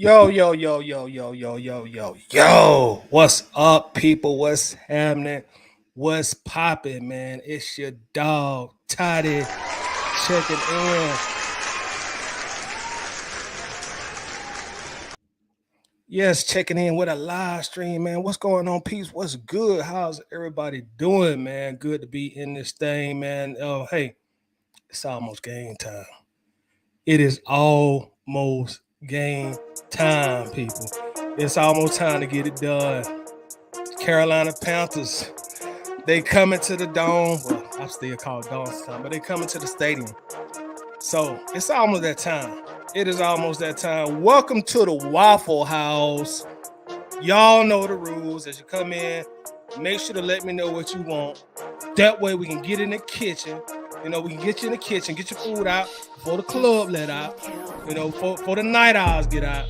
Yo. What's up, people? What's happening? What's popping, man? It's your dog, Toddy, checking in. Yes, checking in with a live stream, man. What's going on, peace? What's good? How's everybody doing, man? Good to be in this thing, man. Oh, hey, it's almost game time. It is almost game time, people. It's almost time to get it done. Carolina Panthers, they coming to the dome. Well, I still call it dome time, but they coming to the stadium. So it's almost that time. It is almost that time. Welcome to the Waffle House. Y'all know the rules. As you come in, make sure to let me know what you want. That way we can get in the kitchen. We can get you in the kitchen, get your food out before the club let out. For the night owls get out.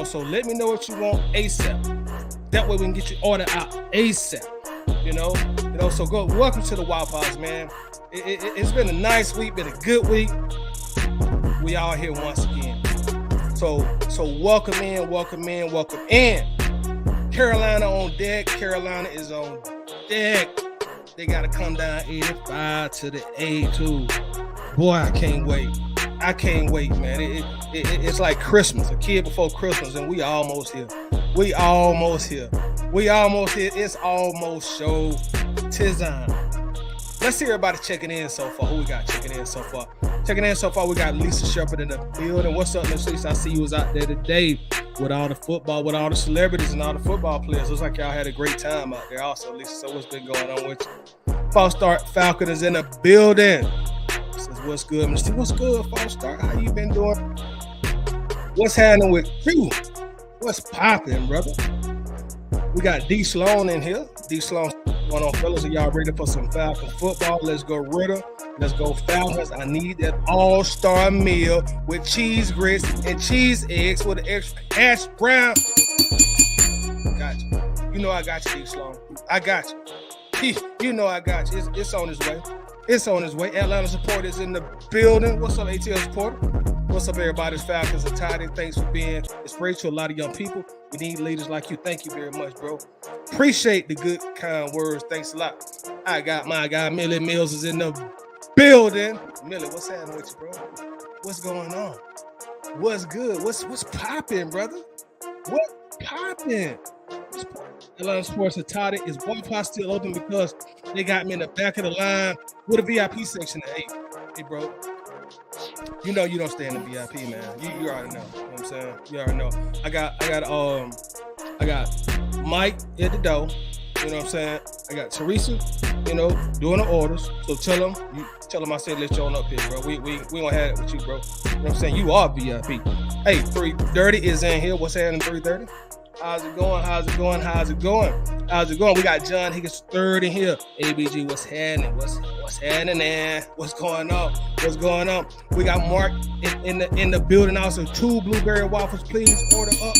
So let me know what you want ASAP. That way we can get your order out ASAP. So go. Welcome to the Waffle House, man. It's been a nice week, been a good week. We all here once again. So welcome in. Carolina on deck. Carolina is on deck. They got to come down 85 to the A2. Boy, I can't wait, man. It's like Christmas, a kid before Christmas, and we almost here. It's almost show time. Let's see everybody checking in so far. Who we got checking in so far? We got Lisa Shepherd in the building. What's up, Miss Lisa? I see you was out there today with all the football, with all the celebrities and all the football players. Looks like y'all had a great time out there also, Lisa. So what's been going on with you? False Start Falcon is in the building. Says, what's good, Mr. What's good, False Start? How you been doing? What's happening with you? What's popping, brother? We got D. Sloan in here. D. Sloan, going on, fellas. Are y'all ready for some Falcon football? Let's go Ritter. Let's go Falcons. I need that all-star meal with cheese grits and cheese eggs with an extra hash brown. Got you. You know I got you, D. Sloan. I got you. You know I got you. It's on its way. Atlanta support is in the building. What's up, ATL supporter? What's up, everybody? It's Falcons and Toddy. Thanks for being inspiration to a lot of young people. We need leaders like you. Thank you very much, bro. Appreciate the good, kind words. Thanks a lot. I got my guy, Millie Mills, is in the building. Millie, what's happening with you, bro? What's going on? What's good? What's popping, brother? What popping? Atlanta Sports and Toddy. Is Waffle House still open because they got me in the back of the line with a VIP section at 8? Hey, bro. You know you don't stay in the VIP, man. You already know. You know what I'm saying? You already know. I got Mike at the door. You know what I'm saying? I got Teresa, doing the orders. So tell them I said let you on up here, bro. We gonna have it with you, bro. You know what I'm saying? You are VIP. Hey, 330 is in here. What's happening, 330? How's it going? We got John Higgins third in here. ABG, what's happening? What's happening, man? What's going on? We got Mark in the building also. 2 blueberry waffles, please. Order up.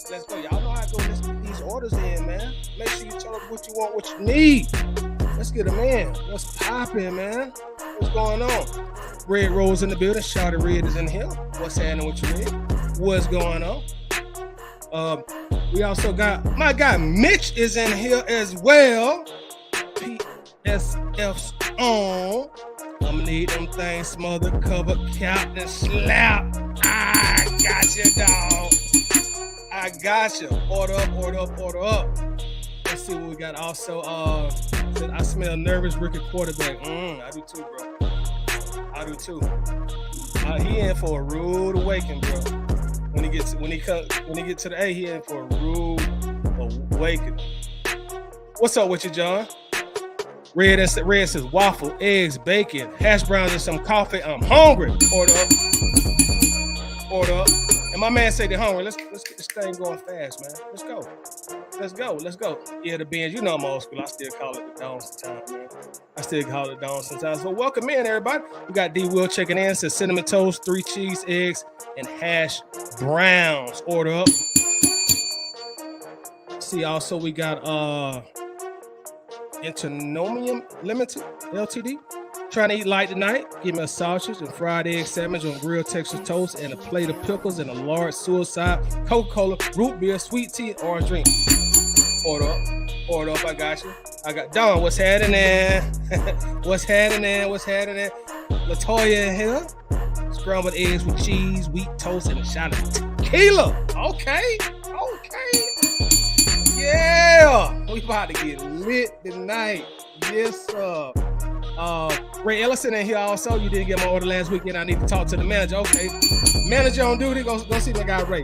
Let's go. Y'all know how to go. Let's get these orders in, man. Make sure you tell us what you want, what you need. Let's get them in. What's popping, man? What's going on? Red Rose in the building. Shouty Red is in here. What's happening with you, Red? What's going on? We also got my guy Mitch is in here as well. PSF's on. I'ma need them things smothered, covered, capped, and slapped. I got you, dog. I got you. Order up. Let's see what we got. Also, I smell nervous rookie quarterback. I do too, bro. I do too. He in for a rude awakening, bro. When he get to the A, he in for a rude awakening. What's up with you, John? Red says waffle, eggs, bacon, hash browns, and some coffee. I'm hungry. Order up. And my man said they're hungry. Let's get this thing going fast, man. Let's go. Yeah, the beans. You know I'm old school. I still call it the dome sometimes, man. So welcome in, everybody. We got D. Will checking in. Says cinnamon toast, 3 cheese, eggs, and hash browns. Order up. See, also we got Internomium Limited Ltd. Trying to eat light tonight? Give me a sausage and fried egg sandwich on grilled Texas toast and a plate of pickles and a large suicide Coca-Cola, root beer, sweet tea, orange drink. Order up. I got you. I got Don. What's happening? What's happening? Latoya in here. Scrambled eggs with cheese, wheat toast, and a shot of tequila. Okay. Yeah. We about to get lit tonight. Yes, sir. Ray Ellison in here also. You didn't get my order last weekend. I need to talk to the manager. Okay. Manager on duty. Go see the guy Ray.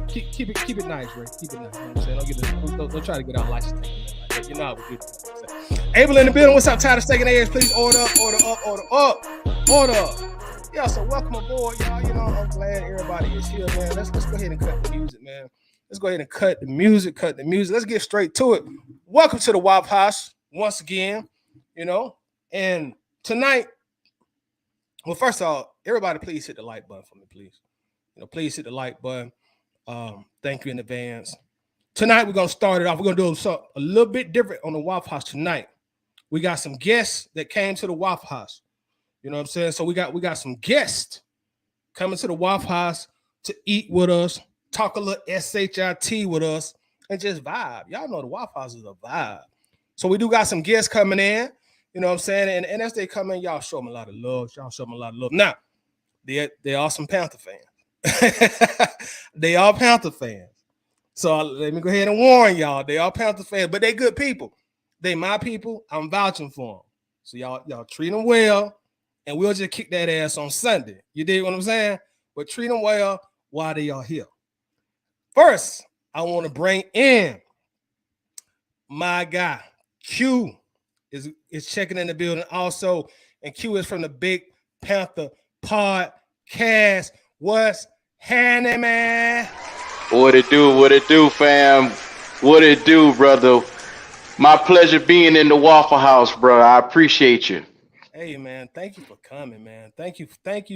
Keep it nice, Ray. Keep it nice. You know what I'm saying? Don't try to get our license taken. You know how we do. Abel in the building. What's up, Tyler? Steak and eggs. Please order up. Yeah, so welcome aboard, y'all. You know, I'm glad everybody is here, man. Let's go ahead and cut the music, man. Let's go ahead and cut the music. Let's get straight to it. Welcome to the Waffle House once again, you know. And tonight, well, first of all, everybody please hit the like button for me, please. You know, please hit the like button. Thank you in advance. Tonight, we're going to start it off. We're going to do something a little bit different on the Waffle House tonight. We got some guests that came to the Waffle House. You know what I'm saying? So we got some guests coming to the Waffle House to eat with us, talk a little SHIT with us, and just vibe. Y'all know the Waffle House is a vibe. So we do got some guests coming in. You know what I'm saying? And as they come in, y'all show them a lot of love. Now, they are some Panther fans. They are Panther fans. So let me go ahead and warn y'all. They are Panther fans, but they good people. They my people. I'm vouching for them. So y'all treat them well. And we'll just kick that ass on Sunday. You dig what I'm saying? But treat them well while they are here. First, I want to bring in my guy. Q is checking in the building also. And Q is from the Big Panther Podcast. What's happening, man? What it do, fam? What it do, brother? My pleasure being in the Waffle House, bro. I appreciate you. Hey man, thank you for coming, man. Thank you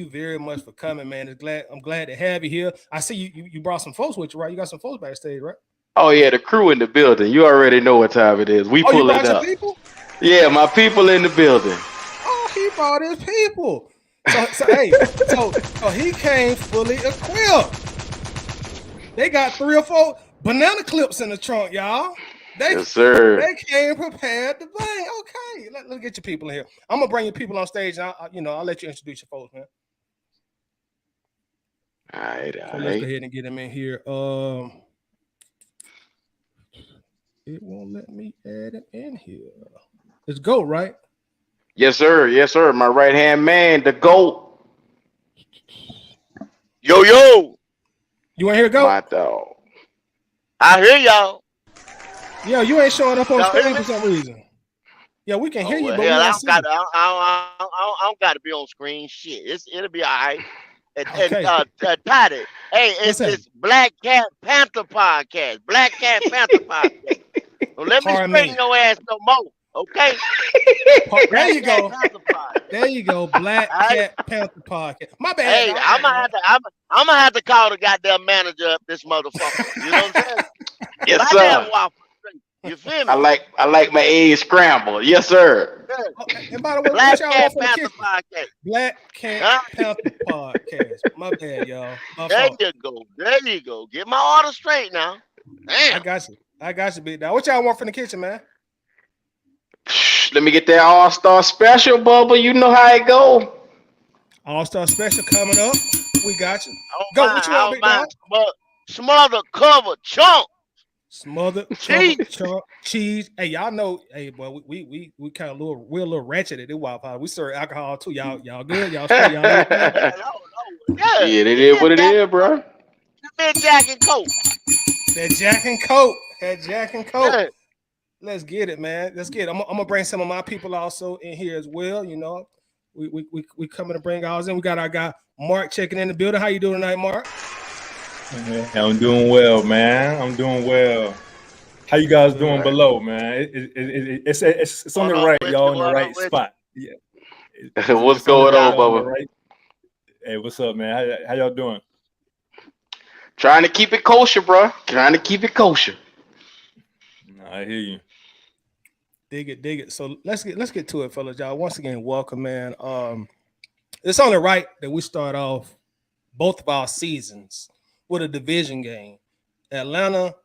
very much for coming, man. I'm glad to have you here. I see you brought some folks with you, right? You got some folks backstage, right? Oh yeah, the crew in the building. You already know what time it is. We pull it up. People? Yeah, my people in the building. Oh, he brought his people. So he came fully equipped. They got 3 or 4 banana clips in the trunk, y'all. Yes, sir. They came prepared to bang. Okay, let's get your people in here. I'm gonna bring your people on stage, and I'll let you introduce your folks, man. All right. Let's go ahead and get them in here. It won't let me add them in here. It's GO, right? Yes, sir. My right hand man, the GOAT. Yo. You want to hear GO? My dog. I hear y'all. Yeah, you ain't showing up on screen for some reason. Yeah, we can hear you, but we don't see you. I don't got to be on screen. Shit, it'll be all right. Okay. Patty, hey, it's Black Cat Panther Podcast. Black Cat Panther Podcast. So let me straighten your ass no more, okay? There you go. There you go. Black Cat Panther Podcast. My bad. Hey, I'm gonna have to call the goddamn manager up this motherfucker. You know what I'm saying? Yes, sir. You feel me? I like my eggs scrambled. Yes, sir. And by the way, Black Cat Panther Podcast. Black Cat Panther Podcast. My bad, y'all. There you go. Get my order straight now. Damn. I got you, big dog. What y'all want from the kitchen, man? Let me get that All-Star Special, Bubba. You know how it go. All-Star Special coming up. We got you. Go. What you want, big dog? Smother, cover, chunk. Smothered cheese. Hey, y'all know. Hey, boy, we kind of we're a little ratchet at this Waffle House. We serve alcohol too. Y'all good? Y'all straight? Y'all yeah, it is what it is, bro. That Jack and Coke. That Jack and Coke. Yeah. Let's get it, man. Let's get it. I'm gonna bring some of my people also in here as well. You know, we coming to bring ours in. We got our guy Mark checking in the building. How you doing tonight, Mark? I'm doing well, man. I'm doing well. How you guys doing below, man? It's on the right, y'all, in the right spot. Yeah. What's going on, Bubba? Right. Hey, what's up, man? How y'all doing? Trying to keep it kosher, bro. Trying to keep it kosher. I hear you. Dig it. So let's get to it, fellas. Y'all, once again, welcome, man. It's only right that we start off both of our seasons with a division game, Atlanta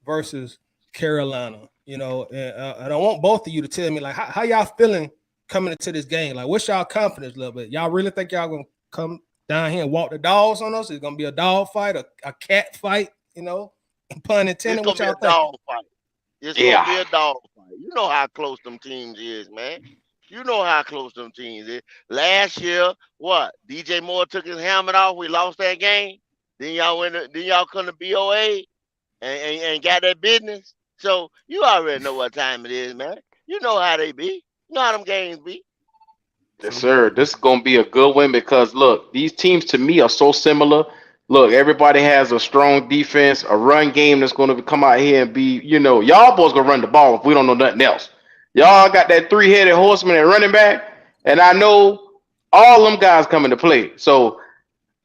versus Carolina. And I want both of you to tell me, like, how y'all feeling coming into this game? Like, what's y'all confidence level? Y'all really think y'all gonna come down here and walk the dogs on us? It's gonna be a dog fight, a cat fight, pun intended. It's gonna be a dog fight. It's gonna be a dog fight. You know how close them teams is, man. You know how close them teams is. Last year, what? DJ Moore took his helmet off. We lost that game. Then y'all come to BOA and got that business. So you already know what time it is, man. You know how they be. You know how them games be. Yes, sir. This is gonna be a good win because look, these teams to me are so similar. Look, everybody has a strong defense, a run game that's going to come out here and be, y'all boys gonna run the ball if we don't know nothing else. Y'all got that three-headed horseman at running back, and I know all them guys coming to play. So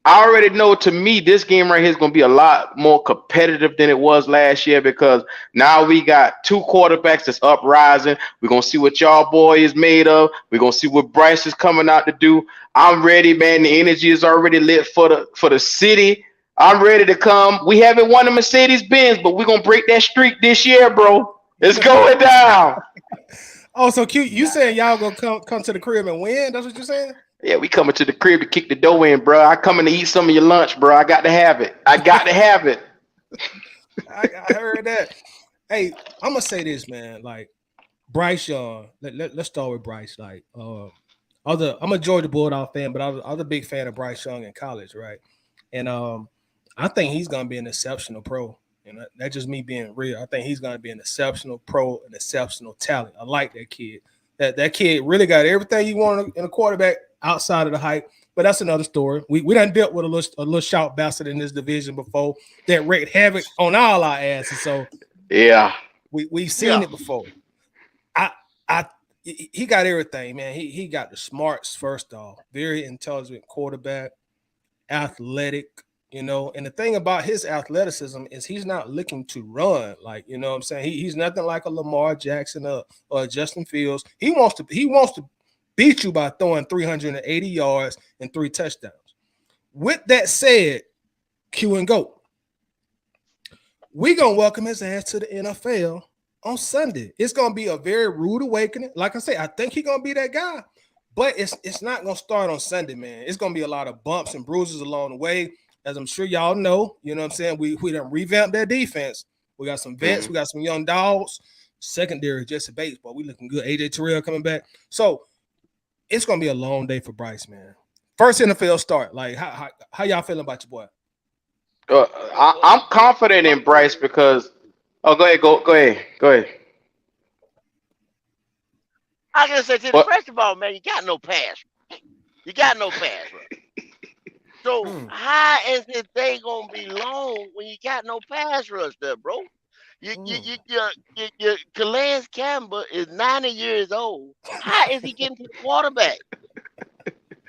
I already know, to me, this game right here is going to be a lot more competitive than it was last year because now we got two quarterbacks that's uprising. We're going to see what y'all boy is made of. We're going to see what Bryce is coming out to do. I'm ready, man. The energy is already lit for the city. I'm ready to come. We haven't won a Mercedes-Benz, but we're going to break that streak this year, bro. It's going down. Oh, so cute. You saying y'all going to come to the crib and win? That's what you're saying? Yeah, we coming to the crib to kick the dough in, bro. I coming to eat some of your lunch, bro. I got to have it. I heard that. Hey, I'm gonna say this, man. Like Bryce Young. Let's start with Bryce. Like, I'm a Georgia Bulldog fan, but I was a big fan of Bryce Young in college, right? And I think he's gonna be an exceptional pro. That's just me being real. I think he's gonna be an exceptional pro, an exceptional talent. I like that kid. That kid really got everything you want in a quarterback outside of the height, but that's another story. We done dealt with a little shout bastard in this division before that wreaked havoc on all our asses. So yeah, we've seen it before. He got everything, man. He got the smarts first off, very intelligent quarterback, athletic. And the thing about his athleticism is he's not looking to run. Like, what I'm saying? He's nothing like a Lamar Jackson or a Justin Fields. He wants to beat you by throwing 380 yards and 3 touchdowns. With that said, Q and GOAT, we're going to welcome his ass to the NFL on Sunday. It's going to be a very rude awakening. Like I say, I think he's going to be that guy. But it's not going to start on Sunday, man. It's going to be a lot of bumps and bruises along the way. As I'm sure y'all know, you know what I'm saying? We done revamped that defense. We got some vets. We got some young dogs. Secondary, just a baseball. We looking good. AJ Terrell coming back. So it's going to be a long day for Bryce, man. First NFL start. Like, how y'all feeling about your boy? I'm confident in Bryce because – go ahead. I can say to you, first of all, man, you got no pass. Right? So how is this thing gonna be long when you got no pass rush there, bro? Your Calais Campbell is 90 years old. How is he getting to the quarterback?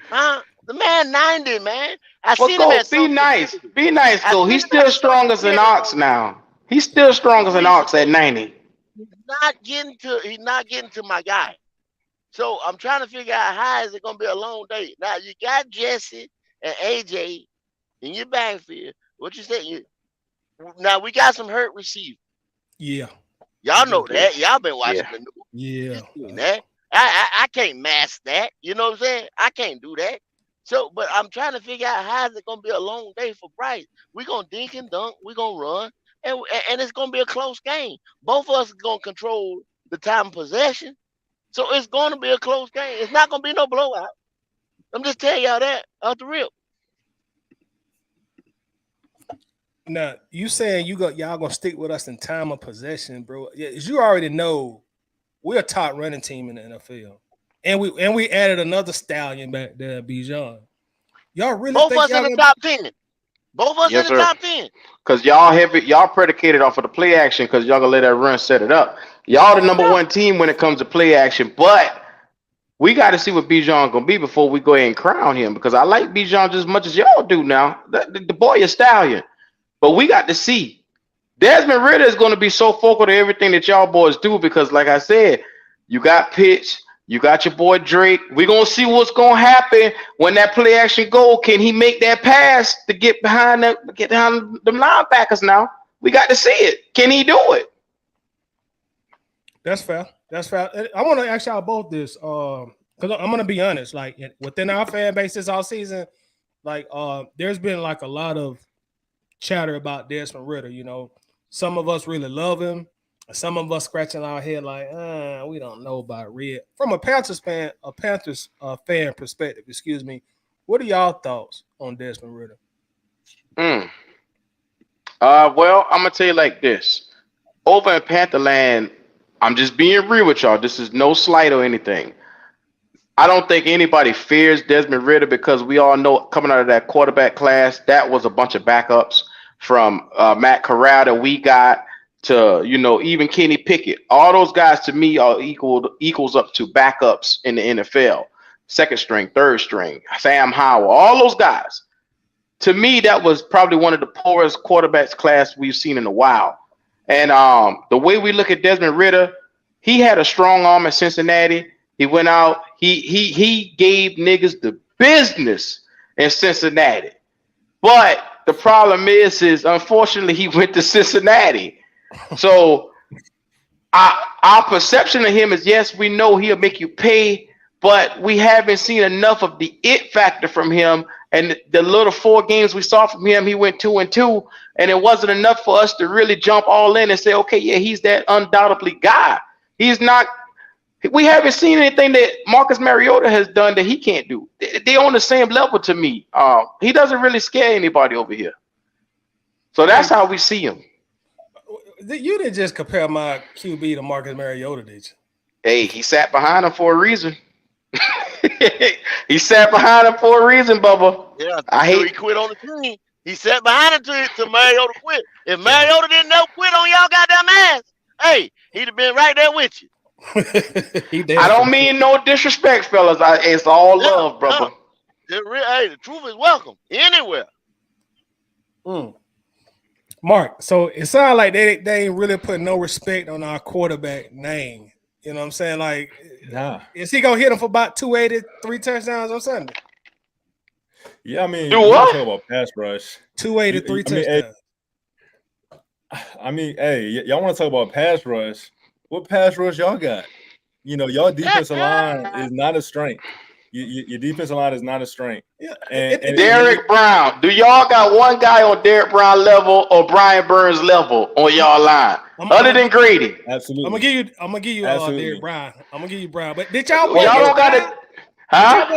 Huh? The man 90, man. Be nice, though. He's still strong as an ox now. He's still strong as an ox at 90. He's not getting to my guy. So I'm trying to figure out how is it gonna be a long day. Now you got Jesse and AJ in your backfield. What you say? Now we got some hurt receivers. Yeah. Y'all know that. Y'all been watching the Yeah. news. That. I can't mask that. You know what I'm saying? I can't do that. So, but I'm trying to figure out how is it going to be a long day for Bryce. We're going to dink and dunk. We're going to run. And it's going to be a close game. Both of us are going to control the time of possession. So it's going to be a close game. It's not going to be no blowout. I'm just telling y'all that off the rip. Now, you saying y'all gonna stick with us in time of possession, bro? Yeah, as you already know, we're a top running team in the NFL, and we added another stallion back there, Bijan. Y'all really both think us in the top 10? Both of us in the top 10. Because y'all predicated off of the play action because y'all gonna let that run set it up. Y'all the number one team when it comes to play action, but we got to see what Bijan gonna be before we go ahead and crown him because I like Bijan just as much as y'all do now. The boy is stallion. But we got to see. Desmond Ridder is going to be so focal to everything that y'all boys do because, like I said, You got Pitts. You got your boy Drake. We're going to see what's going to happen when that play action goal. Can he make that pass to get behind them linebackers now? We got to see it. Can he do it? That's fair. That's fair. I want to ask y'all both this because I'm going to be honest. Like within our fan base this all season, like there's been like a lot of chatter about Desmond Ridder. You know, some of us really love him. Some of us scratching our head like, we don't know about Red. From a Panthers fan perspective, excuse me, what are y'all thoughts on Desmond Ridder? Well, I'm gonna tell you like this. Over in Pantherland, I'm just being real with y'all. This is no slight or anything. I don't think anybody fears Desmond Ridder because we all know coming out of that quarterback class, that was a bunch of backups from Matt Corral that we got. To even Kenny Pickett, all those guys to me are equals up to backups in the NFL, second string, third string, Sam Howell, all those guys. To me, that was probably one of the poorest quarterbacks class we've seen in a while. And the way we look at Desmond Ridder, he had a strong arm at Cincinnati. He went out, he gave niggas the business in Cincinnati. But the problem is unfortunately he went to Cincinnati. So our perception of him is, yes, we know he'll make you pay, but we haven't seen enough of the it factor from him. And the little 4 games we saw from him, he went 2-2, and it wasn't enough for us to really jump all in and say, okay, yeah, he's that undoubtedly guy. He's not. We haven't seen anything that Marcus Mariota has done that he can't do. They're on the same level to me. He doesn't really scare anybody over here. So that's how we see him. You didn't just compare my QB to Marcus Mariota, did you? Hey, he sat behind him for a reason. He sat behind him for a reason, Bubba. Yeah, he quit on the team. He sat behind him till Mariota quit. If Mariota didn't know quit on y'all goddamn ass, hey, he'd have been right there with you. I don't mean no disrespect, fellas. It's all love, brother. Hey, the truth is welcome anywhere. Mark, so it sounds like they ain't really put no respect on our quarterback name. You know what I'm saying? Like, is he gonna hit him for about 280, 3 touchdowns on Sunday? Yeah, I mean, do what? Talk about pass rush. 283 touchdowns. Hey, y'all want to talk about pass rush? What pass rush y'all got? Y'all defensive line is not a strength. Your defensive line is not a strength. Yeah. And Derek Brown. Do y'all got one guy on Derek Brown level or Brian Burns level on y'all line? Other than Grady. Absolutely. I'm gonna give you Derek Brown. I'm gonna give you Brown. But did y'all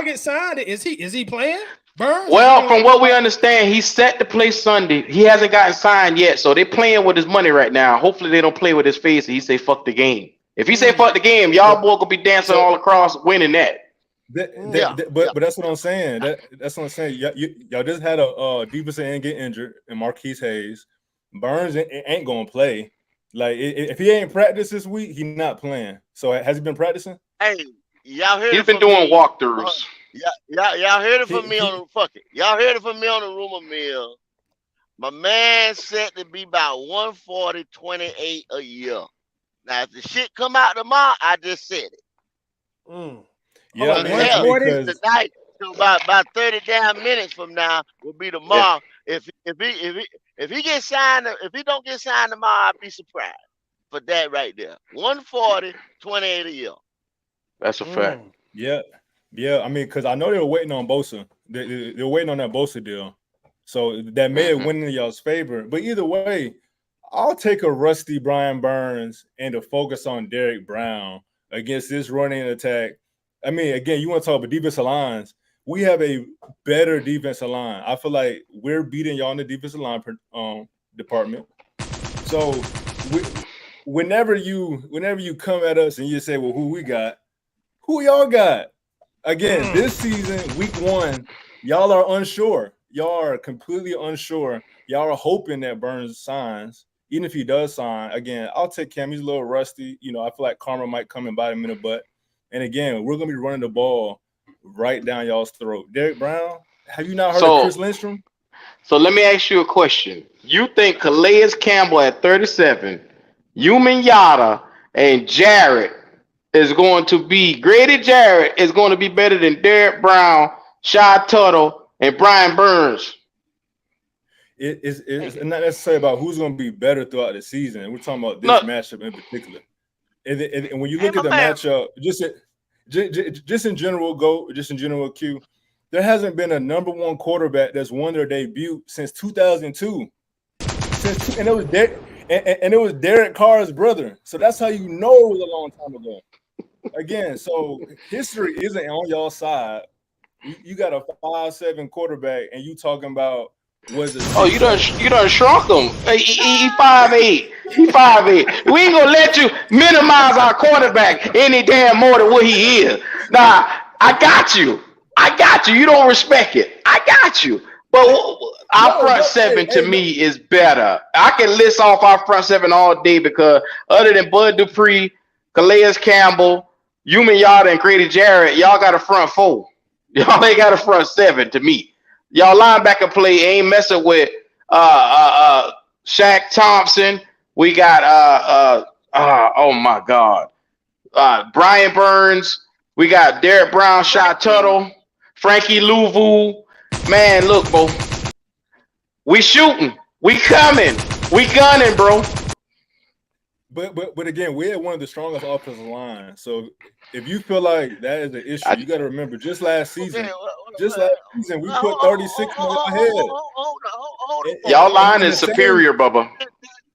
get signed? Is he playing? Burns? Well, from what we understand, he's set to play Sunday. He hasn't gotten signed yet, so they're playing with his money right now. Hopefully they don't play with his face and he say fuck the game. If he say fuck the game, y'all boy gonna be dancing all across winning that. But that's what I'm saying. That's what I'm saying. Y'all just had a defensive end get injured and Marquise Hayes. Burns ain't gonna play. Like if he ain't practiced this week, he's not playing. So has he been practicing? Hey, y'all heard he's been doing walkthroughs. Y'all heard it from me on the fuck it. Y'all heard it from me on the rumor mill. My man said to be about 140, 28 a year. Now if the shit come out tomorrow, I just said it. Yeah, tonight, so about 30 damn minutes from now will be tomorrow. Yeah. If he gets signed, if he don't get signed tomorrow, I'd be surprised. For that right there, 140, 28 a year. That's a fact. Yeah. I mean, because I know they were waiting on Bosa. They were waiting on that Bosa deal, so that may have went in y'all's favor. But either way, I'll take a rusty Brian Burns and to focus on Derek Brown against this running attack. I mean, again, you want to talk about defensive lines. We have a better defensive line. I feel like we're beating y'all in the defensive line department. So whenever you come at us and you say, well, who y'all got? Again, this season, week 1, y'all are unsure. Y'all are completely unsure. Y'all are hoping that Burns signs. Even if he does sign, again, I'll take Cam. He's a little rusty. I feel like karma might come and bite him in the butt. And again, we're going to be running the ball right down y'all's throat. Derek Brown, have you not heard of Chris Lindstrom? So let me ask you a question. You think Calais Campbell at 37, Yumin Yada, and Jarrett is going to be Grady Jarrett is going to be better than Derek Brown, Shy Tuttle, and Brian Burns. It's not necessarily about who's going to be better throughout the season. We're talking about this matchup in particular. And when you look at the matchup, just in general, Q, there hasn't been a number one quarterback that's won their debut since 2002. And it was Derek Carr's brother. So that's how you know it was a long time ago. Again, so history isn't on y'all side. You got a 5'7" quarterback, and you talking about was it? Oh, you done shrunk him. He 5'8". He 5'8". We ain't gonna let you minimize our quarterback any damn more than what he is. Nah, I got you. You don't respect it. I got you. But our front seven to me is better. I can list off our front seven all day because other than Bud Dupree, Calais Campbell, Yuman Yada, and Grady Jarrett, y'all got a front four. Y'all ain't got a front seven to me. Y'all linebacker play ain't messing with Shaq Thompson. We got oh my God, Brian Burns. We got Derek Brown, Shy Tuttle, Frankie Louvu. Man, look, bro. We shooting. We coming. We gunning, bro. But again, we had one of the strongest offensive lines. So if you feel like that is an issue, you got to remember just last season we put 36 on ahead. Y'all line is superior, Bubba.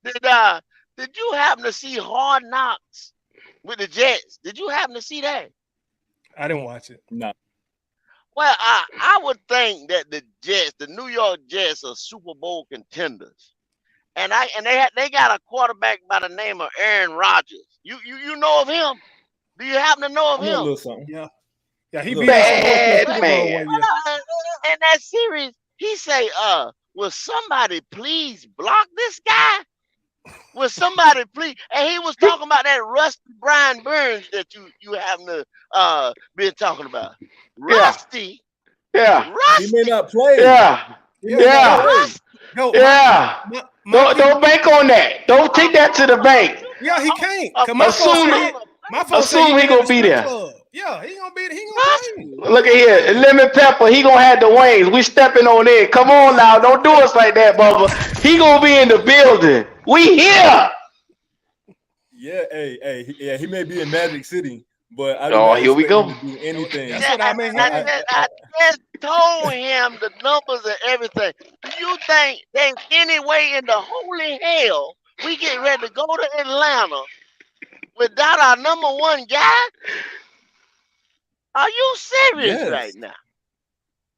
Did you happen to see Hard Knocks with the Jets? Did you happen to see that? I didn't watch it. No. Well, I would think that the New York Jets are Super Bowl contenders. And they got a quarterback by the name of Aaron Rodgers. You know of him? Do you happen to know of him? A little something. Yeah, he beat us in man. In that series, he say, will somebody please block this guy? Will somebody please? And he was talking about that rusty Brian Burns that you happen to been talking about. Rusty. Yeah. Rusty. He may not play. Yeah. Rusty. No, Don't bank on that. Don't take that to the bank. Yeah, he can't. Assume he gonna be there. Yeah, he gonna be there. He gonna play. Look at here, Lemon Pepper. He gonna have the wings. We stepping on in. Come on now, don't do us like that, Bubba. He gonna be in the building. We here. Yeah, he may be in Magic City, but here we go. Do anything. That's what I mean. I just told him the numbers and everything. Do you think there's any way in the holy hell we get ready to go to Atlanta without our number one guy? Are you serious right now?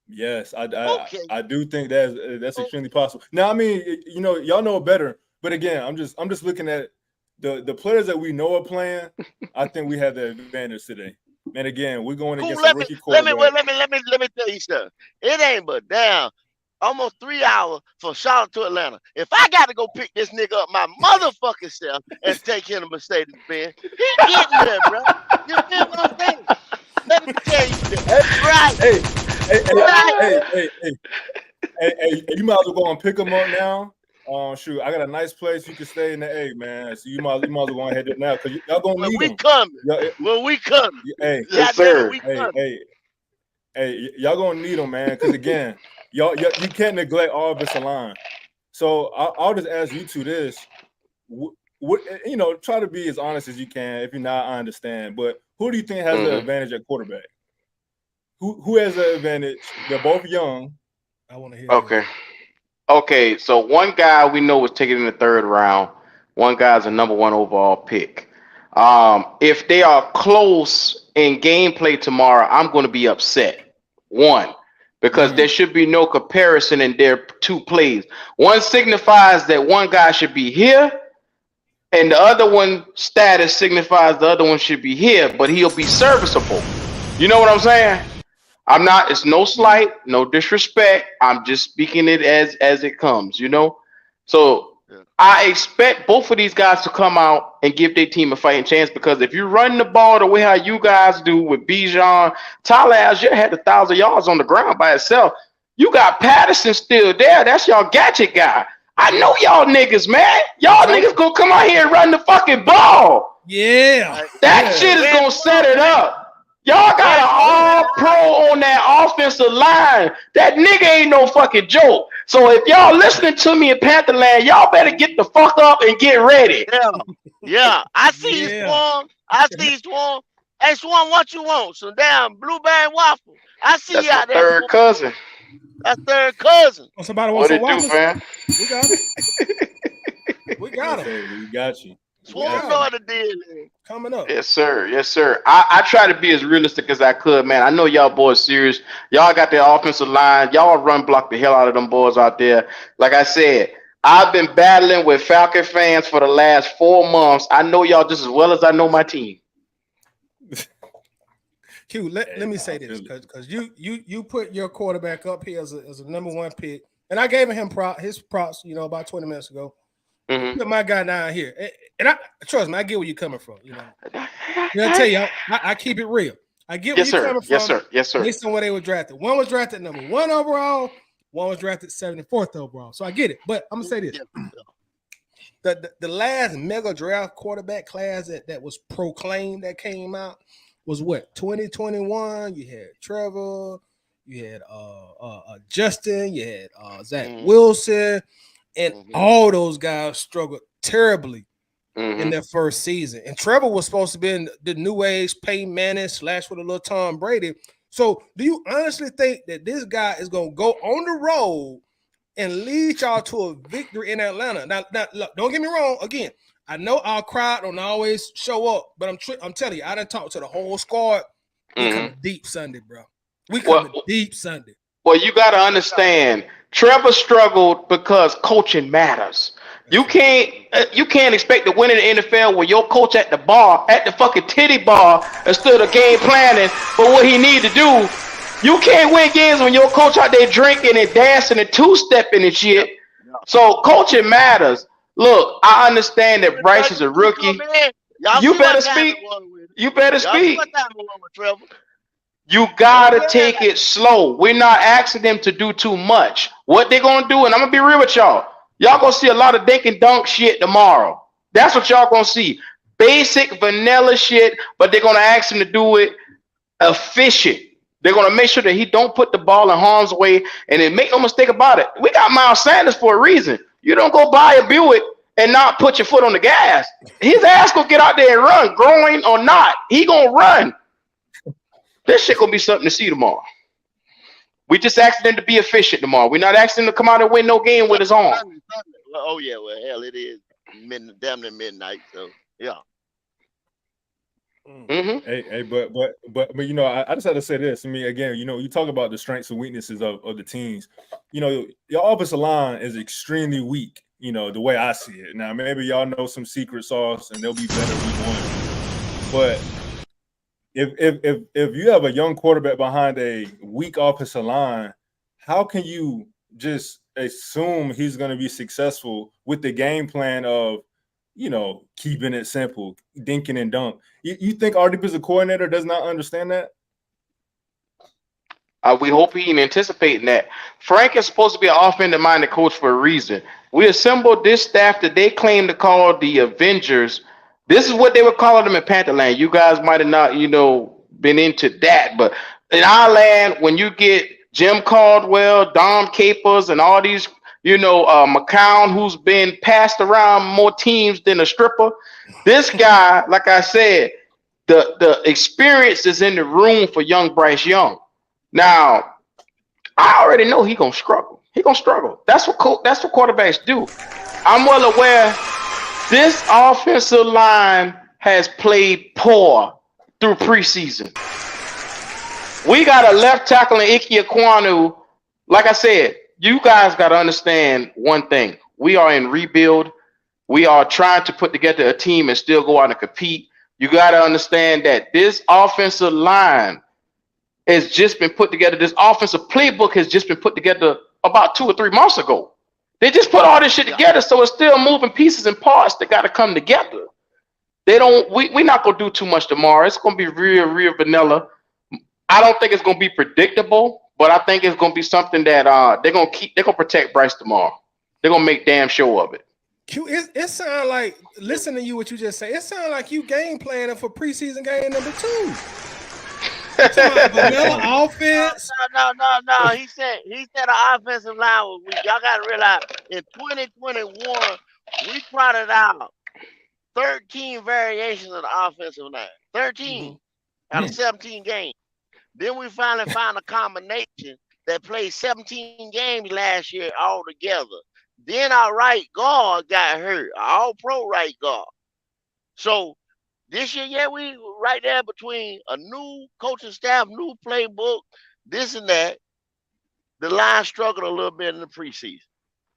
Yes, I do think that's extremely possible. Now, I mean, y'all know better, but again, I'm just looking at the players that we know are playing. I think we have the advantage today. And again, we're going against a rookie quarterback. Let me tell you something. It ain't but down almost 3 hours from Charlotte to Atlanta. If I got to go pick this nigga up my motherfucking self and take him to Mercedes-Benz, he getting there, bro. You feel what I'm saying? Let me tell you this. That's right. Hey, you might as well go and pick him up now. Shoot, I got a nice place you can stay in the A, man. So you might as well go ahead now because y'all gonna need him. When we coming. Hey, yes, sir. Hey, y'all gonna need him, man. Because again, you can't neglect our offensive line. So I'll just ask you two this: try to be as honest as you can. If you're not, I understand. But who do you think has the advantage at quarterback? Who has the advantage? They're both young. I want to hear. Okay, so one guy we know was taken in the third round. One guy's a number one overall pick. If they are close in gameplay tomorrow, I'm going to be upset. One, because there should be no comparison in their two plays. One signifies that one guy should be here, and the other one status signifies the other one should be here, but he'll be serviceable. You know what I'm saying? It's no slight, no disrespect. I'm just speaking it as it comes, So I expect both of these guys to come out and give their team a fighting chance because if you run the ball the way how you guys do with Bijan, Tyler Algier had 1,000 yards on the ground by itself. You got Patterson still there. That's y'all gadget guy. I know y'all niggas, man. Y'all niggas gonna come out here and run the fucking ball. Yeah. That shit is gonna set it up. Y'all got an all-pro on that offensive line. That nigga ain't no fucking joke. So if y'all listening to me in Pantherland, y'all better get the fuck up and get ready. Yeah. I see you, Swan. Swan. Hey, Swan, what you want? Some damn blueberry waffle. I see That's you out my there. third cousin. That's third cousin. Oh, somebody What wants some it do, waffles? fam? We got it. We got him. We got you. Swan know what to do. Coming up. Yes, sir. Yes, sir. I try to be as realistic as I could, man. I know y'all boys serious. Y'all got the offensive line. Y'all run block the hell out of them boys out there. Like I said, I've been battling with Falcon fans for the last 4 months. I know y'all just as well as I know my team. Q, let me say this, because you put your quarterback up here as a number 1 pick, and I gave him his props, about 20 minutes ago. Mm-hmm. Put my guy down here, and I trust me, I get where you're coming from. I tell you, I keep it real. I get where you're coming from. Yes, sir. Yes, sir. Based on where they were drafted, one was drafted number 1 overall, one was drafted 74th overall. So I get it, but I'm gonna say this: the last mega draft quarterback class that was proclaimed that came out was what 2021. You had Trevor, you had Justin, you had Zach Wilson. And all those guys struggled terribly in their first season. And Trevor was supposed to be in the new age Peyton Manning / with a little Tom Brady. So do you honestly think that this guy is going to go on the road and lead y'all to a victory in Atlanta? Now look, don't get me wrong. Again, I know our crowd don't always show up, but I'm telling you, I done talked to the whole squad. We come deep Sunday, bro. We come deep Sunday. Well, you got to understand, Trevor struggled because coaching matters. You can't expect to win in the NFL when your coach at the fucking titty bar, instead of game planning for what he need to do. You can't win games when your coach out there drinking and dancing and two-stepping and shit. So coaching matters. Look, I understand that Bryce is a rookie. You better speak. You better speak. You gotta take it slow. We're not asking them to do too much. What they're gonna do, and I'm gonna be real with y'all. Y'all gonna see a lot of dink and dunk shit tomorrow. That's what y'all gonna see. Basic vanilla shit, but they're gonna ask him to do it efficient. They're gonna make sure that he don't put the ball in harm's way. And then make no mistake about it. We got Miles Sanders for a reason. You don't go buy a Buick and not put your foot on the gas. His ass gonna get out there and run, growing or not. He gonna run. This shit gonna be something to see tomorrow. We just asking them to be efficient tomorrow. We're not asking them to come out and win no game with his arm. Oh yeah, well hell, it is damn near midnight. So yeah. Hey, but I just had to say this. I mean, again, you talk about the strengths and weaknesses of the teams. Your offensive line is extremely weak. The way I see it. Now, maybe y'all know some secret sauce and they'll be better week 1. But if you have a young quarterback behind a weak offensive line, how can you just assume he's going to be successful with the game plan of, keeping it simple, dinking and dunk? You think our defensive coordinator does not understand that? We hope he ain't anticipating that. Frank is supposed to be an offensive-minded coach for a reason. We assembled this staff that they claim to call the Avengers. This is what they were calling them in Pantherland. You guys might have not, been into that. But in our land, when you get Jim Caldwell, Dom Capers, and all these, McCown, who's been passed around more teams than a stripper, this guy, like I said, the experience is in the room for young Bryce Young. Now, I already know he's going to struggle. He's going to struggle. That's what quarterbacks do. I'm well aware this offensive line has played poor through preseason. We got a left tackle in Ike Ekwonu. Like I said, you guys got to understand one thing. We are in rebuild. We are trying to put together a team and still go out and compete. You got to understand that this offensive line has just been put together. This offensive playbook has just been put together about 2 or 3 months ago. They just put all this shit together, so it's still moving pieces and parts that got to come together. We're not going to do too much tomorrow. It's going to be real vanilla. I don't think it's going to be predictable, but I think it's going to be something that they're going to protect Bryce tomorrow. They're going to make damn sure of it. Q, it sounds like, listen to you what you just say. It sounds like you game planning for preseason game number 2. Vanilla offense. No. He said the offensive line was weak. Y'all gotta realize in 2021 we trotted out 13 variations of the offensive line. 13 out of 17 games. Then we finally found a combination that played 17 games last year all together. Then our right guard got hurt, all pro right guard. So this year, we right there between a new coaching staff, new playbook, this and that. The line struggled a little bit in the preseason.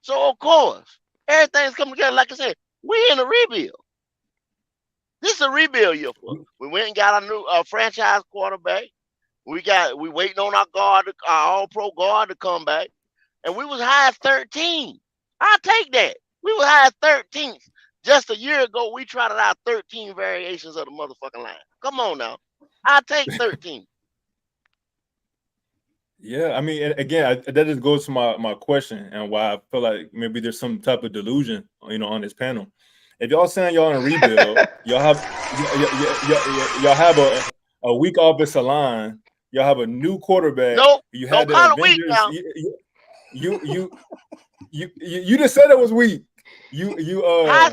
So of course, everything's coming together. Like I said, we in a rebuild. This is a rebuild year for us. We went and got a new franchise quarterback. We waiting on our guard, our all-pro guard to come back, and we was high as 13. I'll take that. We were high as 13th. Just a year ago, we tried out 13 variations of the motherfucking line. Come on now. I'll take 13. Yeah, I mean, again, that just goes to my question and why I feel like maybe there's some type of delusion, on this panel. If y'all saying y'all in a rebuild, y'all have a weak offensive line, y'all have a new quarterback. Nope, you had don't the call it weak now. You just said it was weak. High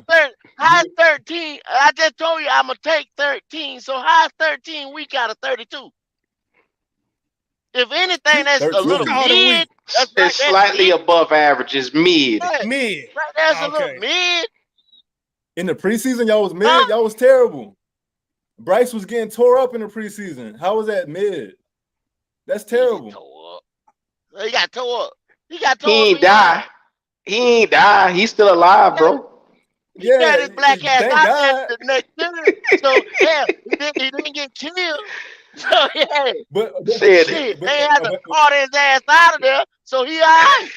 13. I just told you I'm gonna take 13. So high 13 week out of 32. If anything, that's 13. A little mid. It's slightly above average. It's mid. Mid. That's a little mid. In the preseason, y'all was mid. Y'all was terrible. Bryce was getting tore up in the preseason. How was that mid? That's terrible. He got tore up. He ain't die. He ain't die. He's still alive, bro. He got his black ass out the next year. So yeah, he didn't get killed. So yeah, but they had to part his ass out of there. So he all right.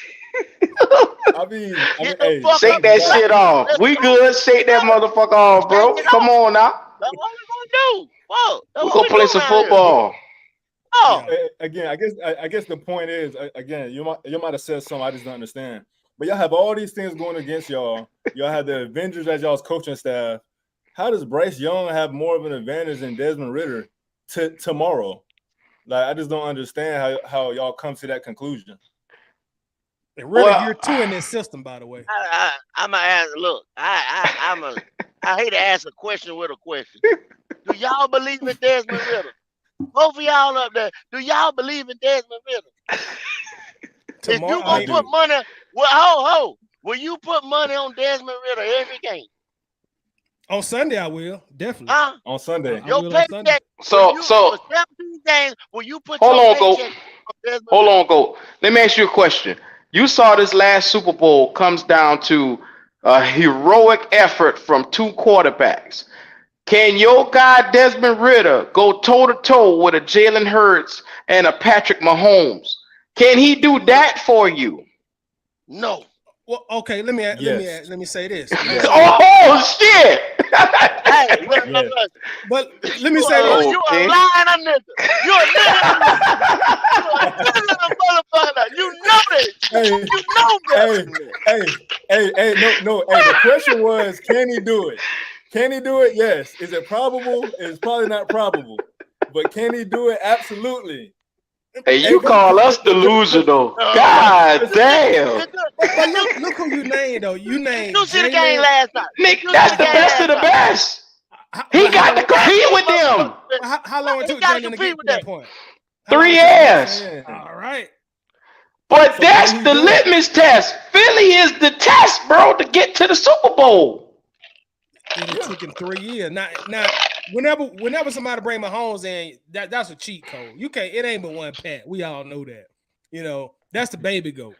I mean, hey, shake that shit off. We good. Shake that motherfucker off, bro. Come on now. That's what we gonna do. Whoa, we gonna play some football. Oh, again, I guess the point is, again, you might have said something I just don't understand. But y'all have all these things going against y'all. Y'all have the Avengers as y'all's coaching staff. How does Bryce Young have more of an advantage than Desmond Ridder tomorrow? Like, I just don't understand how y'all come to that conclusion. And really, you're 2 in this system, by the way. I'm gonna ask. Look, I hate to ask a question with a question. Do y'all believe in Desmond Ridder? Both of y'all up there. Do y'all believe in Desmond Ridder? If you gonna put money, will you put money on Desmond Ridder every game? On Sunday, I will definitely. On Sunday, your paycheck. So 17 games. Will you put? Hold on, go. Let me ask you a question. You saw this last Super Bowl comes down to a heroic effort from 2 quarterbacks. Can your guy Desmond Ridder go toe-to-toe with a Jalen Hurts and a Patrick Mahomes? Can he do that for you? No. Well, okay. Let me say this. Oh shit! Hey, but let me say this. You a lying nigga. You a motherfucker. You know this. Hey, you know this. Hey, no. Hey, the question was, can he do it? Can he do it? Yes. Is it probable? It's probably not probable. But can he do it? Absolutely. Hey, you call us delusional. God damn. But look who you named, though. You named. You see the game last night. Nick, that's the best of the best. He got to compete with them. How long it took Jalen to get to that point? 3 years. All right. But that's the litmus test. Philly is the test, bro, to get to the Super Bowl. It took him 3 years. Now, whenever somebody bring Mahomes in, that's a cheat code. You can't. It ain't but one pat. We all know that. That's the baby goat.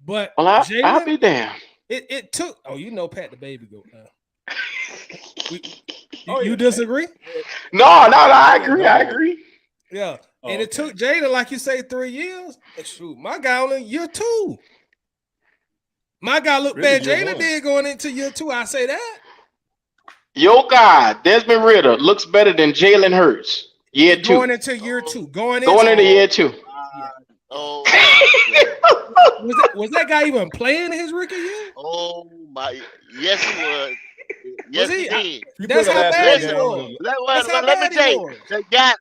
But Jalen, I'll be damned. It took. Oh, Pat the baby goat now. You disagree? No, I agree. Yeah, and it took Jalen, like you say, 3 years. Shoot, my guy only year 2. My guy looked bad. Jalen did going into year 2. I say that. Your guy, Desmond Ridder, looks better than Jalen Hurts. Year 2. Going into year 2. Going into year 2. Oh, was that guy even playing his rookie year? Oh Yes, he was. Yes, Was he? he did. That's how bad he was. Let me tell you,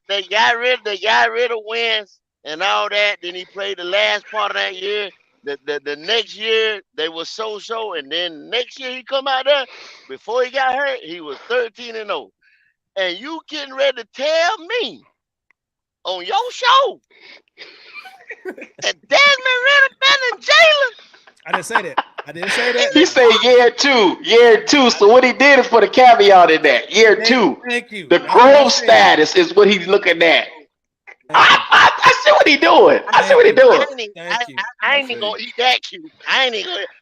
they got rid of Wentz and all that. Then he played the last part of that year. The next year they were so, and then next year he come out there. Before he got hurt, he was 13-0. And you getting ready to tell me on your show that Desmond Ritter better than Jalen? I didn't say that. He said year two. So what he did is put a caveat in that. Year two. Thank you. The growth status is what he's looking at. I see what he doing. I ain't even gonna eat that cube. I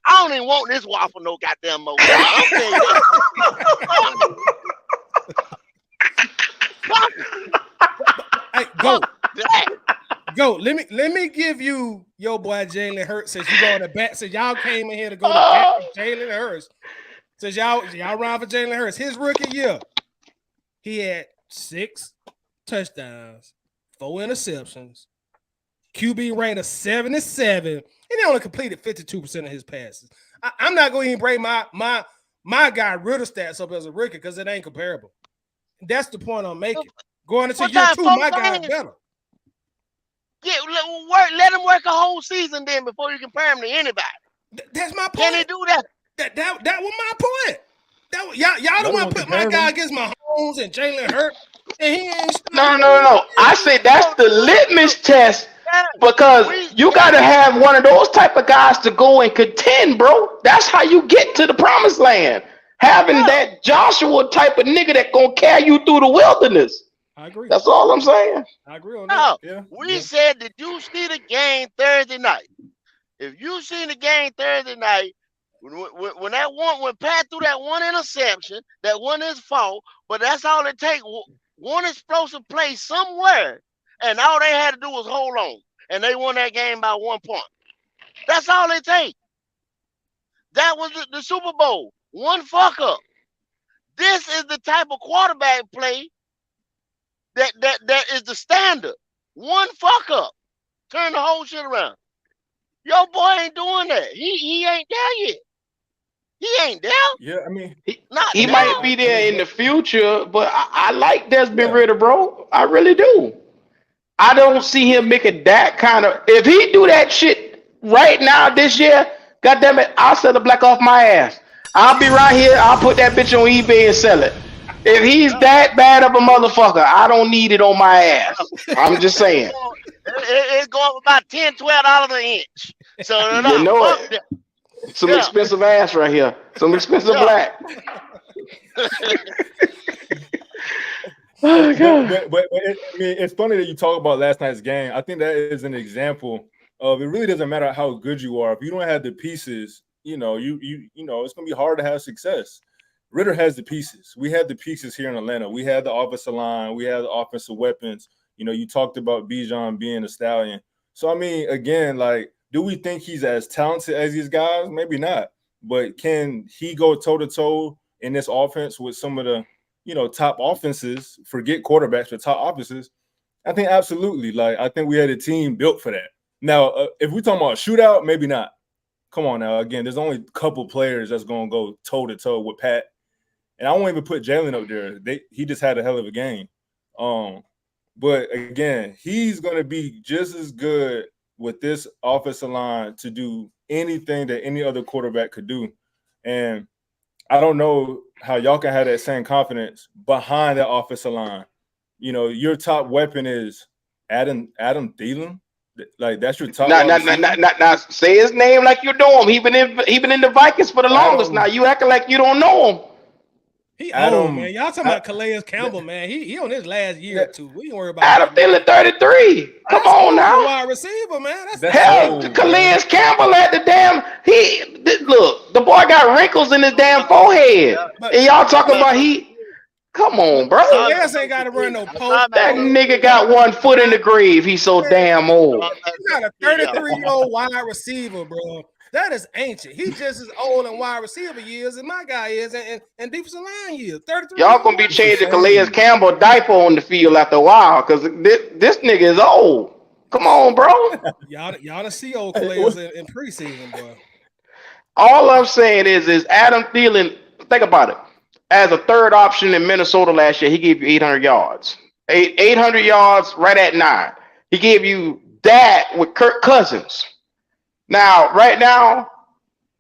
don't even want this waffle no goddamn more. Hey, go. Let me give you your boy Jalen Hurts since you going to bat. Since y'all came in here to go to bat for Jalen Hurts. Since y'all ride for Jalen Hurts. His rookie year, he had 6 touchdowns, 4 interceptions, QB rating of 77, and he only completed 52% of his passes. I'm not going to even bring my guy Ritter stats up as a rookie because it ain't comparable. That's the point I'm making. Going into year 2, my guy is better. Yeah, let him work a whole season then before you compare him to anybody. That's my point. Can he do that? That was my point. Y'all don't want to put my guy against Mahomes and Jalen Hurts, and he ain't. No. I say that's the litmus test because you got to have one of those type of guys to go and contend, bro. That's how you get to the promised land. Having that Joshua type of nigga that gonna carry you through the wilderness. I agree. That's all I'm saying. I agree on that. We said, did you see the game Thursday night? If you seen the game Thursday night, when Pat threw that one interception, that one is fault, but that's all it takes. One explosive play somewhere, and all they had to do was hold on, and they won that game by 1 point. That's all it takes. That was the Super Bowl. One fuck up. This is the type of quarterback play that is the standard. One fuck up. Turn the whole shit around. Your boy ain't doing that. He ain't there yet. He ain't there. Yeah, I mean, he might be there in the future, but I like Desmond Ritter, bro. I really do. I don't see him making that kind of. If he do that shit right now this year, goddamn it, I'll sell the black off my ass. I'll be right here. I'll put that bitch on eBay and sell it. If he's that bad of a motherfucker, I don't need it on my ass. I'm just saying. It's going up about $10, $12 an inch. So you know it. Some expensive ass right here. Some expensive black. Oh, God. But it's funny that you talk about last night's game. I think that is an example of it really doesn't matter how good you are. If you don't have the pieces, you know, it's gonna be hard to have success. Ritter has the pieces. We have the pieces here in Atlanta. We have the offensive line. We have the offensive weapons. You know, you talked about Bijan being a stallion. So, I mean, again, like, do we think he's as talented as these guys? Maybe not. But can he go toe-to-toe in this offense with some of the, top offenses, forget quarterbacks, but top offenses? I think absolutely. Like, I think we had a team built for that. Now, if we're talking about a shootout, maybe not. Come on now. Again, there's only a couple players that's going to go toe-to-toe with Pat. And I won't even put Jalen up there. He just had a hell of a game. But, again, he's going to be just as good with this offensive line to do anything that any other quarterback could do. And I don't know how y'all can have that same confidence behind that offensive line. Your top weapon is Adam Thielen. Like, that's your top. Now, say his name like you know him. He been in the Vikings for the longest. Now you acting like you don't know him. He old, man. Y'all talking about Calais Campbell, man. He on his last year or two. We ain't worry about Adam Thielen 33. Come on now. Wide receiver, man. Hell, Calais Campbell at the damn. Look, the boy got wrinkles in his damn forehead. And y'all talking about he. Come on, bro. Calais ain't got to run no post. That nigga got 1 foot in the grave. He's so damn old. He got a 33-year-old wide receiver, bro. That is ancient. He's just as old in wide receiver years as my guy is and defensive line years. 33. Y'all gonna be changing Calais Campbell diaper on the field after a while because this nigga is old. Come on, bro. y'all to see old Calais in preseason, bro. All I'm saying is Adam Thielen, think about it. As a third option in Minnesota last year, he gave you 800 yards. 800 yards right at 9. He gave you that with Kirk Cousins. Now, right now,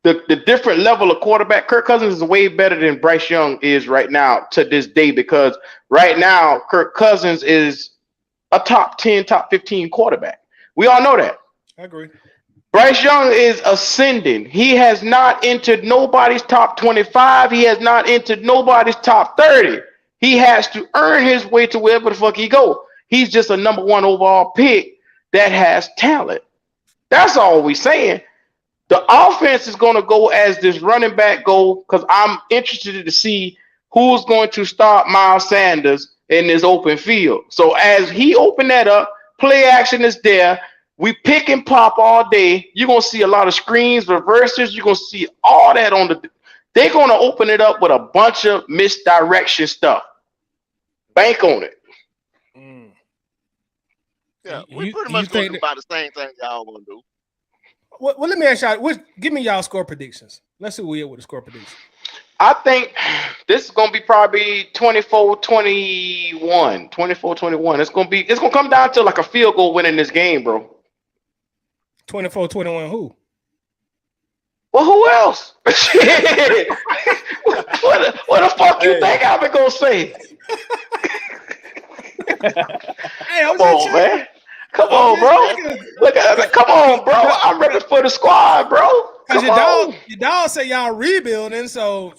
the different level of quarterback, Kirk Cousins is way better than Bryce Young is right now to this day, because right now, Kirk Cousins is a top 10, top 15 quarterback. We all know that. I agree. Bryce Young is ascending. He has not entered nobody's top 25. He has not entered nobody's top 30. He has to earn his way to wherever the fuck he go. He's just a number 1 overall pick that has talent. That's all we're saying. The offense is going to go as this running back go, because I'm interested to see who's going to start Miles Sanders in this open field. So as he open that up, play action is there. We pick and pop all day. You're going to see a lot of screens, reverses. You're going to see all that on the – they're going to open it up with a bunch of misdirection stuff. Bank on it. Yeah, we pretty much going to do about the same thing y'all going to do. Well, let me ask y'all. Give me y'all score predictions. Let's see who we are with the score predictions. I think this is going to be probably 24-21. 24-21. It's going to come down to like a field goal winning this game, bro. 24-21 who? Well, who else? what the fuck you think I've been going to say? Hey, come on, man. Come on, bro. Look at it. Come on, bro. I'm ready for the squad, bro. Because your dog say y'all rebuilding, so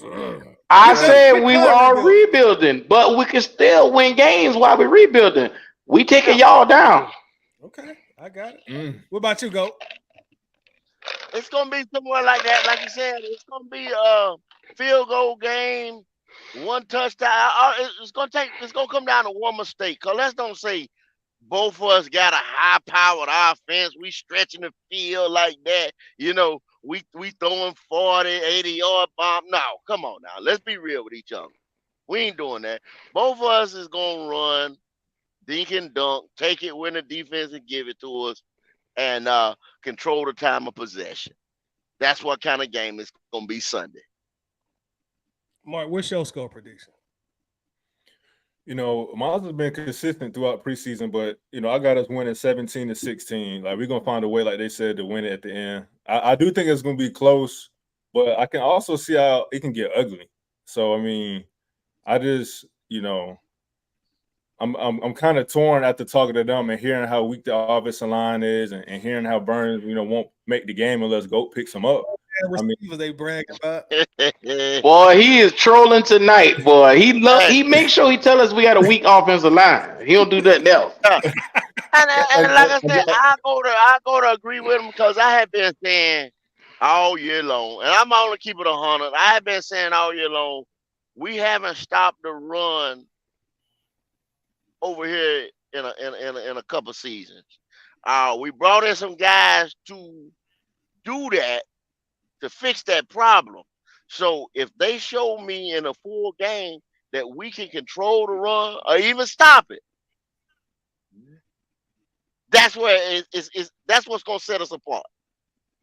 I said we are rebuilding, but we can still win games while we're rebuilding. We taking y'all down. Okay, I got it. What about you, Goat? It's gonna be somewhere like that, like you said. It's gonna be a field goal game, 1 touchdown. It's gonna come down to one mistake. Cause let's don't say both of us got a high-powered offense. We stretching the field like that. You know, we throwing 40, 80-yard bomb. No, come on now. Let's be real with each other. We ain't doing that. Both of us is gonna run, dink and dunk, take it when the defense and give it to us, and control the time of possession. That's what kind of game it's gonna be Sunday. Mark, what's your score prediction? You know, Miles has been consistent throughout preseason, but, you know, I got us winning 17-16. Like, we're going to find a way, like they said, to win it at the end. I do think it's going to be close, but I can also see how it can get ugly. So, I mean, I just, you know, I'm kind of torn after talking to them and hearing how weak the offensive line is and hearing how Burns, you know, won't make the game unless Goat picks him up. I mean, they brag about. Boy, he is trolling tonight, boy. He makes sure he tell us we got a weak offensive line. He don't do nothing else. and like I said, I go to agree with him because I have been saying all year long, and I'm only keeping it 100. I have been saying all year long, we haven't stopped the run over here in a couple seasons. We brought in some guys to do that, to fix that problem. So if they show me in a full game that we can control the run or even stop it, that's where that's what's gonna set us apart.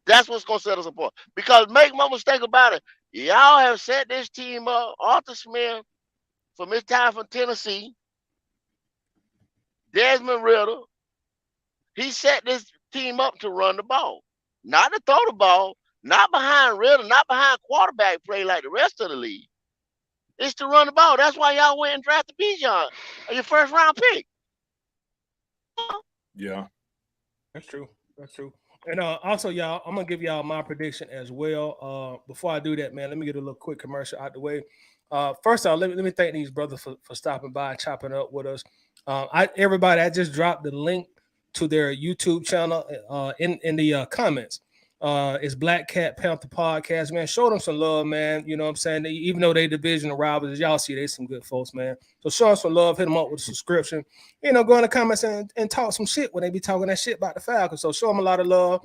That's what's gonna set us apart. Because make no mistake about it, y'all have set this team up. Arthur Smith from his time from Tennessee, Desmond Ritter, he set this team up to run the ball, not to throw the ball. Not behind Ritter, not behind quarterback play like the rest of the league. It's to run the ball. That's why y'all went and drafted Bijan, your first round pick. Yeah, that's true. That's true. And also, y'all, I'm gonna give y'all my prediction as well. Before I do that, man, let me get a little quick commercial out the way. First off, let me thank these brothers for stopping by and chopping up with us. Everybody, I just dropped the link to their YouTube channel in the comments. It's Black Cat Panther Podcast, man. Show them some love, man. You know what I'm saying? Even though they division rivals, as y'all see, they some good folks, man. So show them some love, hit them up with a subscription. You know, go in the comments and talk some shit when they be talking that shit about the Falcons. So show them a lot of love.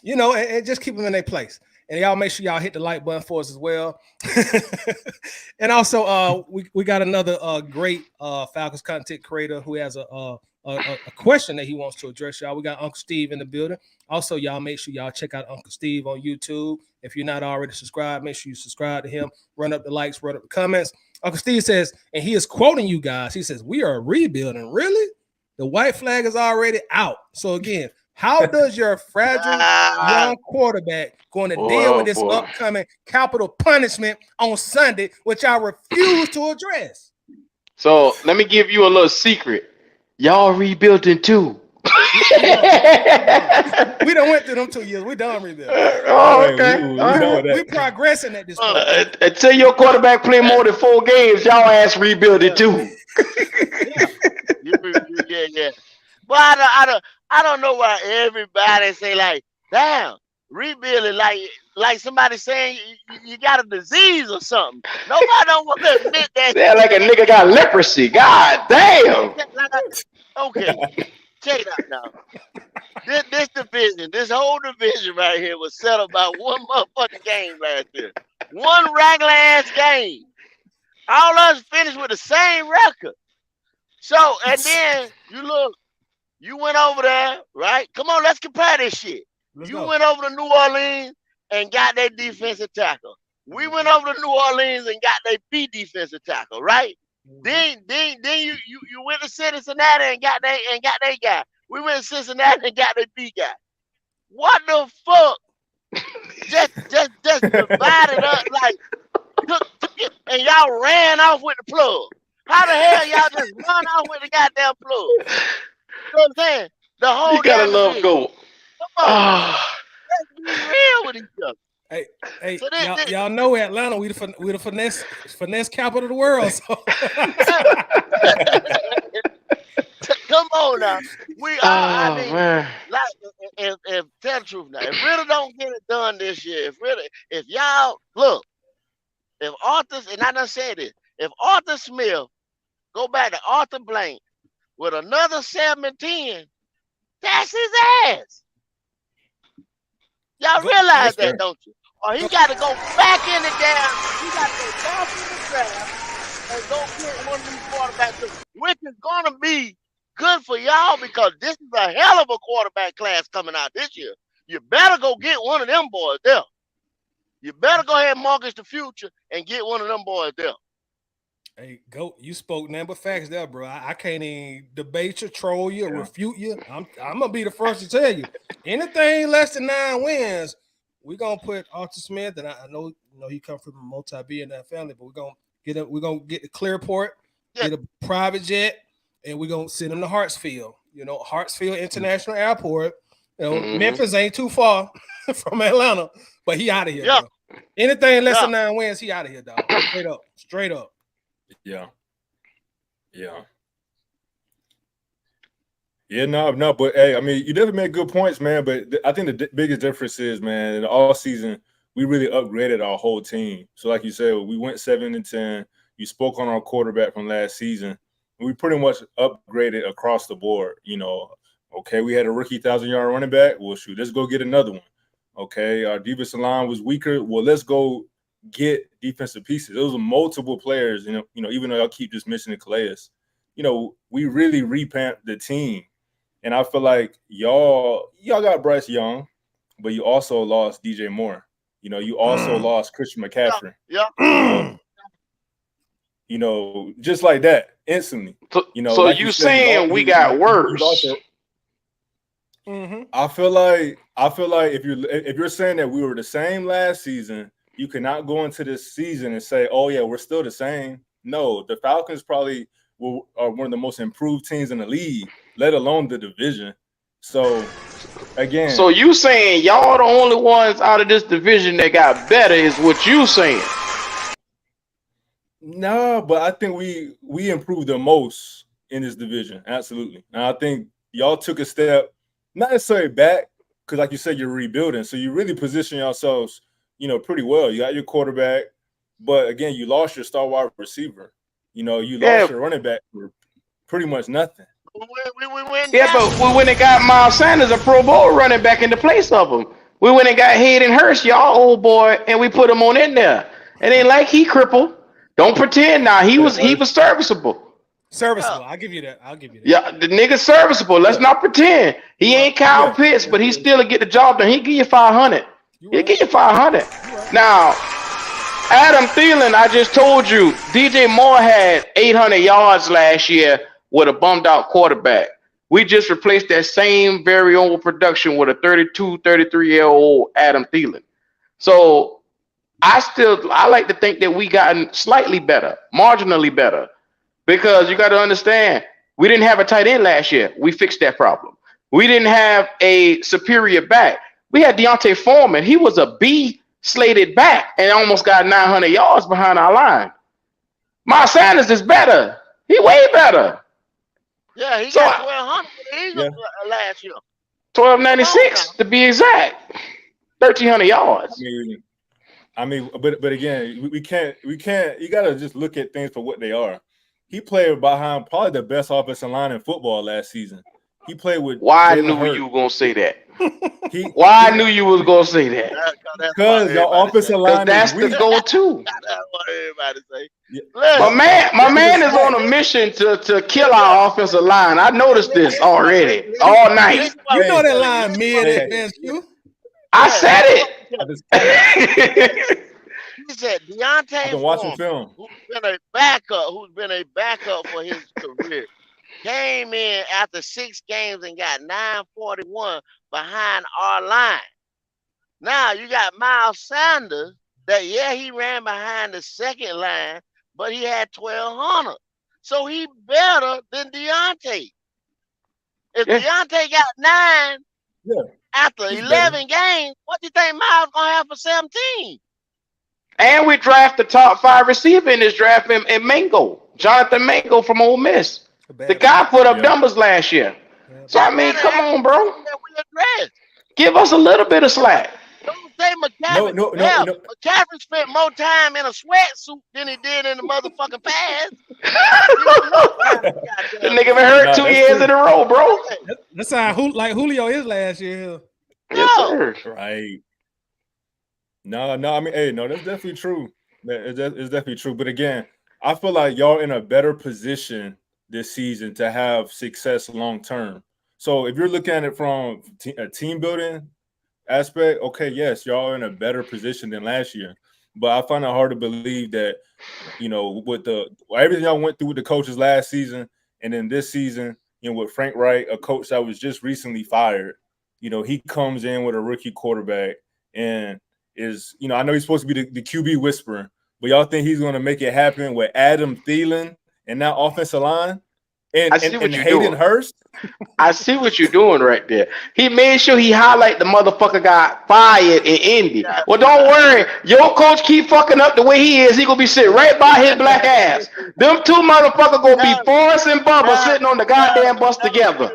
You know, and just keep them in their place. And y'all make sure y'all hit the like button for us as well. And also, we got another great Falcons content creator who has a a question that he wants to address, y'all. We got Uncle Steve in the building. Also, y'all make sure y'all check out Uncle Steve on YouTube. If you're not already subscribed, make sure you subscribe to him. Run up the likes, run up the comments. Uncle Steve says, and he is quoting you guys. He says, "We are rebuilding." Really? The white flag is already out. So again, how does your fragile young quarterback going to deal with this upcoming capital punishment on Sunday, which I refuse to address? So let me give you a little secret. Y'all rebuilding too. We done went through them 2 years. We done rebuilding. Okay. We progressing at this point. Until your quarterback play more than 4 games, y'all ass rebuilding too. Yeah. But I don't know why everybody say like, damn, rebuilding like somebody saying you got a disease or something. Nobody don't want to admit that. Yeah, like a nigga got leprosy. God damn. Okay, check it out now. This division, this whole division right here was settled by one motherfucking game last year. One regular ass game. All of us finished with the same record. So, and then you went over there, right? Come on, let's compare this shit. You went over to New Orleans and got that defensive tackle. We went over to New Orleans and got that B defensive tackle, right? Then you went to Cincinnati and got that guy. We went to Cincinnati and got that B guy. What the fuck? just divided up like took it, and y'all ran off with the plug. How the hell y'all just run off with the goddamn plug? You know what I'm saying? The whole you gotta love gold. Come on, let's be real with each other. Hey, so y'all know Atlanta, we the finesse capital of the world. So. Come on now, we are. Man. Like, if tell the truth now, if really don't get it done this year, if y'all look, if Arthur, and I done said this, if Arthur Smith go back to Arthur Blank with another 7-10, that's his ass. Y'all realize that, don't you? Or he got to go back in the damn. He got to go back in the draft and go get one of these quarterbacks, which is gonna be good for y'all because this is a hell of a quarterback class coming out this year. You better go get one of them boys there. You better go ahead and mortgage the future and get one of them boys there. Hey, go! You spoke nothing but facts there, bro. I can't even debate you, troll you, or refute you. I'm gonna be the first to tell you. Anything less than 9 wins, we're gonna put Arthur Smith, and I know he come from a multi-billionaire family, but we're gonna get the Clearport, get a private jet, and we're gonna send him to Hartsfield. Hartsfield International Airport. Memphis ain't too far from Atlanta, but he out of here. Bro. Anything less than 9 wins, he out of here, dog. Straight up. Yeah. No, but hey, I mean, you definitely made good points, man. But I think the biggest difference is, man, in the all season, we really upgraded our whole team. So, like you said, we went 7-10. You spoke on our quarterback from last season. We pretty much upgraded across the board. Okay, we had a rookie 1,000-yard running back. Well, shoot, let's go get another one. Okay, our defensive line was weaker. Well, let's go get defensive pieces. Those are multiple players, even though y'all keep just mentioning Calais. We really revamped the team. And I feel like y'all got Bryce Young, but you also lost DJ Moore. You also lost Christian McCaffrey. Yeah. Just like that, instantly. So like you saying we got worse. I feel like if you're saying that we were the same last season, you cannot go into this season and say, "Oh yeah, we're still the same." No, the Falcons probably are one of the most improved teams in the league, let alone the division. So again, so you saying y'all the only ones out of this division that got better is what you saying? No, but I think we improved the most in this division. Absolutely. And I think y'all took a step, not necessarily back, because like you said, you're rebuilding. So you really position yourselves, pretty well. You got your quarterback, but again, you lost your star wide receiver. You lost your running back for pretty much nothing. We but we went and got Miles Sanders, a Pro Bowl running back in the place of him. We went and got Hayden Hurst, y'all old boy, and we put him on in there. It ain't like he crippled. Don't pretend now. He was serviceable. Serviceable. I'll give you that. Yeah, the nigga's serviceable. Let's not pretend he ain't Kyle Pitts, but he still get the job done. He give you 500. He'll give you 500. Now, Adam Thielen, I just told you, DJ Moore had 800 yards last year with a bummed out quarterback. We just replaced that same very old production with a 32, 33-year-old Adam Thielen. So I like to think that we gotten slightly better, marginally better, because you got to understand, we didn't have a tight end last year. We fixed that problem. We didn't have a superior back. We had Deontay Foreman. He was a B slated back and almost got 900 yards behind our line. Miles Sanders is better. He way better. Yeah, he got 1,200 last year. 1,296 to be exact. 1,300 yards. I mean, but again, we can't. You gotta just look at things for what they are. He played behind probably the best offensive line in football last season. He played with. Why I knew you were gonna say that? I knew you was gonna say that. Because your offensive line. That's the go-to. That's what everybody say. Yeah. My man is on a mission to kill our offensive line. I noticed this already all night. You know that line mid advanced you. I said it. He said Deontay Foreman, who's been a backup for his career, came in after 6 games and got 941 behind our line. Now you got Miles Sanders that he ran behind the second line, but he had 1,200. So he better than Deontay. If Deontay got 9 after 11 games, what do you think Miles gonna have for 17? And we draft the top 5 receiver in this draft in Mango, Jonathan Mango from Ole Miss. The guy put up numbers last year. So I mean, come on, bro. Give us a little bit of slack. Don't say McCaffrey. No. McCaffrey spent more time in a sweatsuit than he did in the motherfucking pads. The nigga been hurt 2 years in a row, bro. That's how like Julio is last year. Yes, sir. Right. No. I mean, hey, no, that's definitely true. It's definitely true. But again, I feel like y'all in a better position this season to have success long term. So if you're looking at it from a team building aspect, okay, yes, y'all are in a better position than last year. But I find it hard to believe that, with everything y'all went through with the coaches last season, and then this season, with Frank Wright, a coach that was just recently fired, he comes in with a rookie quarterback and is, I know he's supposed to be the QB whisperer, but y'all think he's going to make it happen with Adam Thielen and that offensive line? And Hayden Hurst? I see what you're doing right there. He made sure he highlight the motherfucker got fired in Indy. Well, don't worry. Your coach keep fucking up the way he is. He gonna be sitting right by his black ass. Them 2 motherfuckers gonna be Forrest and Bubba sitting on the goddamn bus together.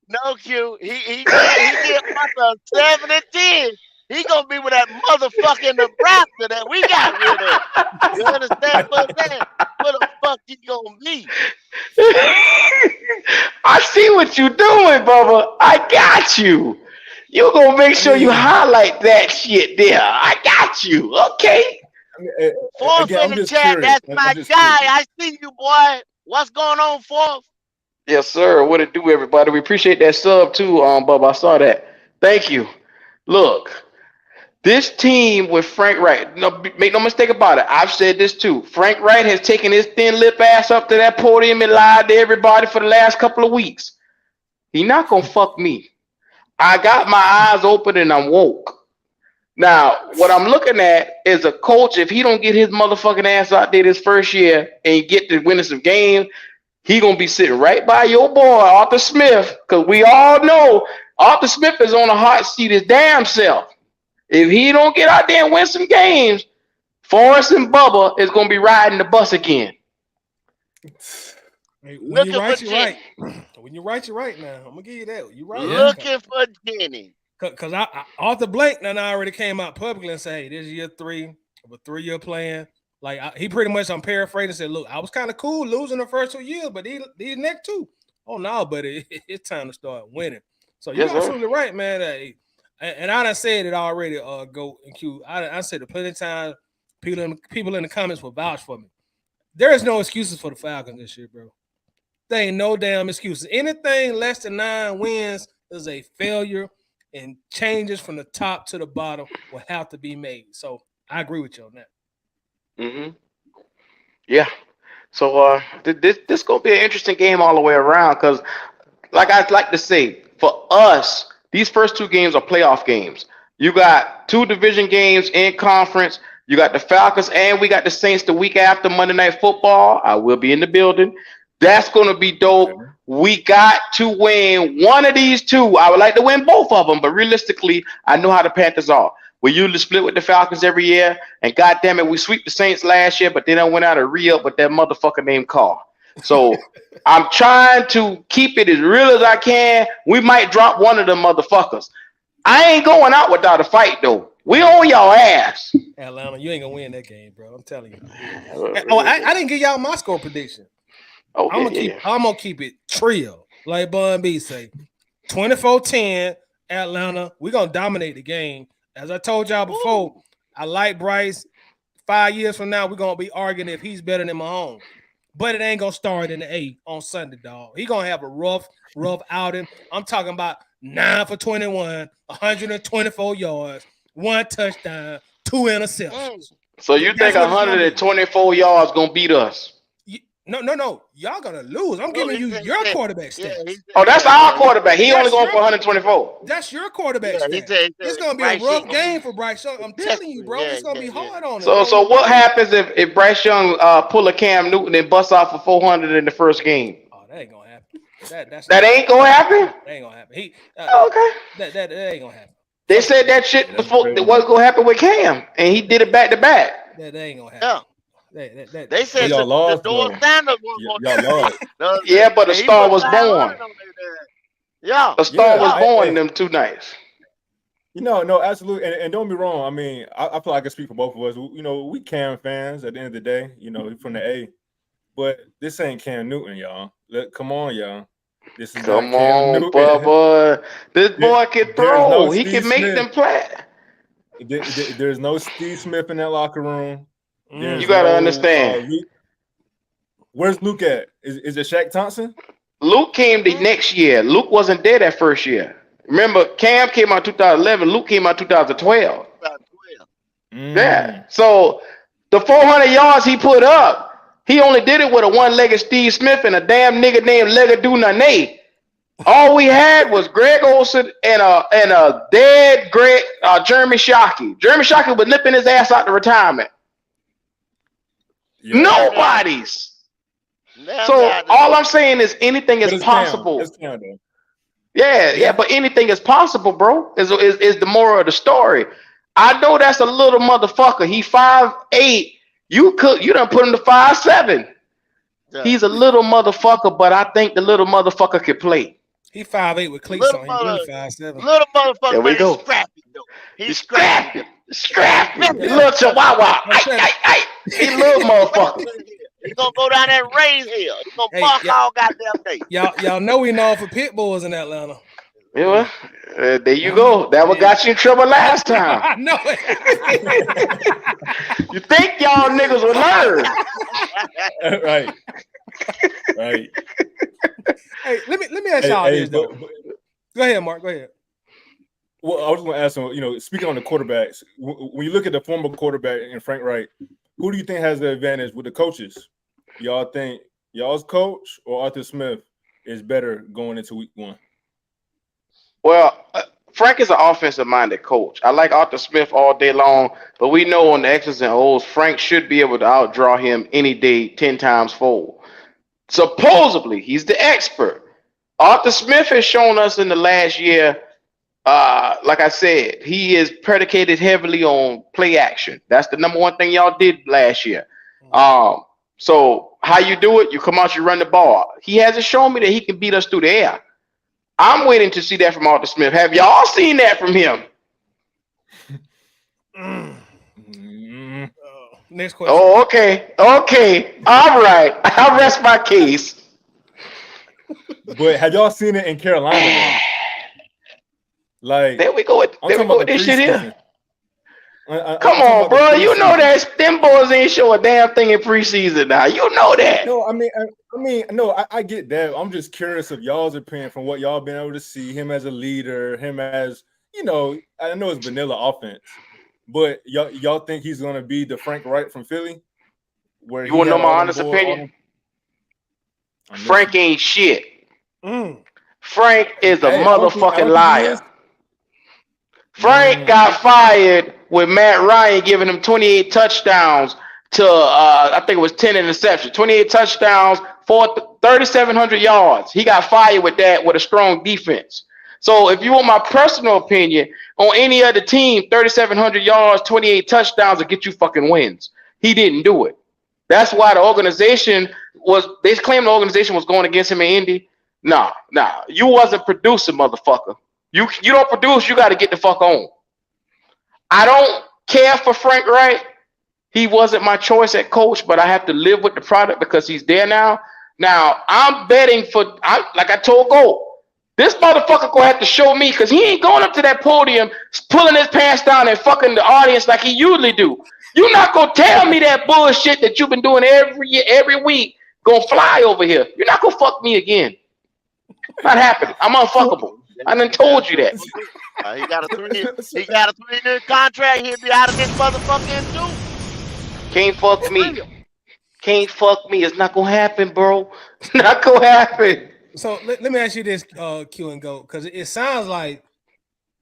No, Q. He did about 7 and 10. He gonna be with that motherfucking Nebraska that we got rid of. You understand what I'm saying? Where the fuck he gonna be? I see what you doing, Bubba. I got you. You gonna make sure you highlight that shit there. I got you. Okay. Fourth in the chat. That's my guy. I see you, boy. What's going on, Fourth? Yes, sir. What it do, everybody? We appreciate that sub too, Bubba. I saw that. Thank you. Look. This team with Frank Wright, make no mistake about it. I've said this too. Frank Wright has taken his thin lip ass up to that podium and lied to everybody for the last couple of weeks. He not gonna fuck me. I got my eyes open and I'm woke. Now, what I'm looking at is a coach. If he don't get his motherfucking ass out there this first year and get to winning some games, he gonna be sitting right by your boy Arthur Smith, because we all know Arthur Smith is on a hot seat his damn self. If he don't get out there and win some games, Forrest and Bubba is going to be riding the bus again. When you right, you're right. When you right, you're right now. I'm going to give you that. You're right. Looking for Jenny. Because Arthur Blank then I already came out publicly and said, hey, this is year 3 of a 3-year plan. Like, he pretty much, I'm paraphrasing, said, look, I was kind of cool losing the first 2 years, but these next 2, oh, no, buddy, it's time to start winning. So you're absolutely right, man. And I done said it already, Go and Q. I said it plenty of times. People in the comments will vouch for me. There is no excuses for the Falcons this year, bro. There ain't no damn excuses. Anything less than 9 wins is a failure, and changes from the top to the bottom will have to be made. So I agree with you on that. Mm-hmm. Yeah. So this gonna be an interesting game all the way around because, like I like to say, for us, these first 2 games are playoff games. You got 2 division games in conference. You got the Falcons and we got the Saints the week after Monday Night Football. I will be in the building. That's gonna be dope. Okay. We got to win one of these 2. I would like to win both of them, but realistically, I know how the Panthers are. We usually split with the Falcons every year, and goddamn it, we sweep the Saints last year, but then I went out and re-up with that motherfucker named Carr. So I'm trying to keep it as real as I can. We might drop one of them motherfuckers. I ain't going out without a fight though. We on y'all ass. Atlanta, you ain't gonna win that game, bro. I'm telling you. Oh, I didn't give y'all my score prediction. Oh, I'm gonna keep it trio, like Bun B say. 24-10, Atlanta. We're gonna dominate the game. As I told y'all before, I like Bryce. 5 years from now, we're gonna be arguing if he's better than Mahomes. But it ain't gonna start in the A on Sunday, dog. He gonna have a rough outing. I'm talking about 9 for 21, 124 yards, 1 touchdown, 2 interceptions. So you think 124 yards gonna beat us? No. Y'all gonna lose. I'm giving you your quarterback stats. Oh, that's our quarterback. He only going for 124. That's your quarterback stats. It's gonna be a rough game for Bryce Young. I'm telling you, bro. It's gonna be hard on him. So what happens if Bryce Young pull a Cam Newton and bust off for 400 in the first game? Oh, that ain't gonna happen. That ain't gonna happen. That ain't gonna happen. Okay. That ain't gonna happen. They said that shit before. That wasn't gonna happen with Cam, and he did it back to back. That ain't gonna happen. They said y'all lost, Deion Sanders was y'all lost. Yeah, but a star was born. Yeah, a star was born in them 2 nights. No, absolutely. And don't be wrong. I mean, I feel like I can speak for both of us. We Cam fans at the end of the day. From the A, but this ain't Cam Newton, y'all. Come on, y'all. This is Come on, Bubba. This boy can throw. He can make them play. There's no Steve Smith in that locker room. You gotta understand. Where's Luke at? Is it Shaq Thompson? Luke came the next year. Luke wasn't there that first year. Remember, Cam came out 2011. Luke came out 2012. Yeah. So the 400 yards he put up, he only did it with a one-legged Steve Smith and a damn nigga named Legadoo Nane. All we had was Greg Olsen and a dead Jeremy Shockey. Jeremy Shockey was nipping his ass out to retirement. Yeah. Nobody's. So all I'm saying is anything is possible. Yeah, but anything is possible, bro. Is the moral of the story. I know that's a little motherfucker. He 5'8". You done put him to 5'7". Yeah. He's a little motherfucker, but I think the little motherfucker can play. He 5'8" with cleats on. He 5'7". Little motherfucker. There we go. He's scrappy though. He's scrappy. Little chihuahua. He little motherfucker. He's gonna go down that raise hill. He's gonna bark all goddamn day. Y'all know we known for pit bulls in Atlanta. Yeah, there you go. That what got you in trouble last time. I know it. You think y'all niggas would learn? Right. Hey, let me ask y'all this though. Go ahead, Mark. Go ahead. Well, I was going to ask him. Speaking on the quarterbacks, when you look at the former quarterback in Frank Wright, who do you think has the advantage with the coaches? Y'all think y'all's coach or Arthur Smith is better going into week 1? Well, Frank is an offensive-minded coach. I like Arthur Smith all day long, but we know on the X's and O's, Frank should be able to outdraw him any day 10 times fold. Supposedly, he's the expert. Arthur Smith has shown us in the last year, like I said, he is predicated heavily on play action. That's the number one thing y'all did last year. So how you do it? You come out, you run the ball. He hasn't shown me that he can beat us through the air. I'm waiting to see that from Arthur Smith. Have y'all seen that from him? Next question. Oh, okay. All right. I'll rest my case. But have y'all seen it in Carolina? Like, there we go with this shit here. Come on, bro. You know that them boys ain't show a damn thing in preseason now. You know that. No, I get that. I'm just curious of y'all's opinion from what y'all been able to see him as a leader, him as, I know it's vanilla offense, but y'all think he's gonna be the Frank Wright from Philly? Where you want to know my honest opinion? Frank ain't shit. Frank is a motherfucking liar. Frank got fired with Matt Ryan giving him 28 touchdowns to I think it was 10 interceptions, 28 touchdowns for 3,700 yards. He got fired with that with a strong defense. So if you want my personal opinion on any other team, 3,700 yards, 28 touchdowns will get you fucking wins. He didn't do it. That's why the organization they claimed the organization was going against him in Indy. Nah, you wasn't producing, motherfucker. You don't produce, you got to get the fuck on. I don't care for Frank Wright. He wasn't my choice at coach, but I have to live with the product because he's there now. Now, I'm betting like I told Gold, this motherfucker gonna have to show me because he ain't going up to that podium, pulling his pants down and fucking the audience like he usually do. You're not gonna tell me that bullshit that you've been doing every week gonna fly over here. You're not gonna fuck me again. Not happening. I'm unfuckable. I done told you that. He got a 3-year contract. He'll be out of this motherfucker in 2. Can't fuck me. Can't fuck me. It's not gonna happen, bro. It's not gonna happen. So let me ask you this, Q and Go, because it sounds like,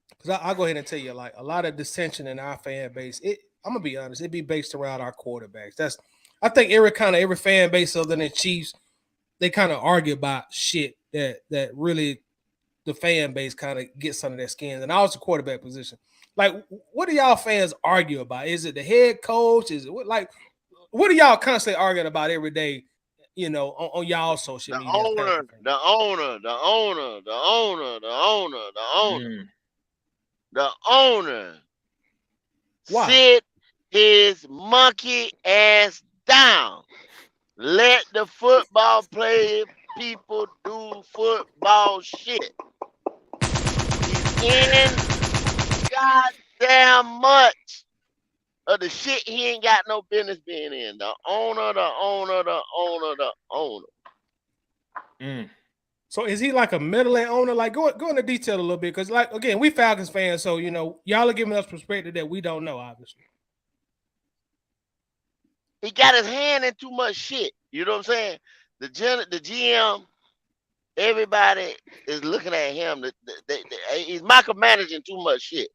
because I'll go ahead and tell you, like a lot of dissension in our fan base. I'm gonna be honest, it be based around our quarterbacks. I think every fan base other than the Chiefs, they kind of argue about shit that really the fan base kind of gets under their skin. And also quarterback position. Like, what do y'all fans argue about? Is it the head coach? Is it what are y'all constantly arguing about every day? On y'all social media. The owner. Why? Sit his monkey ass down. Let the football people do football shit. He's in goddamn much of the shit he ain't got no business being in. The owner. So is he like a middle-end owner? Like, go into detail a little bit, because, like, again, we Falcons fans, so y'all are giving us perspective that we don't know, obviously. He got his hand in too much shit. You know what I'm saying? The GM, everybody is looking at him. He's micromanaging too much shit.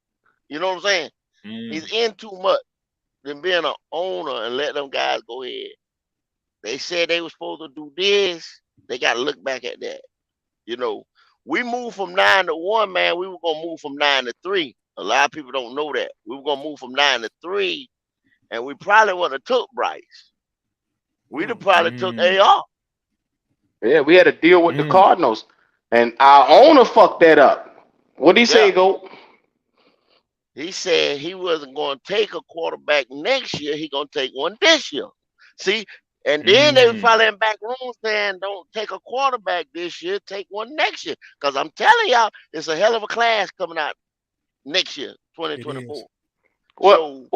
You know what I'm saying? He's in too much than being an owner and let them guys go ahead. They said they were supposed to do this. They got to look back at that. We moved from 9-1, man. We were going to move from 9-3. A lot of people don't know that. We were going to move from 9-3, and we probably wouldn't have took Bryce. We'd have probably took AR. Yeah, we had a deal with the Cardinals, and our owner fucked that up. What did he say, Go? He said he wasn't going to take a quarterback next year. He going to take one this year. See? And then they were probably in back room saying, don't take a quarterback this year, take one next year. Because I'm telling y'all, it's a hell of a class coming out next year, 2024. Well,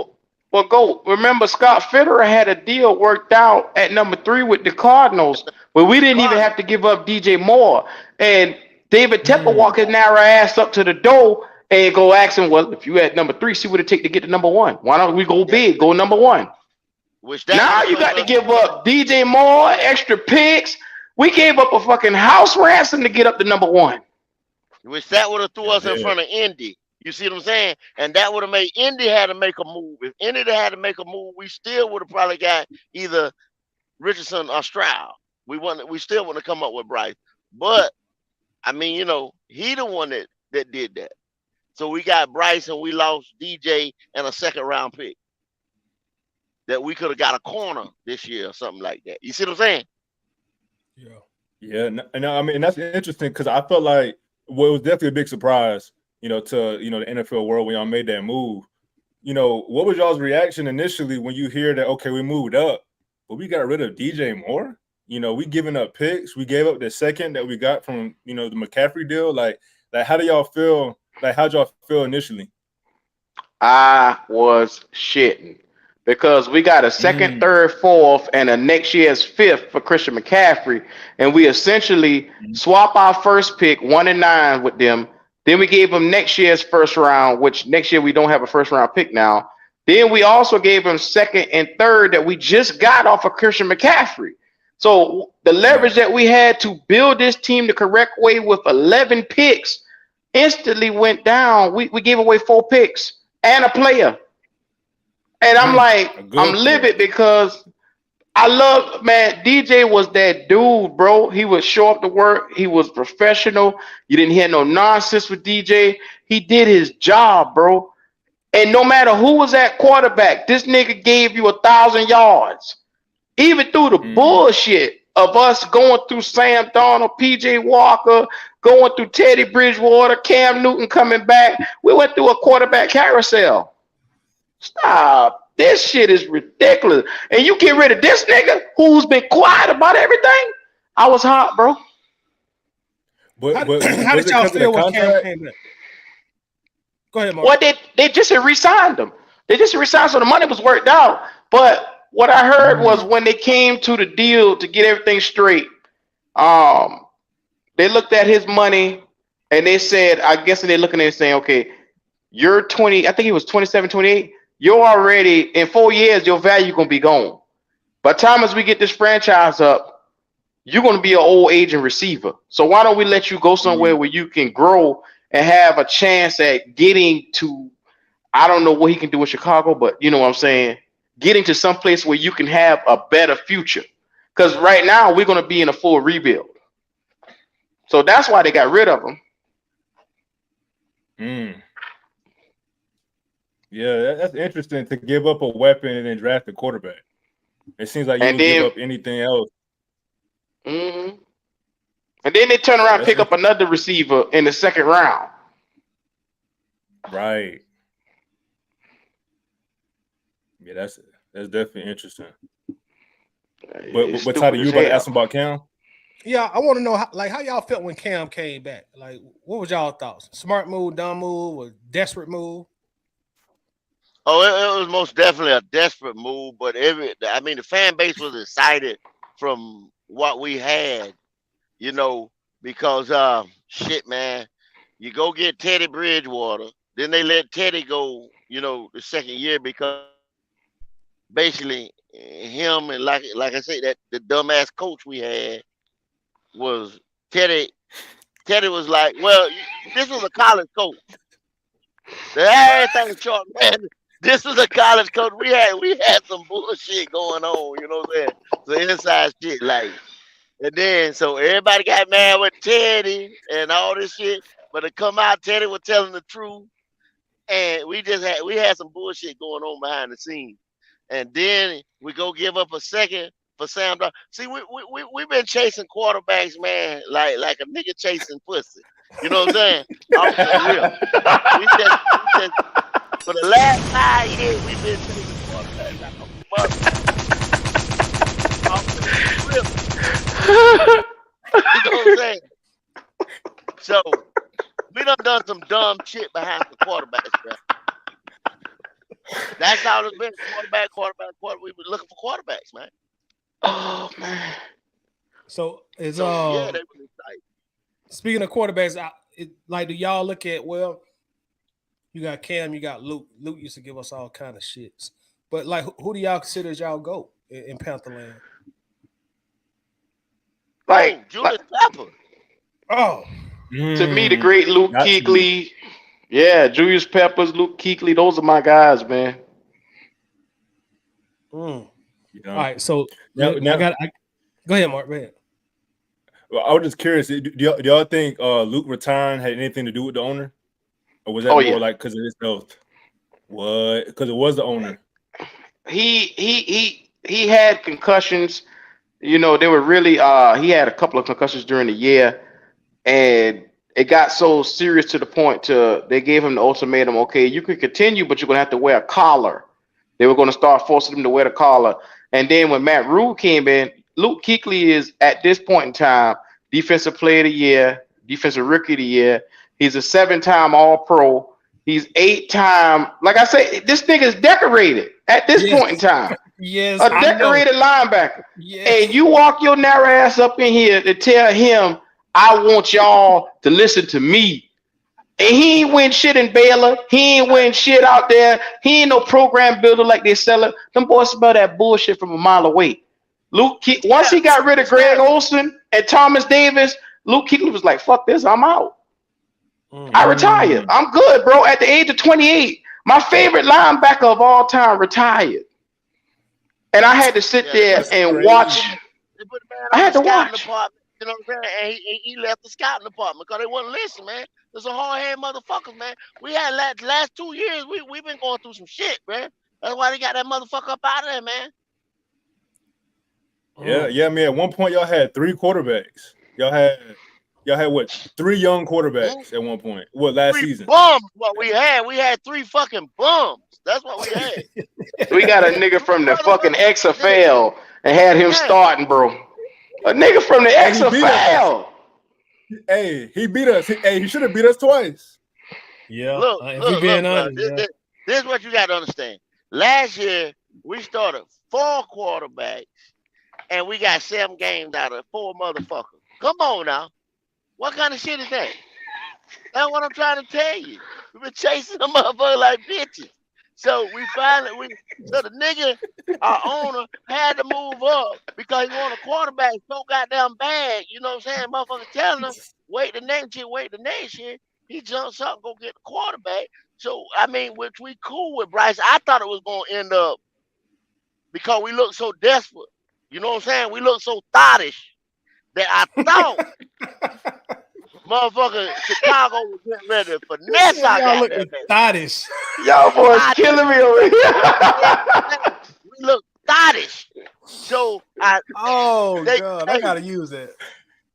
Go. Remember, Scott Fitterer had a deal worked out at number 3 with the Cardinals, where we didn't even have to give up DJ Moore. And David Tepper walked his narrow ass up to the door and go ask him, well, if you had number 3, see what it take to get to number 1. Why don't we go big, go number 1? Now you got to give up DJ Moore, extra picks. We gave up a fucking house ransom to get up to number 1. Which that would have threw us in front of Indy. You see what I'm saying? And that would have made Indy had to make a move. If Indy had to make a move, we still would have probably got either Richardson or Stroud. We still wouldn't have come up with Bryce. But I mean, he the one that did that. So we got Bryce and we lost DJ and a 2nd round pick. That we could have got a corner this year or something like that. You see what I'm saying? Yeah. No, I mean, that's interesting because I felt like, it was definitely a big surprise, to, the NFL world when y'all made that move. What was y'all's reaction initially when you hear that, okay, we moved up, but we got rid of DJ Moore? We giving up picks. We gave up the 2nd that we got from, the McCaffrey deal. Like how do y'all feel? Like, how'd y'all feel initially? I was shitting because we got a second, third, fourth, and a next year's fifth for Christian McCaffrey, and we essentially swap our first pick 1 and 9 with them. Then we gave them next year's first round, which next year we don't have a first round pick now. Then we also gave them second and third that we just got off of Christian McCaffrey. So the leverage that we had to build this team the correct way with 11 picks instantly went down. We gave away 4 picks and a player. And I'm like, I'm livid because I love, man, DJ was that dude, bro. He would show up to work. He was professional. You didn't hear no nonsense with DJ. He did his job, bro. And no matter who was at quarterback, this nigga gave you 1,000 yards. Even through the bullshit of us going through Sam Darnold, PJ Walker, going through Teddy Bridgewater, Cam Newton coming back, we went through a quarterback carousel. Stop. This shit is ridiculous. And you get rid of this nigga who's been quiet about everything? I was hot, bro. How did y'all feel when Cam came back? Go ahead, Mark. Well, they just re-signed him. They just re-signed, so the money was worked out. But what I heard was when they came to the deal to get everything straight, they looked at his money and they said, I guess they're looking at it saying, okay, you're 20, I think he was 27, 28. You're already, in 4 years, your value going to be gone. By the time as we get this franchise up, you're going to be an old aging receiver. So why don't we let you go somewhere where you can grow and have a chance at getting to, I don't know what he can do in Chicago, but you know what I'm saying? Getting to some place where you can have a better future. Because right now, we're going to be in a full rebuild. So that's why they got rid of him. Yeah, that's interesting to give up a weapon and then draft a quarterback. It seems like you would give up anything else. And then they turn around and pick up another receiver in the second round. Right. Yeah, that's definitely interesting. But Toddy, you about to ask him about Cam? Yeah, I want to know how y'all felt when Cam came back. Like, what was y'all thoughts? Smart move, dumb move, or desperate move? Oh, it was most definitely a desperate move, but the fan base was excited from what we had, you know, because shit, man, you go get Teddy Bridgewater, then they let Teddy go, you know, the second year because basically him and like I say, that the dumbass coach we had was Teddy. Teddy was like, well, this was a college coach. Everything's short, man. This was a college coach. We had some bullshit going on, you know what I'm saying? So inside shit, like, and then so everybody got mad with Teddy and all this shit. But to come out, Teddy was telling the truth, and we had some bullshit going on behind the scenes. And then we go give up a second for Sam Darnold. See, we've been chasing quarterbacks, man, like a nigga chasing pussy. You know what I'm saying? Off the rip. We just for the last 5 years, we've been chasing quarterbacks like a mother. Off the rip. You know what I'm saying? So we done some dumb shit behind the quarterbacks, man. That's how it's been. Quarterback. We were looking for quarterbacks, man. Oh man. So it's yeah, they were excited. Speaking of quarterbacks, do y'all look at, well, you got Cam, you got Luke. Luke used to give us all kind of shits. But like, who do y'all consider as y'all GOAT in Pantherland? Like Julius Pepper. Oh. To me, the great Luke Kuechly. Yeah, Julius Peppers, Luke Kuechly, those are my guys, man. All right, so go ahead, Mark. Go ahead. Well, I was just curious. Do y'all think Luke retiring had anything to do with the owner, or was that more like because of his health? What? Because it was the owner. He had concussions. You know, they were really. He had a couple of concussions during the year, and it got so serious to the point they gave him the ultimatum. Okay, you can continue, but you're gonna have to wear a collar. They were going to start forcing him to wear the collar. And then when Matt Rule came in, Luke Kuechly is at this point in time Defensive Player of the Year, Defensive Rookie of the Year. He's a 7-time All-Pro. He's 8-time. Like I say, this nigga's decorated at this point in time. Yes, A decorated linebacker. Yes. And you walk your narrow ass up in here to tell him, I want y'all to listen to me. And he ain't win shit in Baylor. He ain't win shit out there. He ain't no program builder like they sell it. Them boys smell that bullshit from a mile away. Once he got rid of Greg Olsen and Thomas Davis, Luke Kuechly was like, fuck this, I'm out. I retired. I'm good, bro. At the age of 28, my favorite linebacker of all time retired. And I had to sit there and watch. I had to watch. You know what I'm saying? And he left the scouting department because they wouldn't listen, man. There's some hard-headed motherfuckers, man. We had last 2 years, we've been going through some shit, man. That's why they got that motherfucker up out of there, man. Yeah, man. At one point, y'all had 3 quarterbacks. Y'all had what? 3 young quarterbacks at one point. What, last season? Bums. What we had? We had 3 fucking bums. That's what we had. We got a nigga from the fucking XFL and had him starting, bro. A nigga from the XFL. Hey, he beat us. Hey, he should have beat us twice. Yeah. Look, honest, this is what you got to understand. Last year, we started 4 quarterbacks, and we got 7 games out of 4 motherfuckers. Come on now. What kind of shit is that? That's what I'm trying to tell you. We've been chasing them motherfuckers like bitches. So so the nigga, our owner, had to move up because he wanted a quarterback so goddamn bad. You know what I'm saying? Motherfucker telling him, wait the next year. He jumps up and go get the quarterback. So, I mean, which we cool with Bryce. I thought it was going to end up because we look so desperate. You know what I'm saying? We look so thottish that I thought motherfucker Chicago was getting ready to finesse our goddamn thottish. Y'all boys killing me over here. We look thottish. So God, I gotta use that.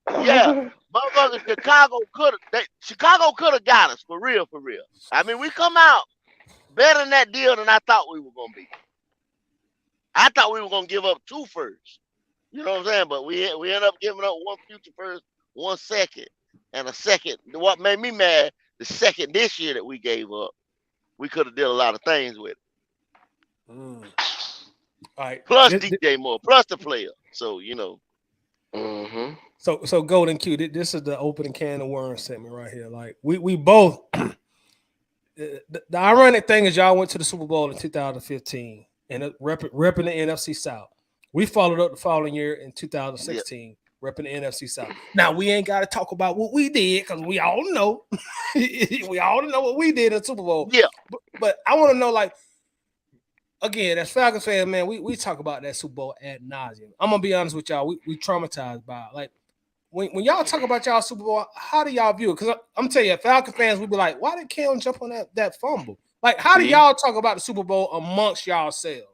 Yeah, motherfucker Chicago could have got us for real. I mean, we come out better than that deal than I thought we were gonna be. I thought we were gonna give up 2 firsts. You know what I'm saying? But we ended up giving up 1 future first, 1 second. And a second, what made me mad, the second this year that we gave up, we could have did a lot of things with it. All right. Plus DJ Moore, plus the player. So, you know. Mm-hmm. So Golden Q, this is the opening can of worms segment right here. Like we both. The ironic thing is y'all went to the Super Bowl in 2015 and repping the NFC South. We followed up the following year in 2016. Repping the NFC South. Now we ain't got to talk about what we did because we all know, what we did in the Super Bowl. Yeah, but I want to know, like, again, as Falcons fans, man, we talk about that Super Bowl ad nauseum. I'm gonna be honest with y'all, we traumatized by it. Like when y'all talk about y'all Super Bowl, how do y'all view it? Because I'm telling you, Falcon fans, we be like, why did Cam jump on that fumble? Like, how do y'all talk about the Super Bowl amongst yourselves,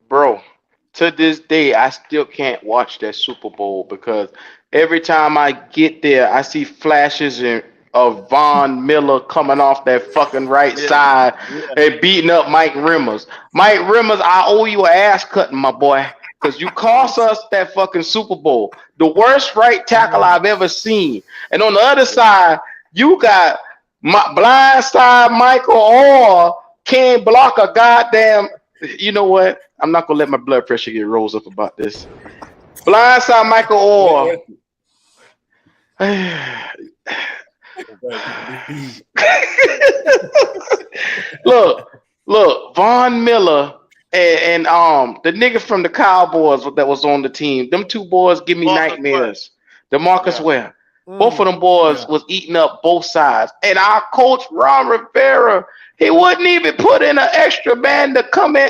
bro? To this day, I still can't watch that Super Bowl because every time I get there, I see flashes of Von Miller coming off that fucking right side and beating up Mike Rimmers. Mike Rimmers, I owe you an ass cutting, my boy, because you cost us that fucking Super Bowl. The worst right tackle I've ever seen. And on the other side, you got blindside Michael Orr can't block a goddamn. You know what? I'm not gonna let my blood pressure get rose up about this. Blindside Michael Orr. look, Von Miller and the nigga from the Cowboys that was on the team. Them 2 boys give me nightmares. DeMarcus Ware. Both of them boys was eating up both sides. And our coach Ron Rivera, he wouldn't even put in an extra man to come in.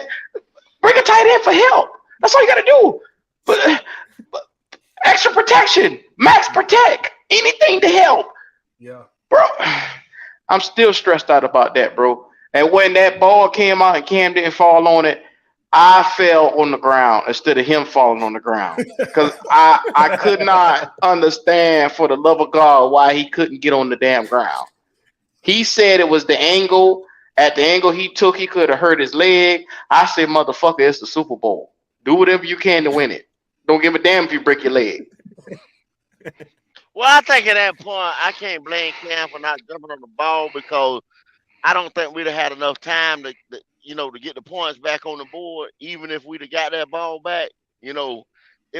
Bring a tight end for help. That's all you got to do. But extra protection, max protect, anything to help. Yeah, bro. I'm still stressed out about that, bro. And when that ball came out and Cam didn't fall on it, I fell on the ground instead of him falling on the ground because I could not understand for the love of God why he couldn't get on the damn ground. He said it was the angle. At the angle he took, he could have hurt his leg. I said, motherfucker, it's the Super Bowl. Do whatever you can to win it. Don't give a damn if you break your leg. Well, I think at that point, I can't blame Cam for not jumping on the ball because I don't think we'd have had enough time to get the points back on the board, even if we'd have got that ball back. It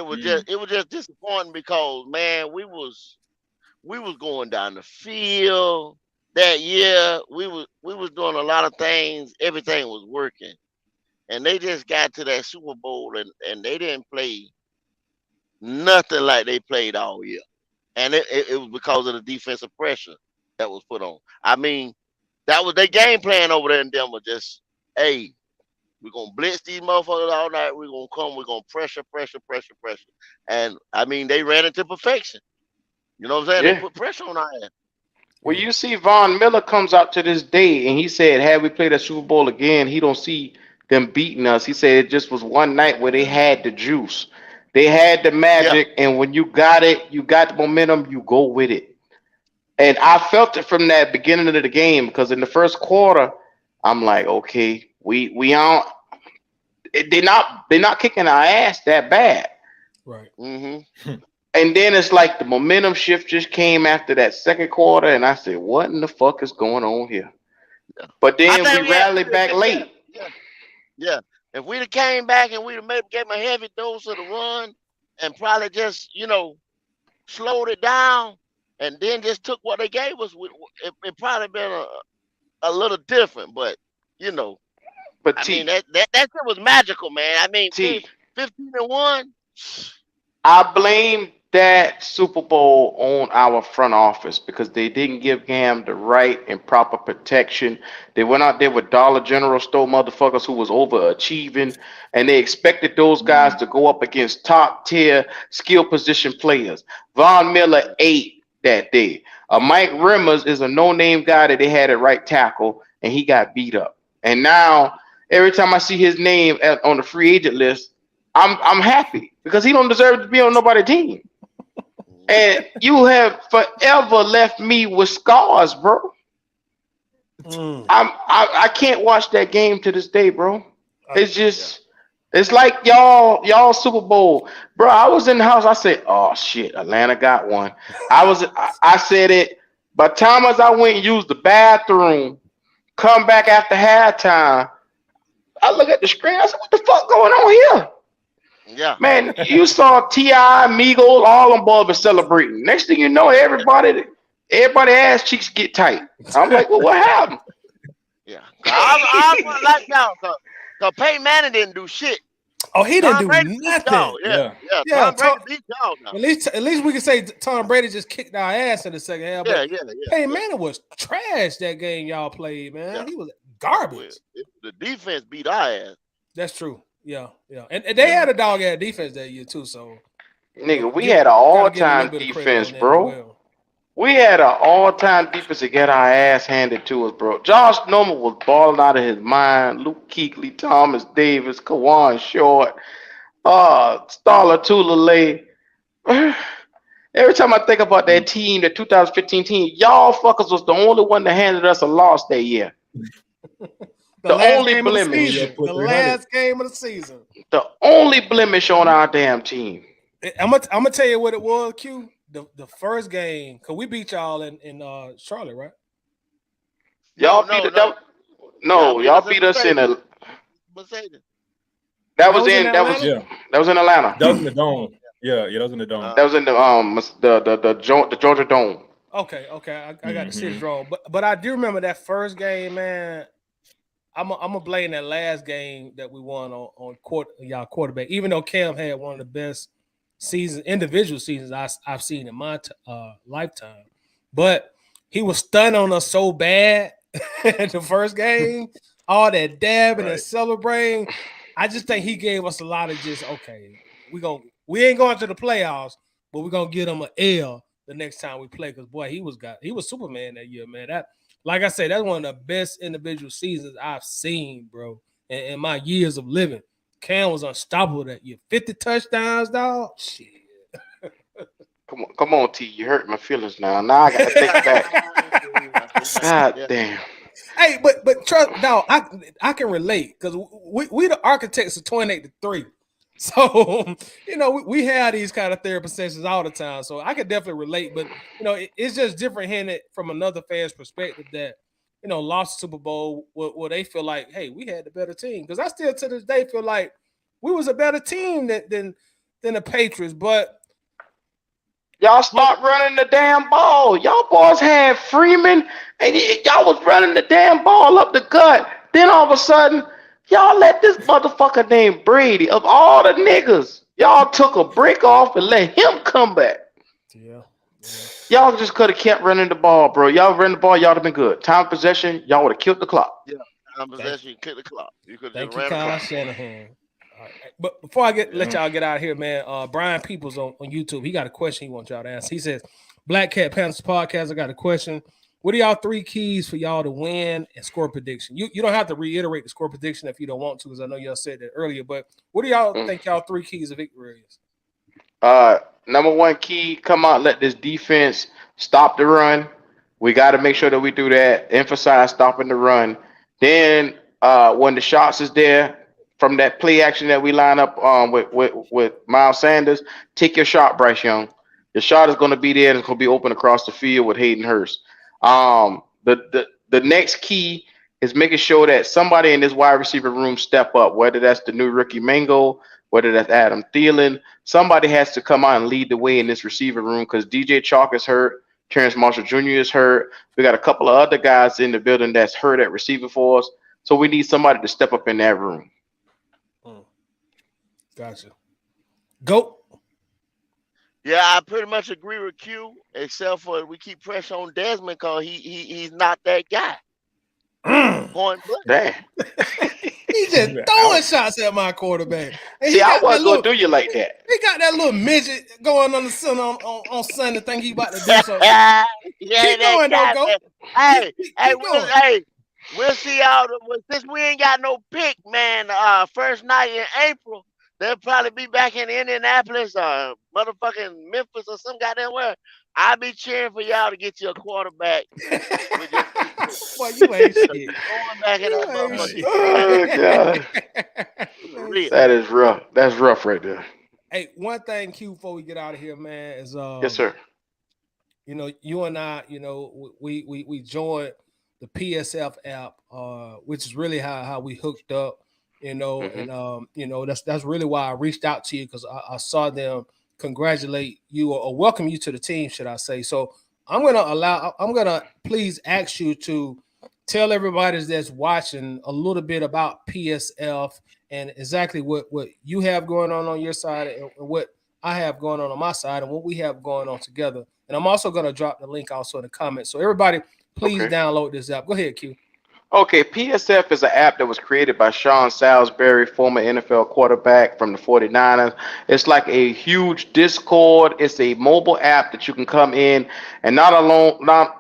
was just disappointing because man, we was going down the field that year. We was doing a lot of things. Everything was working, and they just got to that Super Bowl and they didn't play nothing like they played all year, and it was because of the defensive pressure that was put on. I mean, that was their game plan over there in Denver. Just, hey, we're going to blitz these motherfuckers all night. We're going to pressure. And, I mean, they ran it to perfection. You know what I'm saying? Yeah. They put pressure on our ass. Well, you see Von Miller comes out to this day, and he said, had we played a Super Bowl again, he don't see them beating us. He said it just was one night where they had the juice. They had the magic, and when you got it, you got the momentum, you go with it. And I felt it from that beginning of the game because in the first quarter, I'm like, okay, we aren't. They're not kicking our ass that bad. Right. Mm-hmm. And then it's like the momentum shift just came after that second quarter, and I said, what in the fuck is going on here? Yeah. But then we rallied back late. Yeah. If we'd have came back and we'd have maybe gave them a heavy dose of the run and probably just, slowed it down and then just took what they gave us, it probably been a little different. But, But I mean, that shit was magical, man. I mean, 15-1. I blame that Super Bowl on our front office because they didn't give Cam the right and proper protection. They went out there with Dollar General store motherfuckers who was overachieving, and they expected those guys to go up against top tier skill position players. Von Miller ate that day. Mike Rimmers is a no-name guy that they had at right tackle, and he got beat up. And now every time I see his name on the free agent list, I'm happy because he don't deserve to be on nobody's team. And you have forever left me with scars, bro. I can't watch that game to this day, bro. It's just it's like y'all Super Bowl, bro. I was in the house. I said, "Oh shit, Atlanta got one." I said it. By the time as I went and used the bathroom, come back after halftime, I look at the screen. I said, "What the fuck going on here?" Yeah, man, you saw T.I., Migos, all them boys celebrating. Next thing you know, everybody ass cheeks get tight. I'm like, well, what happened? Yeah, I like y'all because Peyton Manning didn't do shit. Oh, he didn't do nothing. Yeah. Tom Brady beat y'all now. At least we can say Tom Brady just kicked our ass in the second half. Yeah. Peyton Manning was trash that game y'all played, man. Yeah. He was garbage. The defense beat our ass. That's true. Yeah. And they had a dog ass defense that year too. So, nigga, we had an all-time defense, bro. Well. We had an all-time defense to get our ass handed to us, bro. Josh Norman was balling out of his mind. Luke Kuechly, Thomas Davis, Kawan Short, Starla Tulale. Every time I think about that team, the 2015 team, y'all fuckers was the only one that handed us a loss that year. The only blemish. The last game of the season. The only blemish on our damn team. I'm gonna tell you what it was, Q. The first game, because we beat y'all in Charlotte, right? Y'all beat us in a. That was in Atlanta. That was in the Dome. Yeah, that was in the Dome. That was in the Georgia Dome. Okay. I got the cities wrong, but I do remember that first game, man. I'm gonna blame that last game that we won on y'all quarterback, even though Cam had one of the best individual seasons I've seen in my lifetime. But he was stunned on us so bad in the first game, all that dabbing and celebrating. I just think he gave us a lot of just, okay, we ain't going to the playoffs, but we're gonna get him an L the next time we play. Because boy, he was Superman that year, man. That, like I said, that's one of the best individual seasons I've seen, bro, in my years of living. Cam was unstoppable that year. 50 touchdowns, dog. Shit. Come on, T. You hurt my feelings now. Now I gotta think back. God damn. Hey, but trust, dog, I can relate because we the architects of 28-3. So we have these kind of therapy sessions all the time. So I can definitely relate. But it's just different hearing it from another fan's perspective that lost the Super Bowl where they feel like, hey, we had the better team. Because I still to this day feel like we was a better team than the Patriots. But y'all stop running the damn ball. Y'all boys had Freeman, and y'all was running the damn ball up the gut. Then all of a sudden, y'all let this motherfucker named Brady, of all the niggas, y'all took a break off and let him come back. Yeah. Y'all just could have kept running the ball, bro. Y'all ran the ball, y'all would have been good. Time of possession, y'all would have killed the clock. Yeah, time of possession, you killed the clock. You could Thank just you, ran the Kyle clock. Shanahan. All right. But before I let y'all get out of here, man, Brian Peoples on YouTube, he got a question he wants y'all to ask. He says, Black Cat Panther Podcast, I got a question. What are y'all 3 keys for y'all to win and score prediction? You don't have to reiterate the score prediction if you don't want to, because I know y'all said that earlier, but what do y'all think y'all 3 keys of victory is? Number 1 key, come out, let this defense stop the run. We got to make sure that we do that. Emphasize stopping the run. Then when the shots is there from that play action that we line up with Miles Sanders, take your shot, Bryce Young. Your shot is going to be there. It's going to be open across the field with Hayden Hurst. The next key is making sure that somebody in this wide receiver room step up, whether that's the new rookie Mango, whether that's Adam Thielen. Somebody has to come out and lead the way in this receiver room because DJ Chalk is hurt. Terrence Marshall Jr. is hurt. We got a couple of other guys in the building that's hurt at receiver for us. So we need somebody to step up in that room. Gotcha. Go. Yeah, I pretty much agree with Q, except for we keep pressure on Desmond because he's not that guy. Point blank. Damn. He's just throwing shots at my quarterback. And see, I wasn't going to do you like that. He got that little midget going on the sun on Sunday, think he about to do something. Yeah, keep going, though, go. Hey, we'll see y'all. Since we ain't got no pick, man, first night in April, they'll probably be back in Indianapolis or motherfucking Memphis or some goddamn where. I'll be cheering for y'all to get you a quarterback. Boy, you ain't shit. Going back in that Oh, God. That is rough. That's rough right there. Hey, one thing, Q, before we get out of here, man, is yes, sir. You and I, we joined the PSF app, which is really how we hooked up, and that's really why I reached out to you because I saw them congratulate you or welcome you to the team, should I say. So I'm gonna please ask you to tell everybody that's watching a little bit about PSF and exactly what you have going on your side and what I have going on my side and what we have going on together. And I'm also gonna drop the link also in the comments. So everybody, please download this app. Go ahead, Q. Okay, PSF is an app that was created by Sean Salisbury, former NFL quarterback from the 49ers. It's like a huge Discord. It's a mobile app that you can come in and not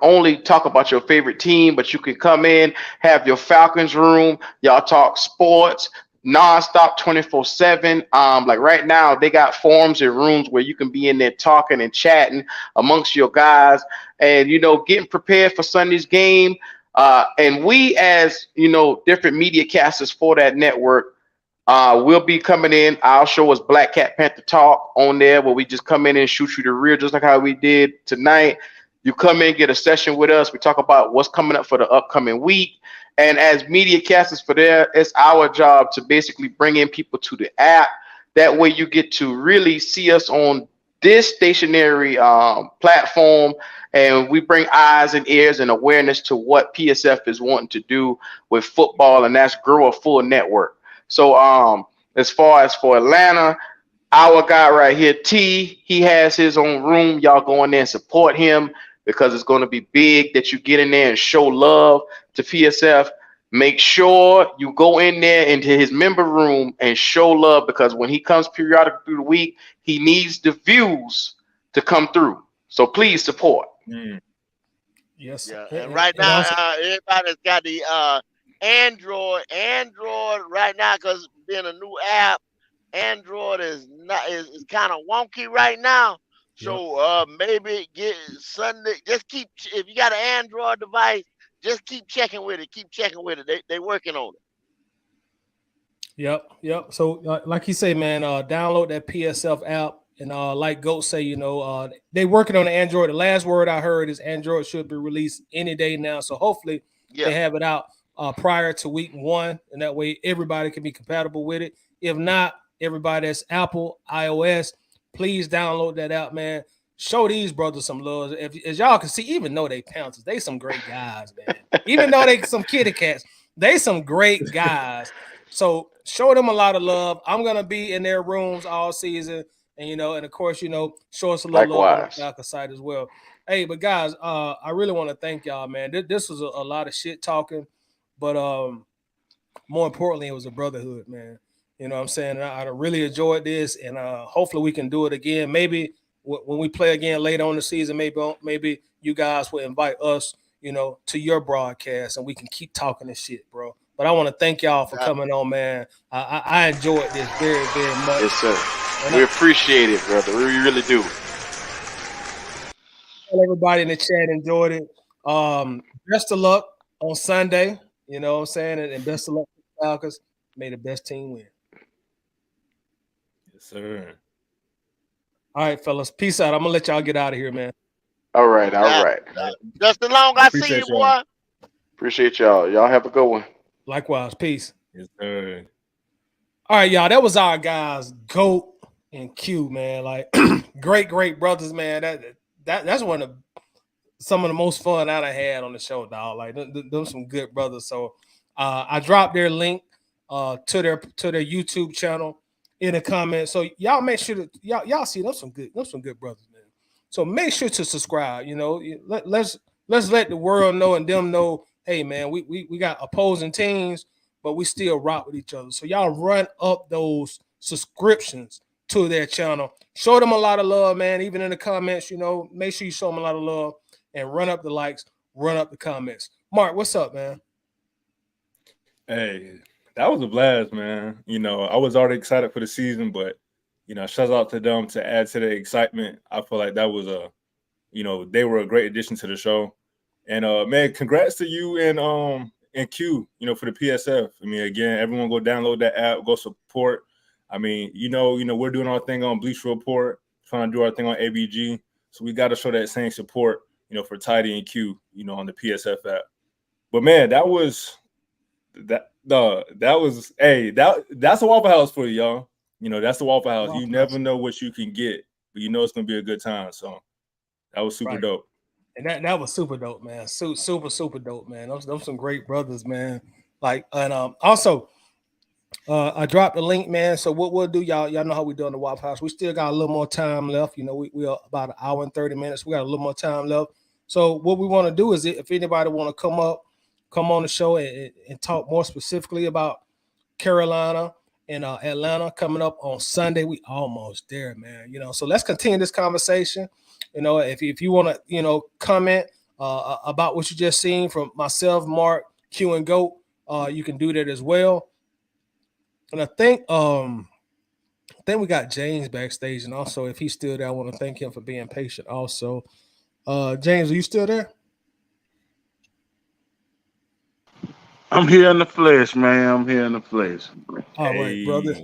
only talk about your favorite team, but you can come in, have your Falcons room. Y'all talk sports, nonstop 24/7. Like right now, they got forums and rooms where you can be in there talking and chatting amongst your guys and, getting prepared for Sunday's game. And we, as different media casters for that network, we'll be coming in. Our show is Black Cat Panther Talk on there, where we just come in and shoot you the rear, just like how we did tonight. You come in, get a session with us. We talk about what's coming up for the upcoming week. And as media casters for there, it's our job to basically bring in people to the app. That way you get to really see us on this stationary platform, and we bring eyes and ears and awareness to what PSF is wanting to do with football, and that's grow a full network. So as far as for Atlanta, our guy right here, T, he has his own room. Y'all go in there and support him because it's going to be big that you get in there and show love to PSF. Make sure you go in there into his member room and show love because when he comes periodically through the week, he needs the views to come through. So please support. Yes. Yeah. And right now, everybody's got the Android right now because being a new app, Android is kind of wonky right now. So maybe get Sunday. Just keep if you got an Android device. Just keep checking with it. Keep checking with it. They working on it. Yep. So like you say, man, download that PSF app. And like Goat say, they working on the Android. The last word I heard is Android should be released any day now. So hopefully Yeah. They have it out prior to week 1, and that way everybody can be compatible with it. If not, everybody that's Apple, iOS, please download that out, man. Show these brothers some love. As y'all can see, even though they Panthers, they some great guys, man. Even though they some kitty cats, they some great guys. So show them a lot of love. I'm gonna be in their rooms all season, and of course, show us a little love on the Falcons side as well. Hey, but guys, I really want to thank y'all, man. This was a lot of shit talking, but more importantly, it was a brotherhood, man. You know what I'm saying? And I really enjoyed this, and hopefully we can do it again. Maybe when we play again later on the season, maybe you guys will invite us, to your broadcast, and we can keep talking this shit, bro. But I want to thank y'all for coming on, man. I enjoyed this very, very much. Yes, sir. And we appreciate it, brother. We really do. Everybody in the chat enjoyed it. Best of luck on Sunday. You know what I'm saying? And best of luck to the Falcons. May the best team win. Yes, sir. All right, fellas. Peace out. I'm gonna let y'all get out of here, man. All right. Just as long I see you, boy. Appreciate y'all. Y'all have a good one. Likewise. Peace. Yes, sir. All right, y'all. That was our guys, Goat and Q, man. Like great brothers, man. That's some of the most fun I had on the show, dog. Like them some good brothers. So I dropped their link to their YouTube channel in the comments. So y'all make sure that y'all see them some good brothers, man. So make sure to subscribe. Let's let the world know and them know, hey man, we got opposing teams, but we still rock with each other. So y'all run up those subscriptions to their channel. Show them a lot of love, man. Even in the comments, make sure you show them a lot of love and run up the likes, run up the comments. Mark, what's up, man? Hey, that was a blast, man. I was already excited for the season, but shout out to them to add to the excitement. I feel like that was they were a great addition to the show. And man, congrats to you and Q, for the PSF. I mean, again, everyone go download that app, go support. I mean, we're doing our thing on Bleacher Report, trying to do our thing on ABG. So we got to show that same support, for Tidy and Q, on the PSF app. But man, that's a Waffle House for you, y'all. That's the Waffle House. You never know what you can get, but it's gonna be a good time. So that was super dope. And that was super dope, man. Super dope, man. Those some great brothers, man. Like, and also I dropped the link, man. So what we'll do, y'all know how we do on the Waffle House. We still got a little more time left. We are about an hour and 30 minutes. We got a little more time left. So what we want to do is, if anybody want to come on the show and talk more specifically about Carolina and Atlanta coming up on Sunday, we almost there, man. So let's continue this conversation. If you want to, comment about what you just seen from myself, Mark, Q, and Goat, you can do that as well. And I think we got James backstage, and also if he's still there, I want to thank him for being patient. Also, James, are you still there? I'm here in the flesh, man. I'm here in the flesh. All right, brother.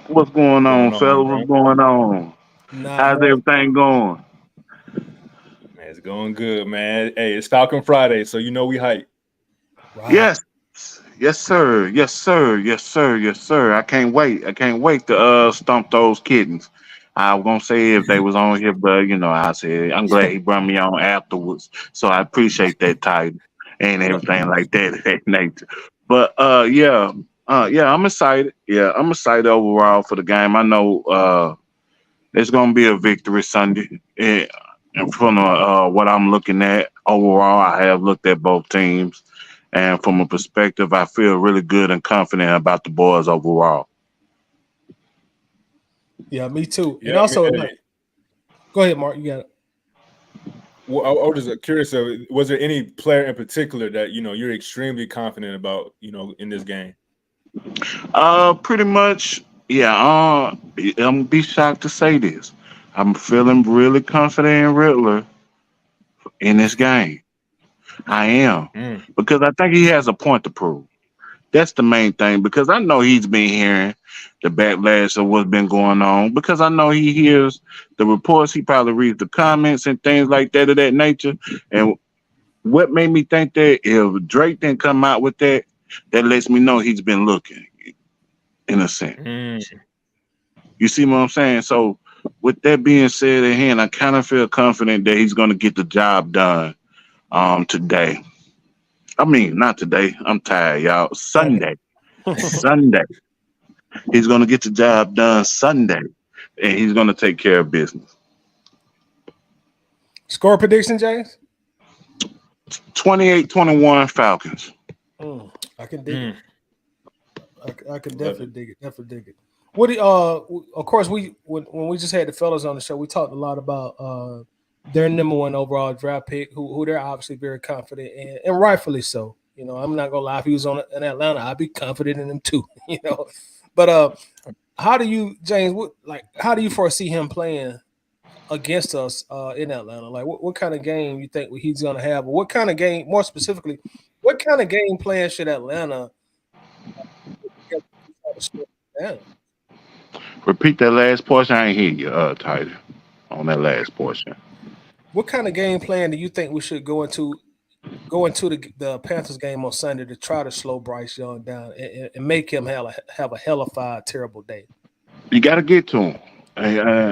What's going on, fella? What's going on? How's everything going? Man, it's going good, man. Hey, it's Falcon Friday, so we hype. Wow. Yes, sir. I can't wait. To stump those kittens. I was gonna say if they was on here, but I said I'm glad he brought me on afterwards. So I appreciate that title and everything like that nature. But I'm excited. Yeah, I'm excited overall for the game. I know it's gonna be a victory Sunday. And from what I'm looking at overall, I have looked at both teams. And from a perspective, I feel really good and confident about the boys overall. Yeah, me too. Yeah, and also, go ahead, Mark. You got it. Well, I was just curious. Was there any player in particular that you're extremely confident about? In this game. Pretty much. Yeah. I'm gonna be shocked to say this. I'm feeling really confident in Riddler in this game. I am because I think he has a point to prove. That's the main thing, because I know he's been hearing the backlash of what's been going on, because I know he hears the reports. He probably reads the comments and things like that of that nature. And what made me think that if Drake didn't come out with that, that lets me know he's been looking, in a sense. You see what I'm saying? So with that being said in hand, I kind of feel confident that he's going to get the job done today. I mean, not today. I'm tired, y'all. Sunday. Sunday. He's going to get the job done Sunday, and he's going to take care of business. Score prediction, James? 28-21 Falcons. I can dig it. I can definitely dig it. Definitely dig it. What do of course when we just had the fellas on the show, we talked a lot about their number one overall draft pick, who they're obviously very confident in, and rightfully so. You know, I'm not gonna lie, if he was in Atlanta, I'd be confident in him too. You know, but how do you, James? How do you foresee him playing against us in Atlanta? Like, what kind of game you think he's gonna have? Or what kind of game, more specifically, what kind of game plan should Atlanta? Repeat that last portion. I ain't hear you, Tighter, on that last portion. What kind of game plan do you think we should go into the Panthers game on Sunday to try to slow Bryce Young down and make him have a hellified, terrible day? You got to get to him.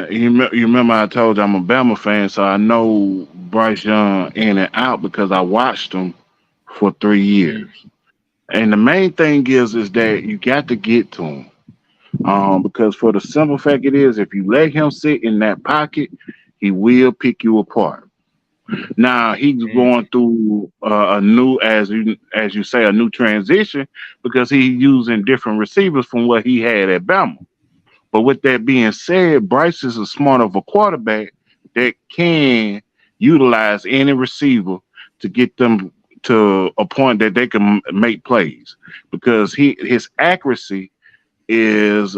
You remember I told you I'm a Bama fan, so I know Bryce Young in and out because I watched him for 3 years. And the main thing is that you got to get to him. Because for the simple fact it is, if you let him sit in that pocket, he will pick you apart. Now he's going through a new, as you say, a new transition because he's using different receivers from what he had at Bama. But with that being said, Bryce is a smart of a quarterback that can utilize any receiver to get them to a point that they can make plays because his accuracy is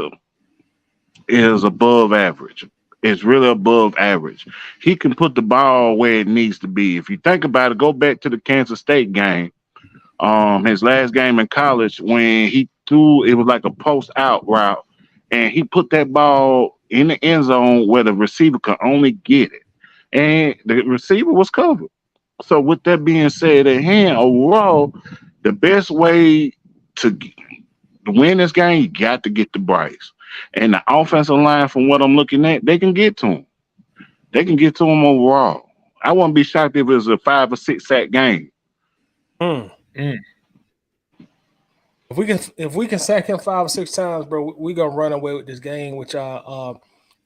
above average. It's really above average. He can put the ball where it needs to be. If you think about it, go back to the Kansas State game, his last game in college when he threw, it was like a post out route, and he put that ball in the end zone where the receiver could only get it, and the receiver was covered. So with that being said, at hand overall, the best way to win this game, you got to get to Bryce. And the offensive line, from what I'm looking at, they can get to him. They can get to him overall. I wouldn't be shocked if it was a 5 or 6 sack game. If we can sack him 5 or 6 times, bro, we're gonna run away with this game, which I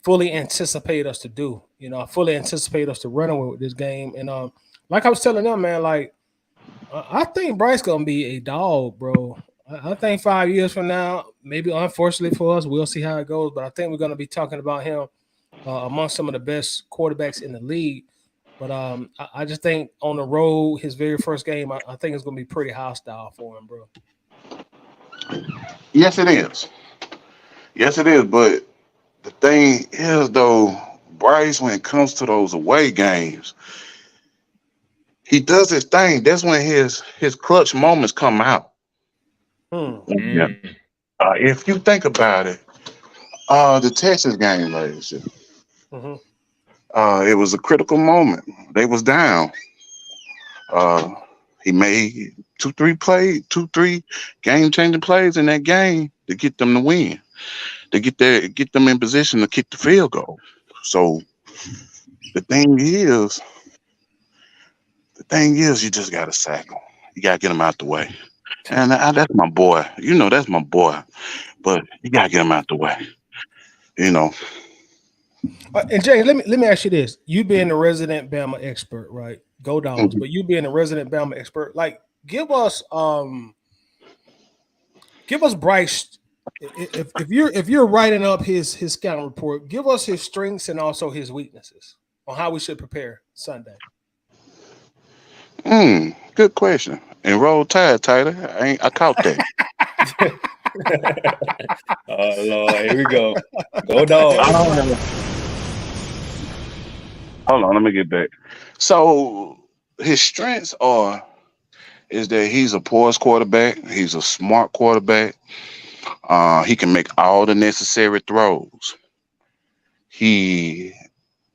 fully anticipate us to do. You know, I fully anticipate us to run away with this game. And like I was telling them, man, like I think Bryce gonna be a dog, bro. I think 5 years from now, maybe unfortunately for us, we'll see how it goes. But I think we're going to be talking about him amongst some of the best quarterbacks in the league. But I just think on the road, his very first game, I think it's going to be pretty hostile for him, bro. Yes, it is. Yes, it is. But the thing is, though, Bryce, when it comes to those away games, he does his thing. That's when his clutch moments come out. Yeah. If you think about it, the Texas game last year, it was a critical moment. They was down. He made 2-3 game-changing plays in that game to get them to win, to get them in position to kick the field goal. So the thing is, you just got to sack him. You got to get him out the way. And that's my boy. You know, that's my boy. But you got to get him out the way. You know. And Jay, let me ask you this. You being a resident Bama expert, right? Go Dogs. But you being a resident Bama expert, like give us Bryce. If you're writing up his scouting report, give us his strengths and also his weaknesses on how we should prepare Sunday. Good question. And roll tide, Tyler. I caught that. Oh Lord, here we go. Go Dogs. Hold on, let me get back. So his strengths is that he's a poised quarterback. He's a smart quarterback. He can make all the necessary throws.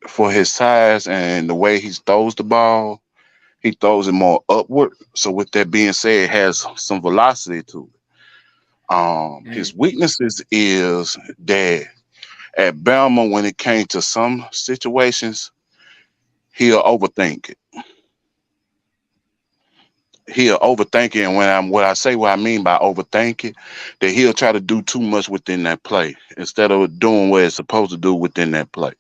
For his size and the way he throws the ball, He throws it more upward. So with that being said, it has some velocity to it. His weaknesses is that at Bama, when it came to some situations, he'll overthink it. He'll overthink it, and what I mean by overthinking, that he'll try to do too much within that play instead of doing what it's supposed to do within that play.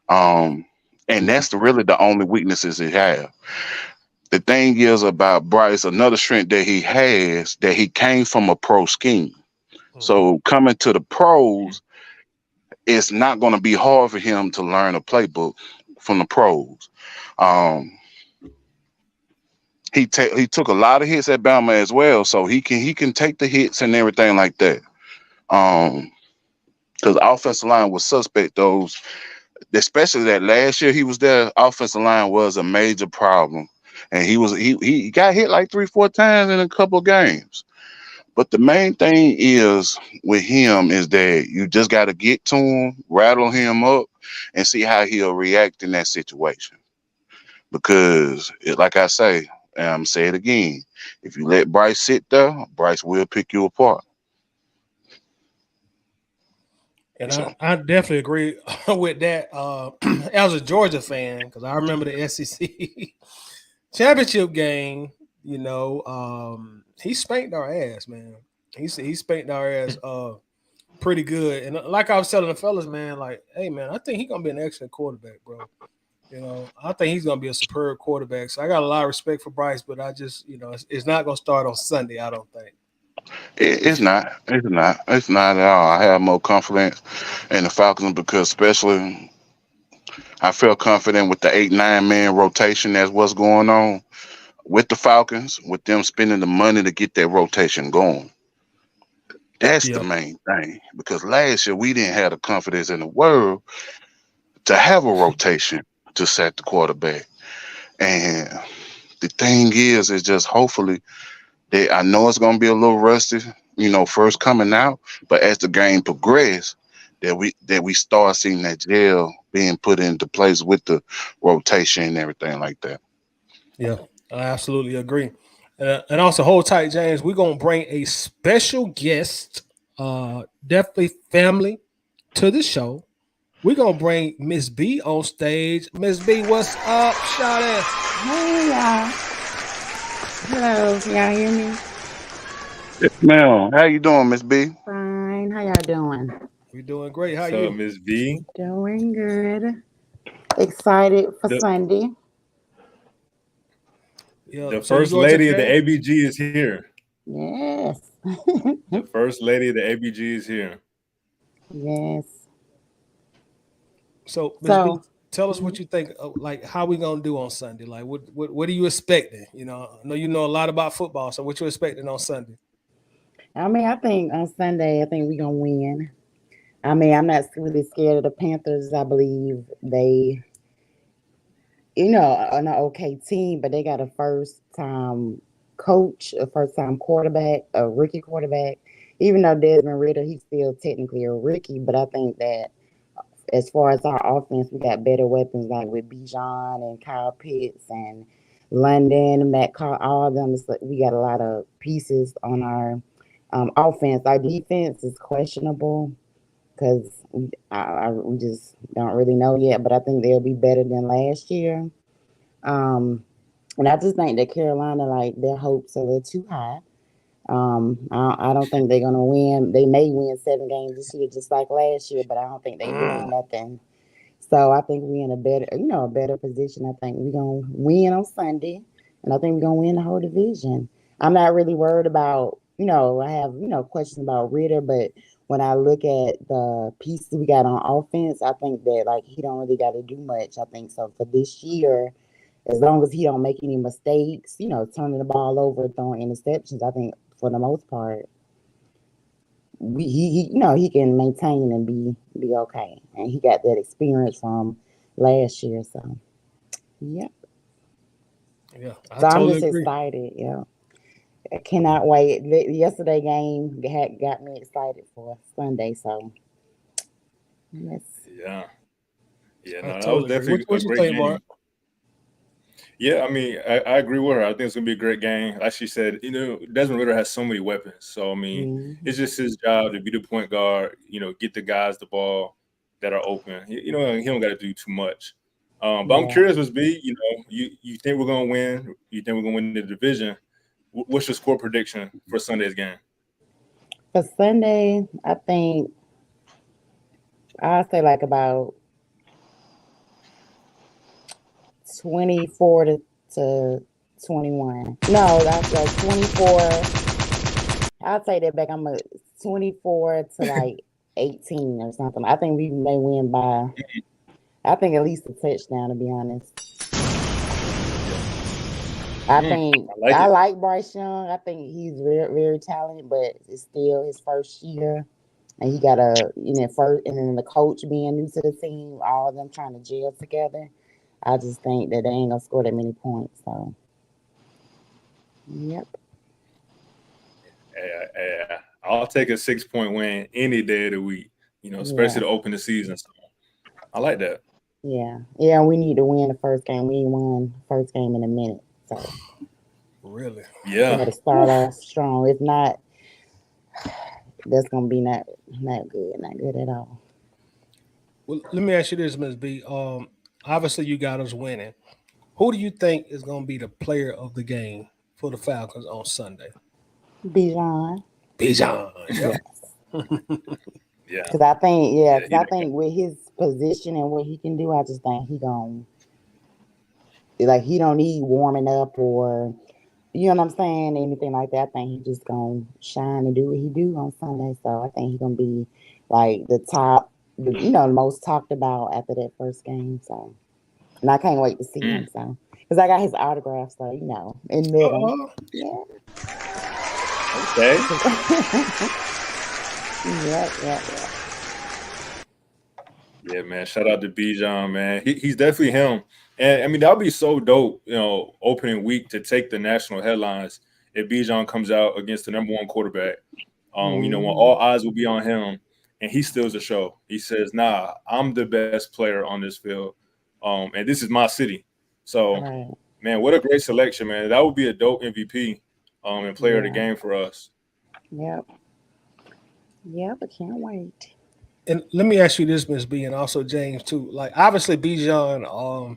And that's really the only weaknesses he has. The thing is about Bryce, another strength that he has, that he came from a pro scheme. So coming to the pros, it's not going to be hard for him to learn a playbook from the pros. He took a lot of hits at Bama as well, so he can take the hits and everything like that. Because the offensive line was suspect, those, especially that last year he was there. Offensive line was a major problem, and he got hit like 3-4 times in a couple of games. But the main thing is with him is that you just got to get to him, rattle him up, and see how he'll react in that situation. Because, like I say, and I'm say it again, if you let Bryce sit there, Bryce will pick you apart. And I definitely agree with that. As a Georgia fan, because I remember the SEC championship game, he spanked our ass, man. He spanked our ass pretty good. And like I was telling the fellas, man, like, hey, man, I think he's going to be an excellent quarterback, bro. I think he's going to be a superb quarterback. So I got a lot of respect for Bryce, but I just, it's not going to start on Sunday, I don't think. It's not at all. I have more confidence in the Falcons because especially I feel confident with the 8-9 man rotation. That's what's going on with the Falcons, with them spending the money to get that rotation going. That's the main thing, because last year we didn't have the confidence in the world to have a rotation to set the quarterback. And the thing is just hopefully that I know it's going to be a little rusty, first coming out, but as the game progresses, that we start seeing that gel being put into place with the rotation and everything like that. Yeah, I absolutely agree. And also hold tight, James. We're going to bring a special guest, definitely family, to the show. We're going to bring Miss B on stage. Miss B, what's up, Shawty? Hey, y'all. Hello, can y'all hear me? Yes, ma'am. How you doing, Miss B? Fine. How y'all doing? We're doing great. How So, you? Miss B? Doing good. Excited for Sunday. Yeah, the first lady of the ABG is here. Yes. The first lady of the ABG is here. Yes. So, Ms. B, tell us what you think of, like, how we gonna do on Sunday. Like, what are you expecting? I know you know a lot about football, so what you expecting on Sunday? I think on Sunday, we're gonna win. I'm not really scared of the Panthers. I believe they, are an okay team, but they got a first-time coach, a first-time quarterback, a rookie quarterback. Even though Desmond Ridder, he's still technically a rookie, but I think that as far as our offense, we got better weapons like with Bijan and Kyle Pitts and London, Matt Carr, all of them. We got a lot of pieces on our offense. Our defense is questionable because we just don't really know yet, but I think they'll be better than last year. And I just think that Carolina, like, their hopes are a little too high. I don't think they're gonna win. They may win 7 games this year, just like last year, but I don't think they win nothing. So I think we're in a better position. I think we're gonna win on Sunday, and I think we're gonna win the whole division. I'm not really worried about, I have questions about Ridder, but when I look at the pieces we got on offense, I think that, like, he don't really got to do much. I think so for this year. As long as he don't make any mistakes, turning the ball over, throwing interceptions, I think for the most part, he can maintain and be okay. And he got that experience from last year, so yeah. Yeah, so I'm just excited. Yeah, I cannot wait. Yesterday game got me excited for Sunday, so yes. Yeah. No, that totally was definitely what a you great think, game. Mark? Yeah, I mean, I agree with her. I think it's gonna be a great game. Like she said, Desmond Ridder has so many weapons. So I mean, it's just his job to be the point guard. Get the guys the ball that are open. He don't got to do too much. But I'm curious, Ms. B. You think we're gonna win? You think we're gonna win the division? What's your score prediction for Sunday's game? For Sunday, I think I'll say like about 24 to 21. No, that's like 24. I'll take that back. I'm a 24 to like 18 or something. I think we may win by, I think at least a touchdown, to be honest. I like Bryce Young. I think he's very, very talented, but it's still his first year. And he got first, and then the coach being new to the team, all of them trying to gel together. I just think that they ain't gonna score that many points. So, yep. Yeah, I'll take a 6-point win any day of the week. Especially to open the season. So I like that. Yeah. We need to win the first game. We ain't won the first game in a minute. So really, we got to start off strong. If not, that's gonna be not good at all. Well, let me ask you this, Ms. B. Obviously, you got us winning. Who do you think is going to be the player of the game for the Falcons on Sunday? Bijan. Yes. Yeah. Because I think, with his position and what he can do, I just think he don't need warming up or, you know what I'm saying, anything like that. I think he just gonna shine and do what he do on Sunday. So I think he's gonna be like the top. The most talked about after that first game. So, and I can't wait to see him. So, because I got his autograph, so in middle. Yeah. Okay. Yeah. Yeah, man. Shout out to Bijan, man. He's definitely him. And I mean, that would be so dope, opening week to take the national headlines if Bijan comes out against the number one quarterback. When all eyes will be on him. And he steals the show. He says, "Nah, I'm the best player on this field, and this is my city." So, man, what a great selection, man! That would be a dope MVP and player of the game for us. Yep, I can't wait. And let me ask you this, Ms. B, and also James too. Like, obviously, Bijan,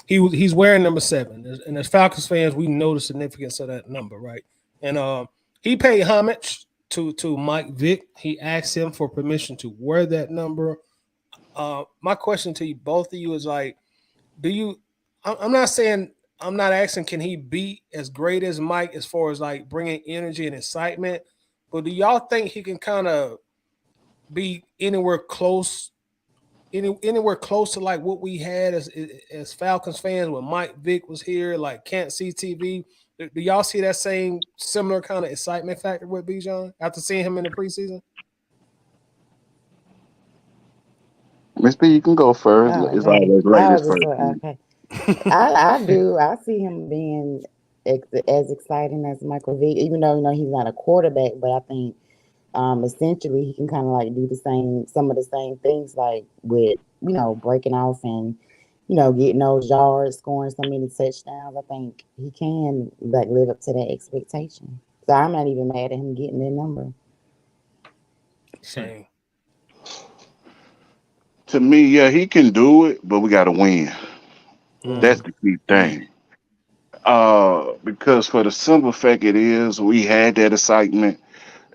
he's wearing number 7, and as Falcons fans, we know the significance of that number, right? And he paid homage to Mike Vick. He asked him for permission to wear that number. My question to you, both of you, is like, I'm not asking can he be as great as Mike as far as like bringing energy and excitement, but do y'all think he can kind of be anywhere close to like what we had as Falcons fans when Mike Vick was here, like can't see TV? Do y'all see that same similar kind of excitement factor with Bijan after seeing him in the preseason? Miss B, you can go first. It's always ladies first. Okay. I do. I see him being as exciting as Michael Vick, even though he's not a quarterback. But I think essentially he can kind of like do some of the same things, like with breaking off and getting those yards, scoring so many touchdowns. I think he can like live up to that expectation. So I'm not even mad at him getting that number. Same. To me, yeah, he can do it, but we got to win. That's the key thing. Because for the simple fact it is, we had that excitement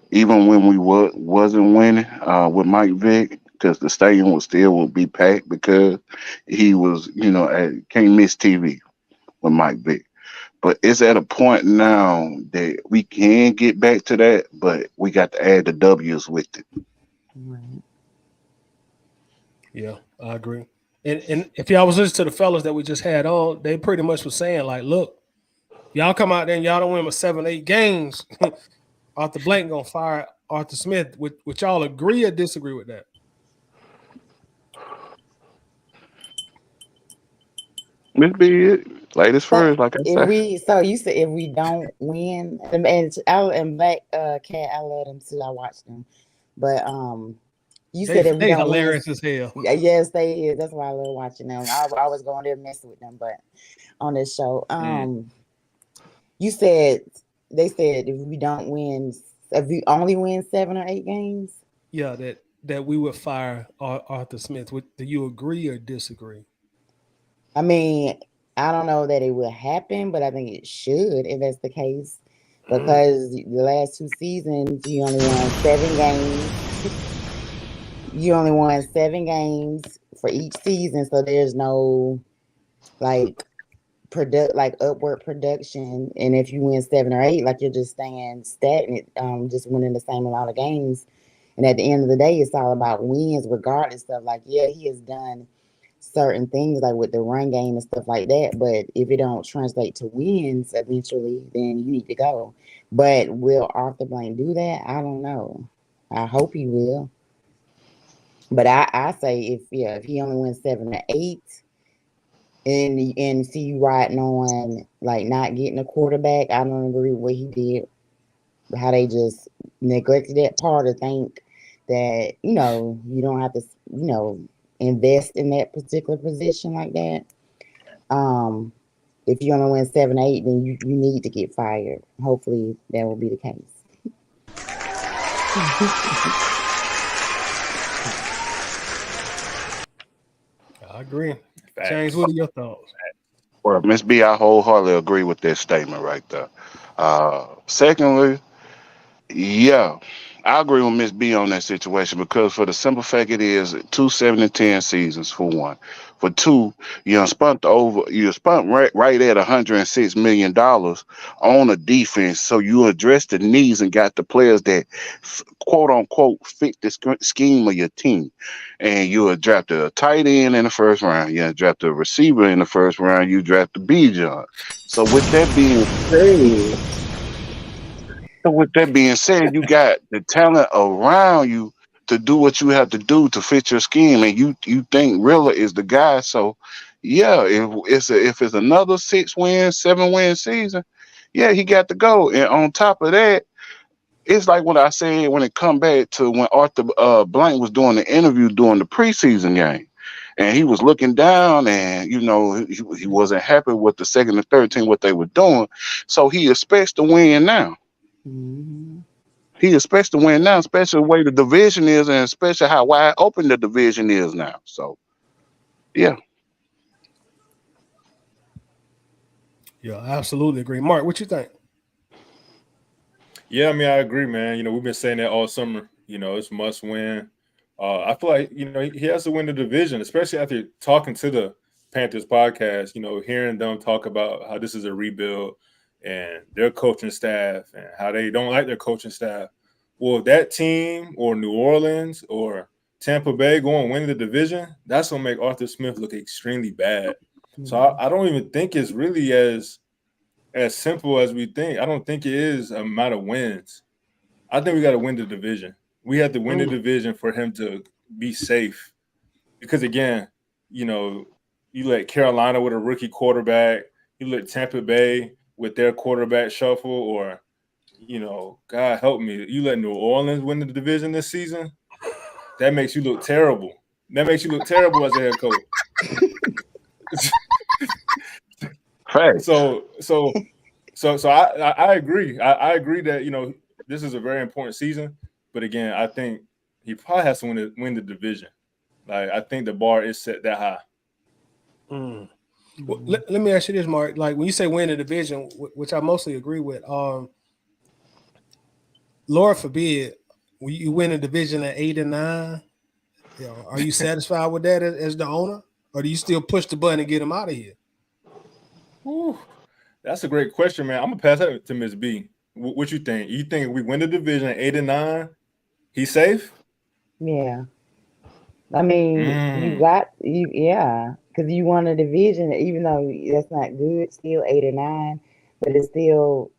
even when we wasn't winning with Mike Vick, because the stadium would be packed because he was, can't miss TV with Mike Vick. But it's at a point now that we can get back to that, but we got to add the W's with it. Right. Yeah, I agree. And if y'all was listening to the fellas that we just had on, they pretty much was saying, like, look, y'all come out there and y'all don't win but 7-8 games. Arthur Blank gonna fire Arthur Smith. Would y'all agree or disagree with that? Miss B, ladies first, like I said. So you said if we don't win, and Black Cat, I love them too. I watched them, but You said if we They don't hilarious win, as hell. yes, they is. That's why I love watching them. I always go on there messing with them, but on this show, you said they said if we don't win, if we only win 7 or 8 games. Yeah, that we would fire Arthur Smith. Do you agree or disagree? I mean, I don't know that it will happen, but I think it should if that's the case. Because the last 2 seasons, you only won 7 games. You only won 7 games for each season, so there's no like upward production. And if you win 7 or 8, like you're just staying stagnant, just winning the same amount of games. And at the end of the day, it's all about wins, regardless of like, yeah, he has done certain things like with the run game and stuff like that. But if it don't translate to wins eventually, then you need to go. But will Arthur Blank do that? I don't know. I hope he will. But I say if he only wins 7 or 8 and see you riding on like not getting a quarterback, I don't agree with what he did. How they just neglected that part to think that, you don't have to, invest in that particular position like that. If you only win 7 or 8, then you need to get fired. Hopefully that will be the case. I agree. James, what are your thoughts? Well, Miss B, I wholeheartedly agree with that statement right there. Secondly, yeah, I agree with Miss B on that situation because for the simple fact it is 2 7-10 seasons for one. For two, you spent right at $106 million on a defense, so you addressed the needs and got the players that quote unquote fit the scheme of your team. And you drafted a tight end in the first round, you drafted a receiver in the first round, you drafted Bijan. So with that being said, you got the talent around you to do what you have to do to fit your scheme, and you think Rilla is the guy. So, yeah, if it's another 6-win, 7-win season, yeah, he got to go. And on top of that, it's like what I said when it come back to when Arthur Blank was doing the interview during the preseason game. And he was looking down and, he wasn't happy with the second and third team, what they were doing. So he expects to win now. Mm-hmm. He expects to win now, especially the way the division is and especially how wide open the division is now. So, yeah. Yeah, I absolutely agree. Mark, what you think? Yeah, I mean, I agree, man. We've been saying that all summer. It's must win. I feel like, he has to win the division, especially after talking to the Panthers podcast, hearing them talk about how this is a rebuild and their coaching staff and how they don't like their coaching staff. Well, if that team or New Orleans or Tampa Bay go and win the division, that's going to make Arthur Smith look extremely bad. Mm-hmm. So I don't even think it's really as simple as we think. I don't think it is a matter of wins. I think we got to win the division. We have to win the division for him to be safe. Because, again, you let Carolina with a rookie quarterback, you let Tampa Bay with their quarterback shuffle, or, God help me, you let New Orleans win the division this season, that makes you look terrible. That makes you look terrible as a head coach. Right. So I agree. I agree that, this is a very important season. But, again, I think he probably has to win the division. Like, I think the bar is set that high. Well, let me ask you this, Mark. Like, when you say win the division, which I mostly agree with, Lord forbid, you win a division at 8 and 9. Are you satisfied with that as the owner, or do you still push the button and get him out of here? Ooh, that's a great question, man. I'm gonna pass that to Ms. B. What you think? You think if we win the division at 8 and 9, he's safe? Yeah. I mean, because you won a division, even though that's not good, still 8 or 9, but it's still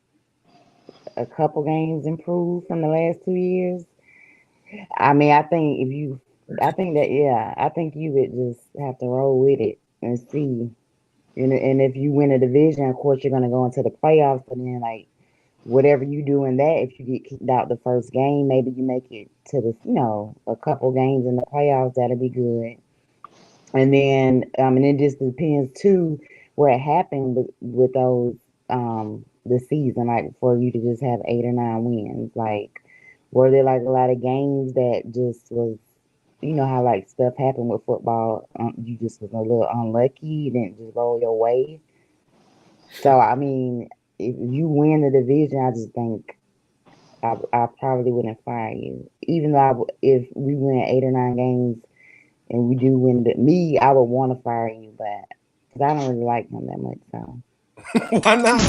a couple games improved from the last 2 years. I mean, I think you would just have to roll with it and see. And if you win a division, of course, you're going to go into the playoffs, and then like whatever you do in that, if you get kicked out the first game, maybe you make it to the, a couple games in the playoffs. That'll be good. And then, and it just depends too what happened with those the season, like for you to just have 8 or 9 wins. Like, were there like a lot of games that just was, how like stuff happened with football? You just was a little unlucky, you didn't just roll your way. So I mean, if you win the division, I just think I probably wouldn't fire you, even though if we win 8 or 9 games. And we do win I would want to fire you, but because I don't really like him that much. So why not?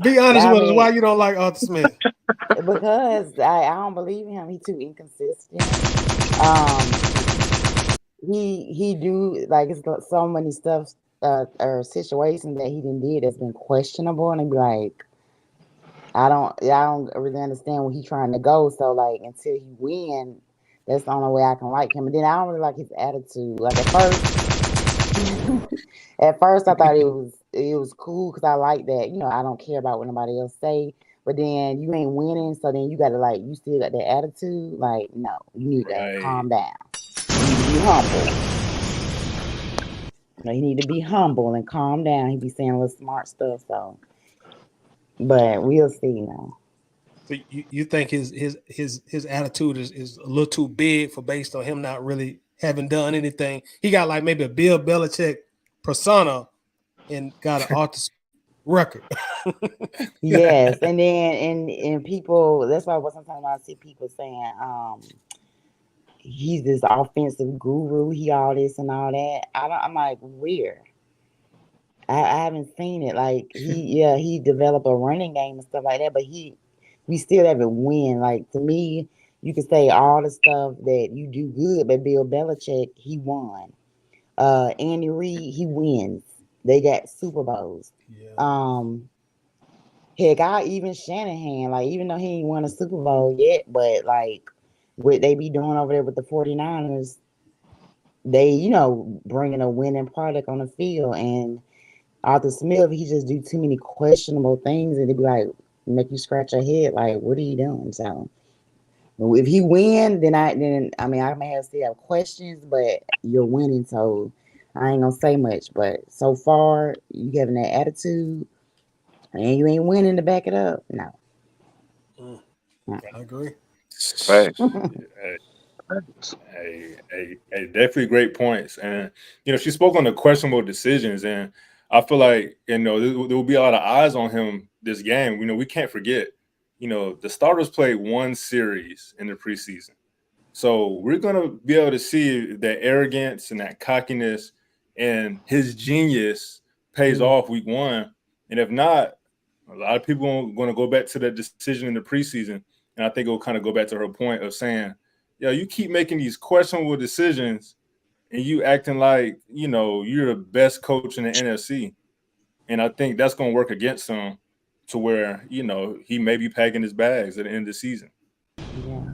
Be honest with us. Why you don't like Arthur Smith? Because I don't believe in him. He's too inconsistent. He do like it's so many stuff or situations that he did that's been questionable, and I'd be like, I don't really understand where he's trying to go. So like until he win, that's the only way I can like him. And then I don't really like his attitude. Like at first I thought it was cool because I like that. I don't care about what nobody else say. But then you ain't winning, so then you gotta you still got that attitude. Like no, you need to calm down. You need to be humble. You need to be humble and calm down. He be saying a little smart stuff. So. But we'll see now. So you think his attitude is a little too big for based on him not really having done anything? He got like maybe a Bill Belichick persona and got an Arthur record. Yes, and then and people. That's why sometimes I see people saying he's this offensive guru. He all this and all that. I'm like, where? I haven't seen it. Like he developed a running game and stuff like that, but we still haven't win. Like to me, you can say all the stuff that you do good, but Bill Belichick, he won. Andy Reid, he wins. They got Super Bowls. Yeah. Heck, even Shanahan, like even though he ain't won a Super Bowl yet, but like what they be doing over there with the 49ers, they bringing a winning product on the field. And Arthur Smith, he just do too many questionable things, and it'd be like make you scratch your head, like what are you doing? So if he win, then I may still have questions, but you're winning, so I ain't gonna say much. But so far, you having that attitude, and you ain't winning to back it up. No. I agree. Hey, definitely great points. And she spoke on the questionable decisions, and I feel like there will be a lot of eyes on him this game. We can't forget, the starters played one series in the preseason, so we're gonna be able to see that arrogance and that cockiness and his genius pays off week 1. And if not, a lot of people are going to go back to that decision in the preseason, and I think it will kind of go back to her point of saying, you keep making these questionable decisions and you acting like, you're the best coach in the NFC. And I think that's going to work against him to where, he may be packing his bags at the end of the season. Yeah.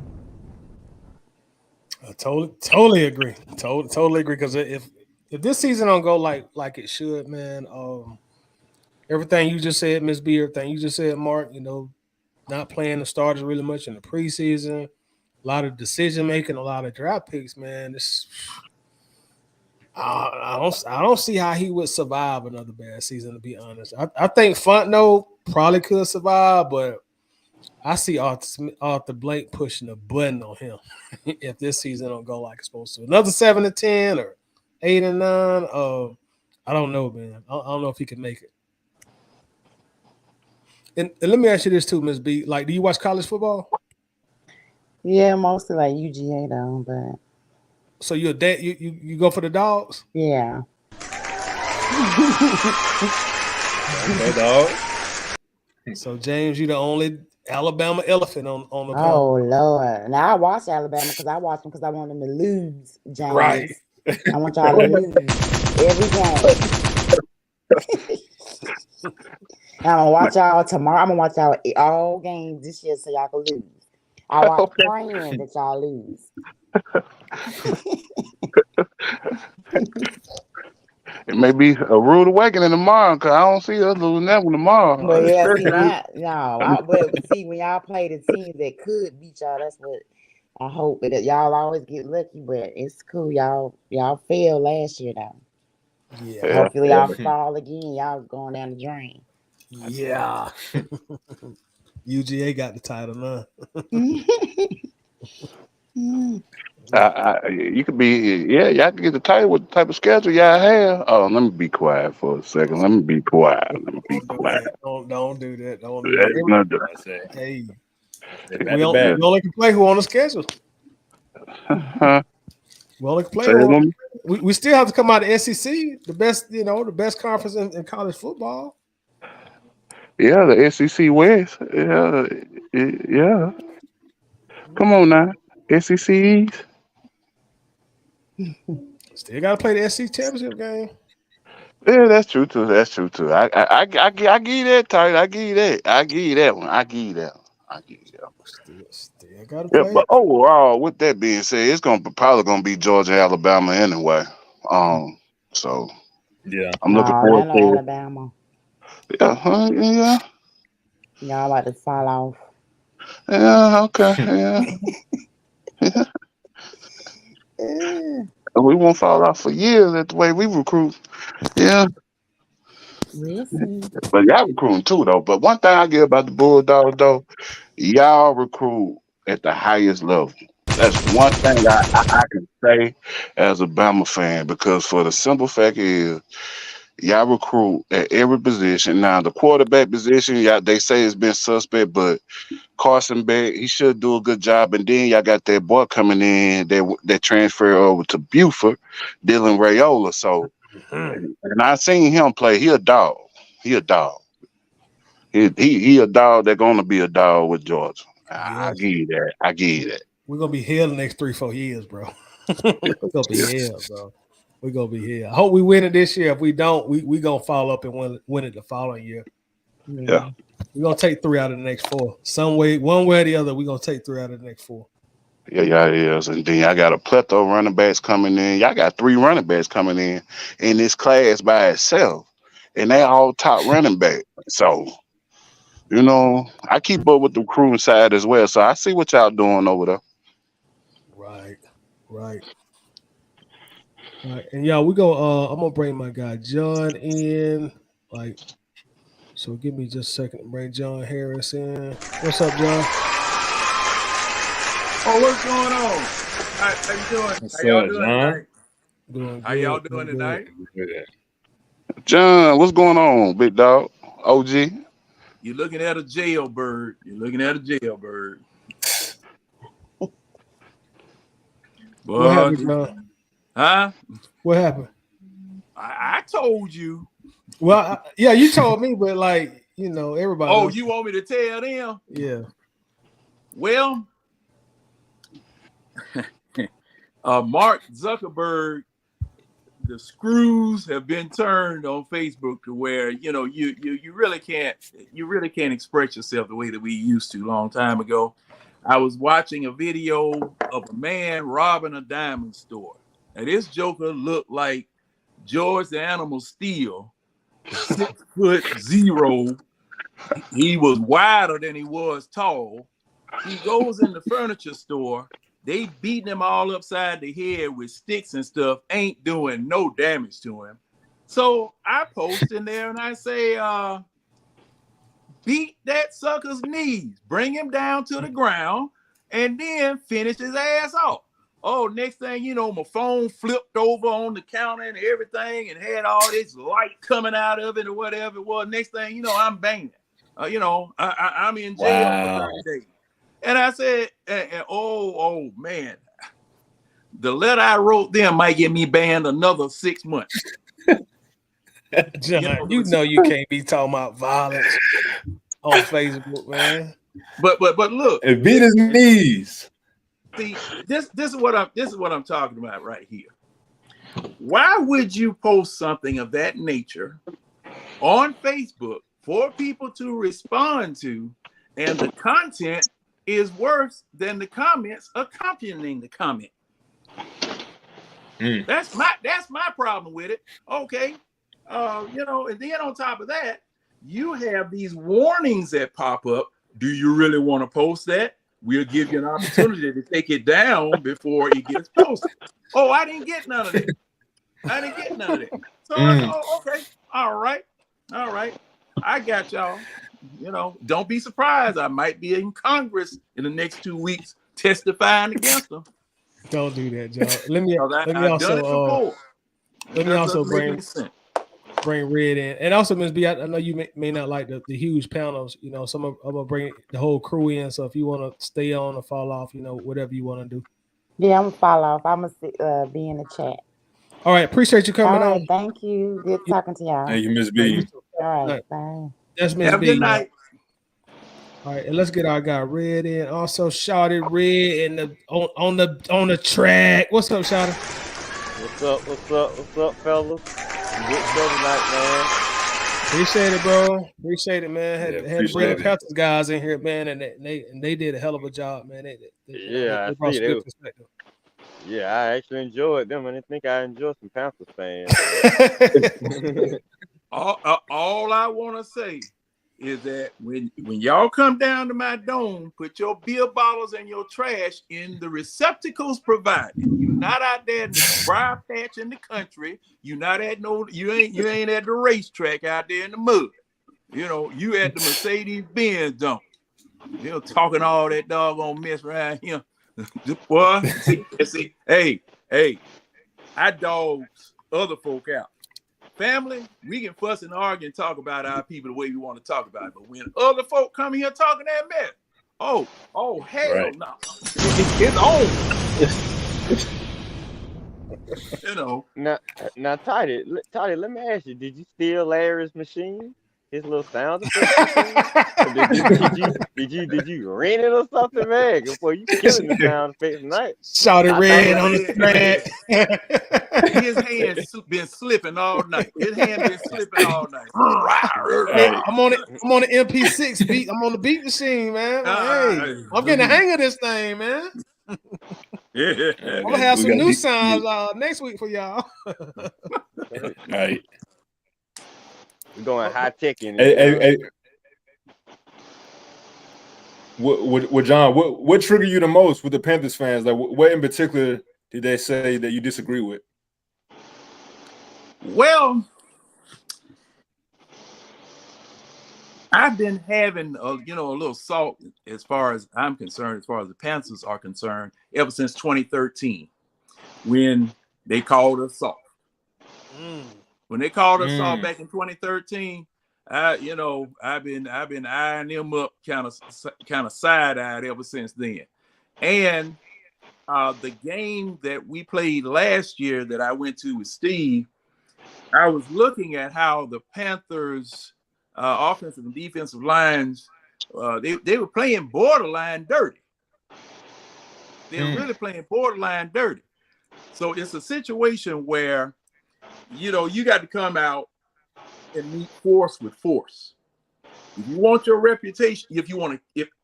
I totally agree. Totally agree. Because if this season don't go like it should, man, everything you just said, Ms. B, everything you just said, Mark, not playing the starters really much in the preseason, a lot of decision making, a lot of draft picks, man. I don't see how he would survive another bad season, to be honest. I think Fontenot probably could survive, but I see Arthur Blank pushing a button on him if this season don't go like it's supposed to. Another 7-10 or 8-9. I don't know, man. I don't know if he can make it. And let me ask you this too, Ms. B. Like, do you watch college football? Yeah, mostly like UGA though, but. So you're you go for the dogs? Yeah. Okay, dog. So James, you're the only Alabama elephant on the panel. Oh Lord! Now I watch Alabama because I watch them because I want them to lose. James. Right. I want y'all to lose every game. I'm gonna watch y'all tomorrow. I'm gonna watch y'all all games this year so y'all can lose. I watch praying that y'all lose. It may be a rude awakening tomorrow because I don't see us losing that one tomorrow. But yeah, see but see when y'all play the teams that could beat y'all, that's what I hope. That y'all always get lucky, but it's cool. Y'all failed last year though. Yeah. Hopefully y'all fall again. Y'all going down the drain. Yeah. UGA got the title now. You could be, y'all can get the title with the type of schedule y'all have. Oh, let me be quiet for a second. Let me be quiet. Don't do that. Don't do that. Hey, we only can play who on the schedule. We only can play. We still have to come out of the SEC, the best conference in college football. Yeah, the SEC West. Yeah. Come on now, SEC East. Still got to play the SEC championship game. Yeah, that's true too. I give you that title. I give you that one. Still got to play. But overall, with that being said, it's probably gonna be Georgia, Alabama anyway. So yeah, I'm looking forward to Alabama. Yeah. Y'all about to fall off. Yeah. Okay. Yeah. We won't fall off for years at the way we recruit. Yeah. We'll see. But y'all recruiting too, though. But one thing I get about the Bulldogs, though, y'all recruit at the highest level. That's one thing I can say as a Bama fan, because for the simple fact is, y'all recruit at every position. Now, the quarterback position, they say it's been suspect, but Carson Beck, he should do a good job. And then y'all got that boy coming in that transfer over to Buford, Dylan Raiola. So, and I seen him play. He a dog. He a dog that's gonna be a dog with Georgia. I give you that. We're gonna be here the next 3-4 years, bro. We're gonna be here, bro. We're gonna be here. I hope we win it this year. If we don't, we gonna follow up and win it the following year. Yeah. We're gonna take 3 out of the next 4. One way or the other, we're gonna take 3 out of the next 4. Yeah, y'all is. And then y'all got a plethora of running backs coming in. Y'all got 3 running backs coming in this class by itself. And they all top running back. So, I keep up with the recruiting side as well. So I see what y'all doing over there. Right. All right. And y'all, we go. I'm gonna bring my guy John in. So give me just a second to bring John Harris in. What's up, John? Oh, what's going on? How you doing? How y'all doing tonight? Doing How y'all doing tonight? John, what's going on, big dog? OG? You're looking at a jailbird. What happened, John? Huh? What happened? I told you. Well, yeah, you told me, but everybody. Oh, you want me to tell them? Yeah. Well, Mark Zuckerberg, the screws have been turned on Facebook to where you really can't express yourself the way that we used to a long time ago. I was watching a video of a man robbing a diamond store. Now this joker looked like George the Animal Steel, 6'0". He was wider than he was tall. He goes in the furniture store. They beating him all upside the head with sticks and stuff. Ain't doing no damage to him. So I post in there and I say, beat that sucker's knees, bring him down to the ground, and then finish his ass off. Oh, next thing you know, my phone flipped over on the counter and everything and had all this light coming out of it or whatever it was. Next thing you know, I'm banging. I'm in jail for 30 days. And I said, oh man, the letter I wrote them might get me banned another 6 months. John, you can't be talking about violence on Facebook, man. But look, it beat his knees. See, this is what I'm talking about right here. Why would you post something of that nature on Facebook for people to respond to, and the content is worse than the comments accompanying the comment? That's my problem with it. Okay. And then on top of that, you have these warnings that pop up. Do you really want to post that? We'll give you an opportunity to take it down before it gets posted. Oh, I didn't get none of that. So I said, oh, okay. All right. I got y'all. Don't be surprised. I might be in Congress in the next 2 weeks testifying against them. Don't do that, John. Let me also bring Red in, and also Ms. B. I know you may not like the huge panels. So I'm gonna bring the whole crew in. So if you want to stay on or fall off, whatever you want to do. Yeah, I'm gonna fall off. I'm gonna be in the chat. All right, appreciate you coming on. Thank you. Good talking to y'all. Thank you, Ms. B. All right, bye. That's Ms. Have B. good night. All right, and let's get our guy Red in. Also, Shawty Red and on the track. What's up, Shawty? What's up, fellas? Good show tonight, man. Appreciate it, bro. Appreciate it, man. Had to bring the Panthers guys in here, man, and they did a hell of a job, man. They brought some good perspective. Yeah, I actually enjoyed them, and I think I enjoyed some Panthers fans. All I want to say is that when y'all come down to my dome, put your beer bottles and your trash in the receptacles provided. You're not out there in the briar patch in the country. You ain't at the racetrack out there in the mud. You at the Mercedes-Benz dump. Talking all that doggone mess around here. Boy, see, hey, I dogs other folk out. Family, we can fuss and argue and talk about our people the way we want to talk about it. But when other folk come here talking that mess, oh, hell no. It's on. Now, Toddy, let me ask you, did you steal Larry's machine? His little sound effects? Did you rent it or something, man? Before you killing the sound effects tonight. Shouted Red on the track. His hand's been slipping all night. I'm on the MP6 beat. I'm on the beat machine, man. I'm getting the hang of this thing, man. Yeah. I'm gonna have some new sounds next week for y'all. All right. We're going high tech in it. Hey. What John? What triggered you the most with the Panthers fans? Like, what in particular did they say that you disagree with? Well, I've been having a little salt as far as I'm concerned, as far as the Panthers are concerned, ever since 2013, when they called us soft. When they called us off back in 2013, I've been eyeing them up kind of side-eyed ever since then. And the game that we played last year that I went to with Steve, I was looking at how the Panthers offensive and defensive lines, they were playing borderline dirty. They were really playing borderline dirty. So it's a situation where you got to come out and meet force with force. If you want your reputation, if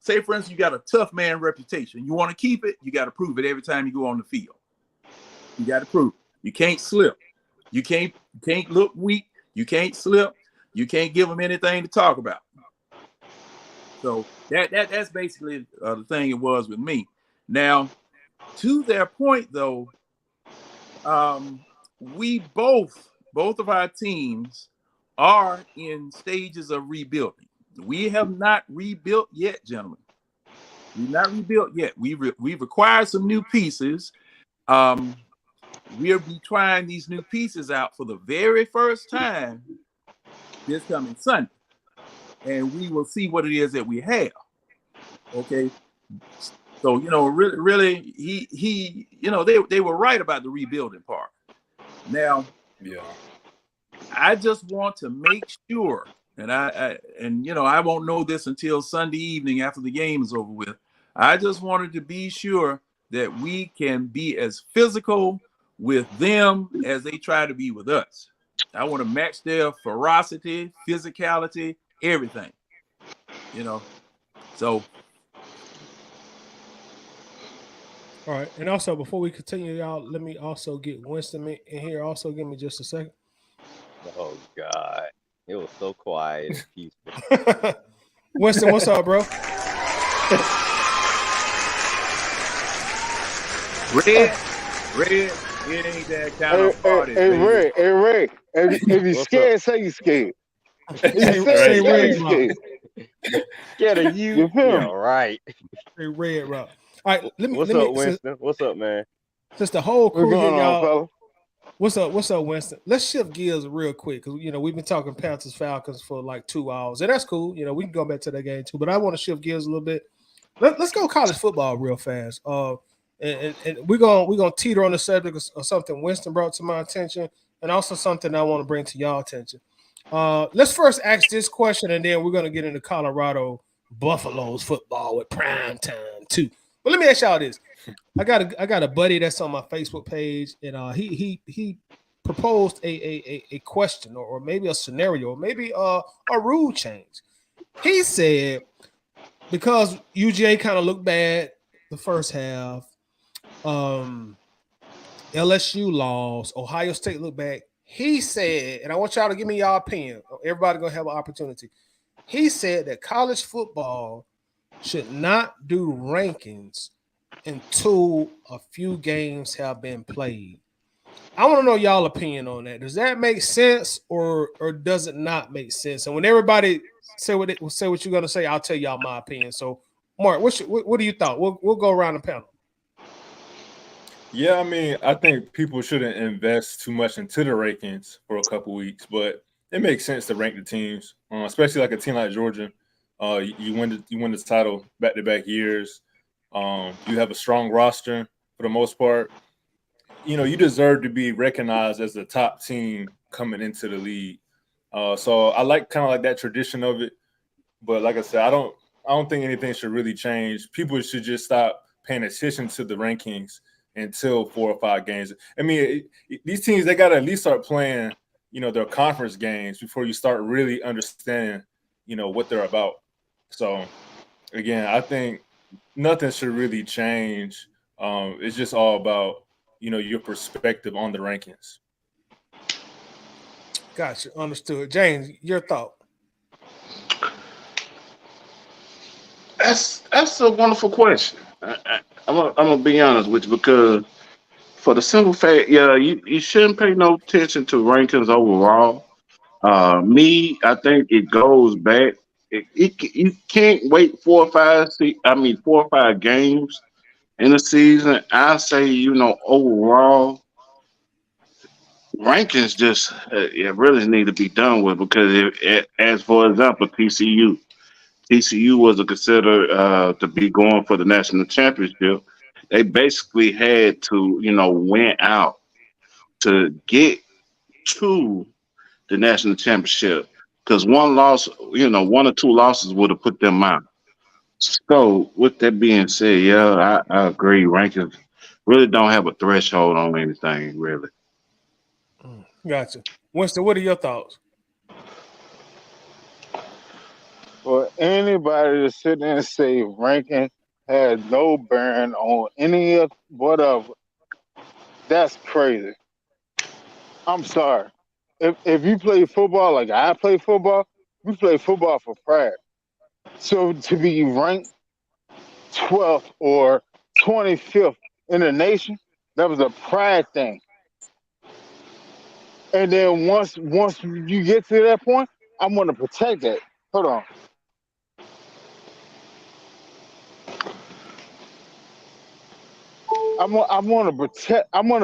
say for instance, you got a tough man reputation, you want to keep it, you got to prove it every time you go on the field. You got to prove it. You can't slip. You can't look weak. You can't slip. You can't give them anything to talk about. So that's basically the thing it was with me. Now, to their point though, we both of our teams are in stages of rebuilding. We have not rebuilt yet, gentlemen. We've not rebuilt yet. We've acquired some new pieces. We'll be trying these new pieces out for the very first time this coming Sunday, and we will see what it is that we have. Okay, so really, they were right about the rebuilding part. Now, I just want to make sure, and I won't know this until Sunday evening after the game is over with. I just wanted to be sure that we can be as physical with them as they try to be with us. I want to match their ferocity, physicality, everything. So All right. And also, before we continue, y'all, let me also get Winston in here. Also, give me just a second. Oh God, it was so quiet and peaceful. Winston, what's up, bro? Red, it ain't that kind of party. Hey, baby. Ray. If you What's scared, say you scared. Say Red Rock. Scared of you? You feel Yeah, me? right. Say Red Rock. All right. What's up, Winston? What's up, man? Since the whole What's crew here, going on, y'all. fella? What's up, Winston? Let's shift gears real quick because we've been talking Panthers Falcons for like 2 hours, and that's cool. We can go back to that game too, but I want to shift gears a little bit. Let's go college football real fast. And we're gonna teeter on the subject of something Winston brought to my attention, and also something I want to bring to y'all attention. Let's first ask this question, and then we're gonna get into Colorado Buffaloes football with prime time too. But let me ask y'all this. I got a buddy that's on my Facebook page, and he proposed a question or maybe a scenario, or maybe a rule change. He said because UGA kind of looked bad the first half, LSU lost, Ohio State looked bad. He said, and I want y'all to give me your opinion. Everybody gonna have an opportunity. He said that college football should not do rankings until a few games have been played. I want to know y'all opinion on that. Does that make sense or does it not make sense? And when everybody say what you're gonna say, I'll tell y'all my opinion. So, Mark, what do you thought? We'll go around the panel. Yeah, I mean, I think people shouldn't invest too much into the rankings for a couple weeks, but it makes sense to rank the teams, especially like a team like Georgia. You win the title back-to-back years. You have a strong roster for the most part. You deserve to be recognized as the top team coming into the league. So I like kind of like that tradition of it. But like I said, I don't think anything should really change. People should just stop paying attention to the rankings until 4 or 5 games. I mean, these teams, they got to at least start playing, their conference games before you start really understanding, what they're about. So, again, I think nothing should really change. It's just all about, your perspective on the rankings. Gotcha. Understood. James, your thought. That's a wonderful question. I'm gonna be honest with you because for the simple fact, you shouldn't pay no attention to rankings overall. I think it goes back. You can't wait 4 or 5 games in the season. I say, overall, rankings just it really need to be done with because as for example, TCU was considered to be going for the national championship. They basically had to, win out to get to the national championship because one loss, 1 or 2 losses would have put them out. So, with that being said, yeah, I agree. Rankings really don't have a threshold on anything, really. Gotcha. Winston, what are your thoughts? For anybody to sit there and say ranking has no bearing on any of whatever, that's crazy. I'm sorry. If you play football like I play football, we play football for pride. So to be ranked 12th or 25th in the nation, that was a pride thing. And then once you get to that point, I want to protect that. Hold on. I want to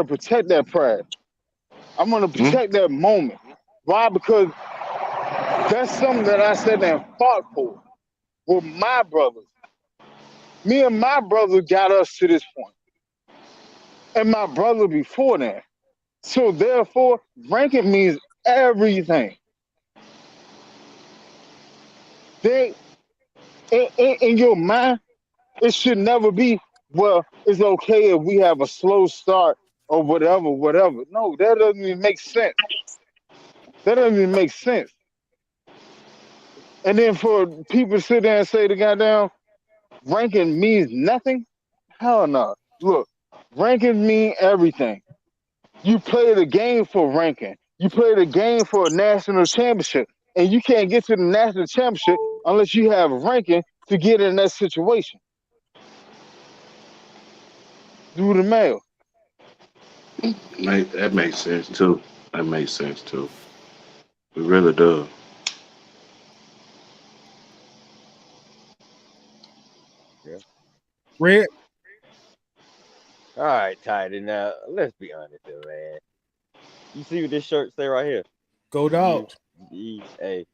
protect that pride. I'm going to protect that moment. Why? Because that's something that I sat there and fought for with my brothers. Me and my brother got us to this point. And my brother before that. So therefore, ranking means everything. In your mind, it should never be, well, it's okay if we have a slow start or whatever. No, that doesn't even make sense. That doesn't even make sense. And then for people to sit there and say the goddamn ranking means nothing, hell no. Look, ranking mean everything. You play the game for ranking. You play the game for a national championship. And you can't get to the national championship unless you have ranking to get in that situation. Do the mail. That makes sense too. That makes sense too. It really does. Red. All right, Tidy. Now let's be honest here, man. You see what this shirt say right here? Go Dogs. Hey.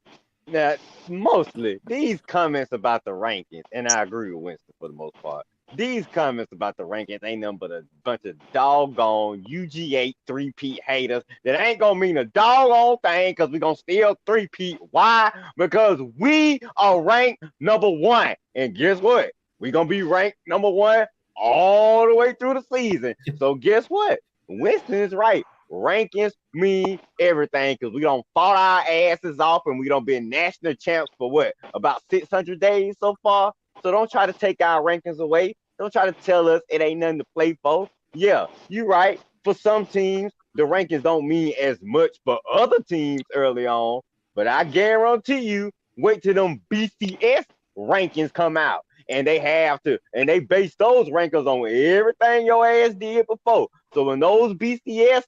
Now, mostly these comments about the rankings, and I agree with Winston for the most part. These comments about the rankings ain't nothing but a bunch of doggone UGA 3-peat haters that ain't gonna mean a doggone thing because we're gonna still 3-peat. Why? Because we are ranked number 1. And guess what? We're gonna be ranked number 1 all the way through the season. So guess what? Winston is right. Rankings mean everything because we don't fought our asses off and we don't been national champs for what? About 600 days so far. So don't try to take our rankings away. Don't try to tell us it ain't nothing to play for. Yeah, you're right. For some teams, the rankings don't mean as much for other teams early on. But I guarantee you, wait till them BCS rankings come out. And they have to, and they base those rankings on everything your ass did before. So when those BCS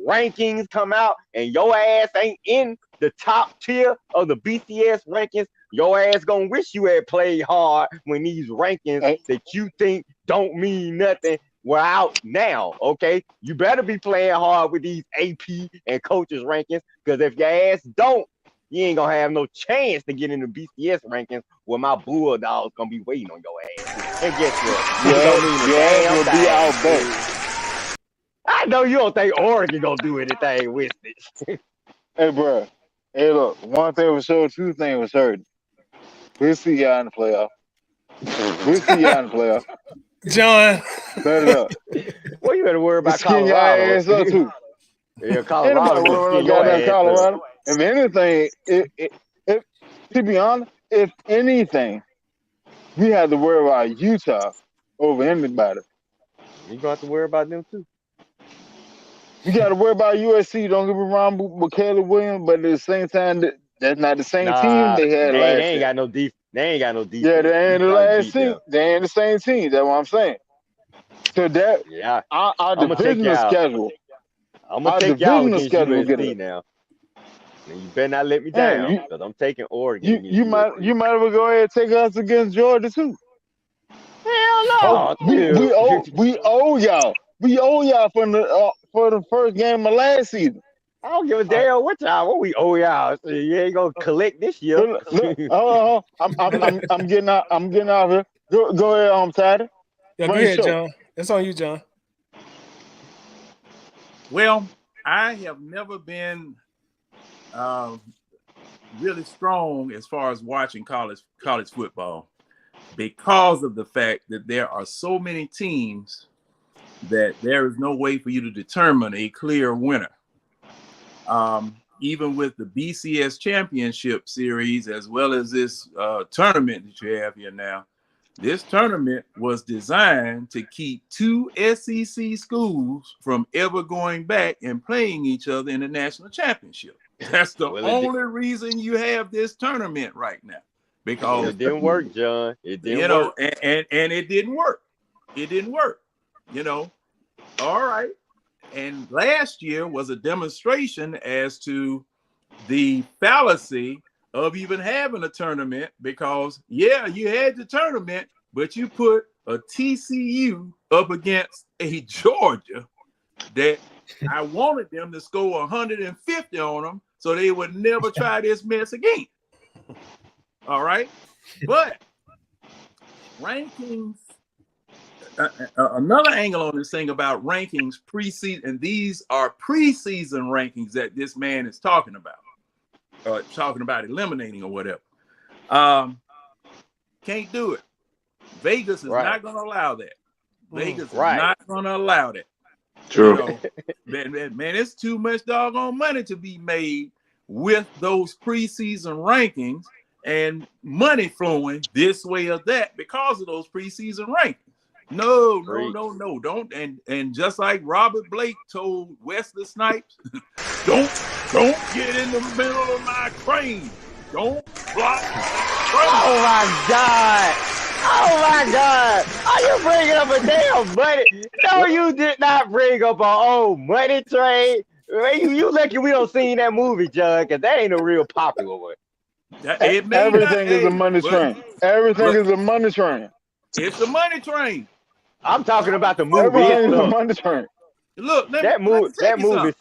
rankings come out and your ass ain't in the top tier of the BCS rankings, your ass gonna wish you had played hard when these rankings that you think don't mean nothing were out now, okay? You better be playing hard with these AP and coaches rankings, because if your ass don't, you ain't gonna have no chance to get in the BCS rankings where my Bulldogs gonna be waiting on your ass. And guess what? Yeah, will be out there. I know you don't think Oregon gonna do anything with it. Hey, bro. Hey, look. One thing was sure, two things was certain. We'll see y'all in the playoff. We'll see y'all in the playoff. John. Bet it up. Well, you better worry about skin Colorado. Your ass up too. Yeah, Colorado. Colorado. If anything, to be honest, if anything, we had to worry about Utah over anybody. You gonna have to worry about them too. You got to worry about USC. Don't get me wrong with Caleb Williams, but at the same time, that's not the same team they had last year. They ain't got no defense. They ain't got no defense. Yeah, they ain't the last team. They ain't the same team. That's what I'm saying. So that our divisional schedule. I'm gonna take y'all against USC now. And you better not let me down, because I'm taking Oregon. You might as well go ahead and take us against Georgia too. Hell no! We owe y'all. We owe y'all for the first game of last season. I don't give a damn what we owe y'all. So you ain't gonna collect this year. Look, I'm getting out. I'm getting out of here. Go ahead, Tyler. Yeah, go ahead, John. It's on you, John. Well, I have never been really strong as far as watching college football because of the fact that there are so many teams that there is no way for you to determine a clear winner. Even with the BCS Championship Series, as well as this tournament that you have here now, this tournament was designed to keep 2 SEC schools from ever going back and playing each other in the national championship. That's the only reason you have this tournament right now. Because it didn't work, John. It didn't work. And it didn't work. It didn't work. All right. And last year was a demonstration as to the fallacy of even having a tournament, because you had the tournament, but you put a TCU up against a Georgia that I wanted them to score 150 on them so they would never try this mess again. All right. But rankings, another angle on this thing about rankings preseason, and these are preseason rankings that this man is talking about eliminating or whatever. Can't do it. Vegas is not going to allow that. Vegas is not going to allow that. True. Man, it's too much doggone money to be made with those preseason rankings and money flowing this way or that because of those preseason rankings. No, Great. no. Don't. And just like Robert Blake told Wesley Snipes, don't get in the middle of my train. Don't block my train. Oh my God. Oh my God. Are you bringing up a damn money? No, you did not bring up an old money train. You lucky we don't seen that movie, John, because that ain't a real popular one. Everything is a money train. Everything is a money train. It's a money train. I'm talking about the movie. Everything is a money train. Look, that movie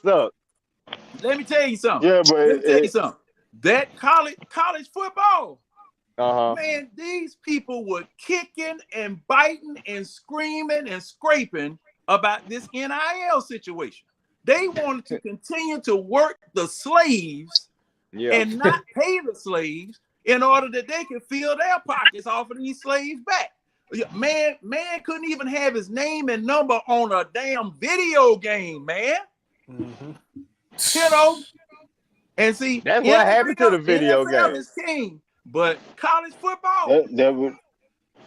sucked. Let me tell you something. Yeah, but let me tell you something. That college football, man, these people were kicking and biting and screaming and scraping about this NIL situation. They wanted to continue to work the slaves and not pay the slaves in order that they could fill their pockets off of these slaves back. Man couldn't even have his name and number on a damn video game, man. Mm-hmm. You know, and see, that's what happened to the video NFL game. is king, but college football. That would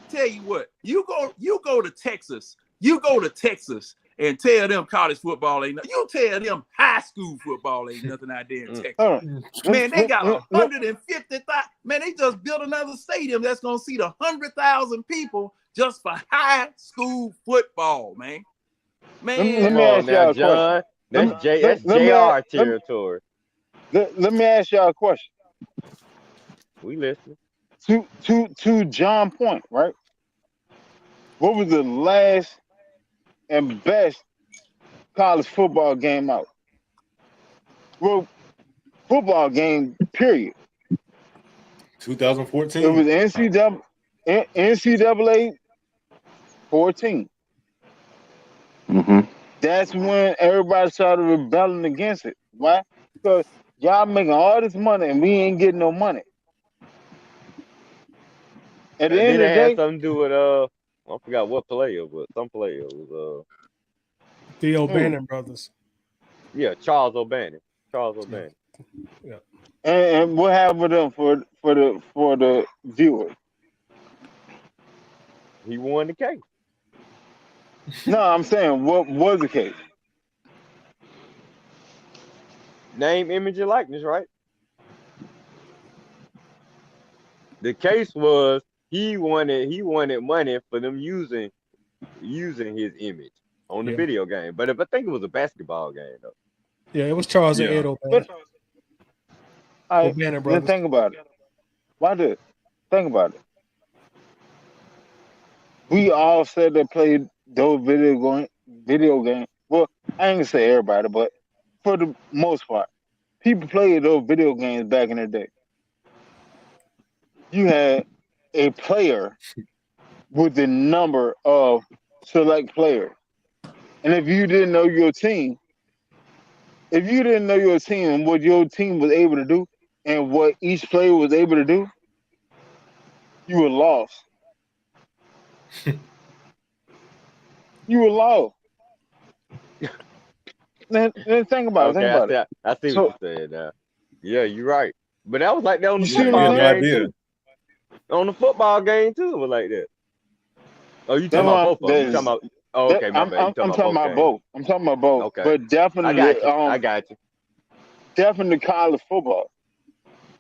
tell you what, you go to Texas and tell them college football ain't nothing. You tell them high school football ain't nothing out there in Texas. Man, they got 150,000. Man, they just built another stadium that's gonna seat 100,000 people just for high school football, man. Let me ask y'all a question. That's JR territory. Let me ask y'all a question. We listening. To John Point, right? What was the last and best college football game out? Well, football game, period. 2014. It was NCAA 14. Mm-hmm. That's when everybody started rebelling against it. Why? Because y'all making all this money and we ain't getting no money. At the end of the day, had something to do with I forgot what player, but some player was the O'Bannon brothers. Yeah, Charles O'Bannon. Yeah. And what happened with them for the viewers? He won the case. No, I'm saying what was the case? Name, image, and likeness, right? The case was he wanted money for them using his image on the video game. But I think it was a basketball game though. Yeah, it was Charles and Ed O'Bannon. O'Bannon brothers. Think about it. Think about it. We all said they played those video games. Well, I ain't gonna say everybody, but for the most part, people played those video games back in the day. You had a player with the number of select players. And if you didn't know your team and what your team was able to do and what each player was able to do, you were lost. You were lost. Then think about it. I see what you're saying now. Yeah, you're right. But that was like that on the football game too. On the football game too, it was like that. Oh, you talking about both of them? You talking about? Oh, okay, my bad. I'm talking about both. I'm talking about both. Okay. But definitely, I got you. Definitely college football.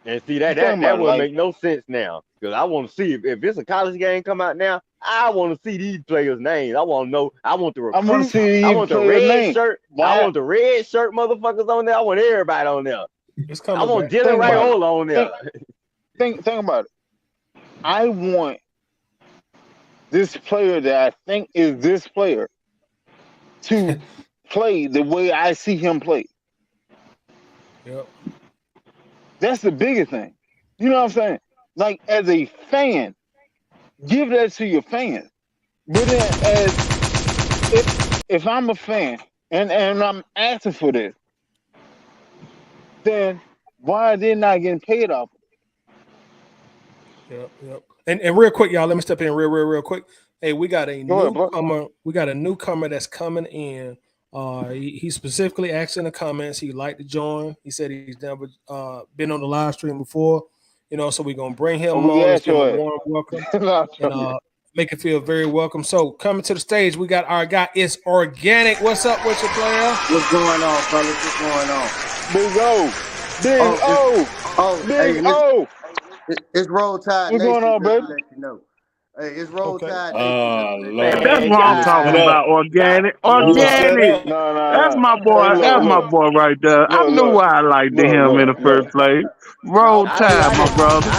And see that would make no sense now because I want to see if it's a college game come out now. I want to see these players' names. I want to know. I want the recruit. I want to see. I want the red shirt. I want the red shirt motherfuckers on there. I want everybody on there. I want Dylan Raiola on there. Think about it. I want this player that I think is this player to play the way I see him play. Yep. That's the biggest thing. You know what I'm saying? Like, as a fan, give that to your fans. But then if I'm a fan and I'm asking for this, then why are they not getting paid off? Yep. And real quick, y'all, let me step in real quick. Hey, we got a newcomer. We got a newcomer that's coming in. He specifically asked in the comments he'd like to join. He said he's never been on the live stream before, so we're gonna bring him on. Let's give him a warm welcome. Make it feel very welcome. So coming to the stage, we got our guy. It's Organic. What's up with your player? What's going on, fellas? What's going on? Big O. Big O. Big O. It's Roll Tide. What's going on, baby? Let you know. Hey, it's Roll Tide. Lord. That's what I'm talking about. Organic. Organic. No. That's my boy. That's my boy right there. I knew why I liked him in the first place. Roll Tide, my brother.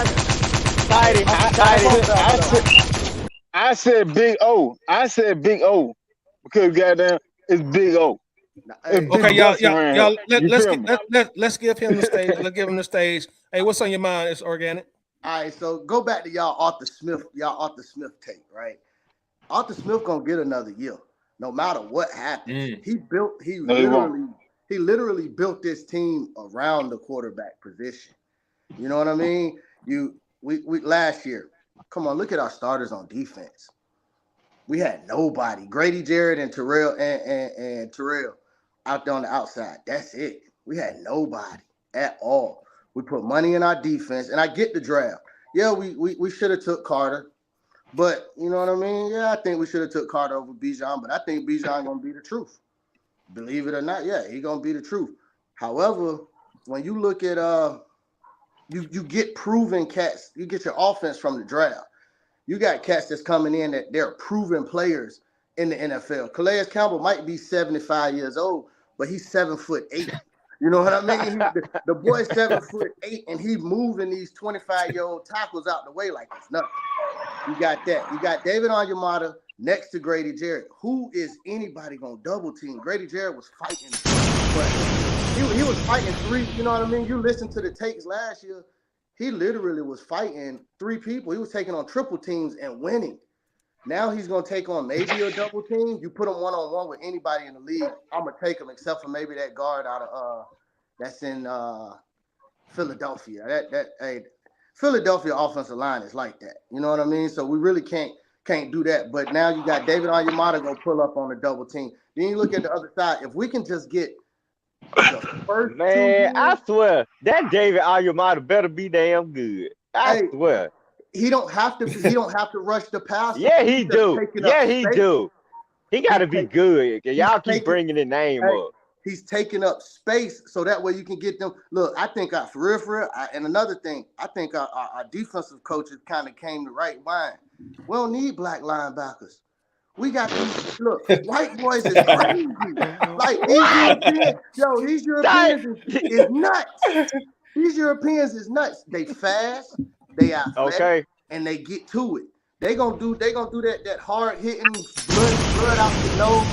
I said Big O. I said Big O because goddamn, it's Big O. Okay, y'all. Let's give him the stage. Let's give him the stage. Hey, what's on your mind? It's Organic. All right, so go back to y'all Arthur Smith tape, right? Arthur Smith gonna get another year, no matter what happens. He literally built this team around the quarterback position. You know what I mean? We last year. Come on, look at our starters on defense. We had nobody. Grady Jarrett and Terrell and Terrell out there on the outside. That's it. We had nobody at all. We put money in our defense, and I get the draft. Yeah, we should have took Carter, but you know what I mean? Yeah, I think we should have took Carter over Bijan, but I think Bijan gonna be the truth. Believe it or not, yeah, he gonna be the truth. However, when you look at you get proven cats, you get your offense from the draft. You got cats that's coming in that they're proven players in the NFL. Calais Campbell might be 75 years old, but he's 7'8". You know what I mean? The boy's 7'8", and he's moving these 25-year-old tackles out the way like it's nothing. You got that. You got David Onyemata next to Grady Jarrett. Who is anybody gonna double team? Grady Jarrett was fighting, but he was fighting three. You know what I mean? You listen to the takes last year. He literally was fighting three people. He was taking on triple teams and winning. Now he's going to take on maybe a double team. You put him one-on-one with anybody in the league, I'm going to take him except for maybe that guard out of that's in Philadelphia. Philadelphia offensive line is like that. You know what I mean? So we really can't do that. But now you got David Onyemata go pull up on a double team. Then you look at the other side. If we can just get the first I swear that David Onyemata better be damn good. I swear. He don't have to rush the pass. Yeah, he do. Yeah, he do. He got to be good. Y'all keep bringing the name up. He's taking up space so that way you can get them. Look, I think for real, and another thing, I think our defensive coaches kind of came the right mind. We don't need black linebackers. We got these. Look, white boys is crazy. Like these Europeans is nuts. These Europeans is nuts. They fast. They athletic, and they get to it. They gonna do that hard hitting blood out the nose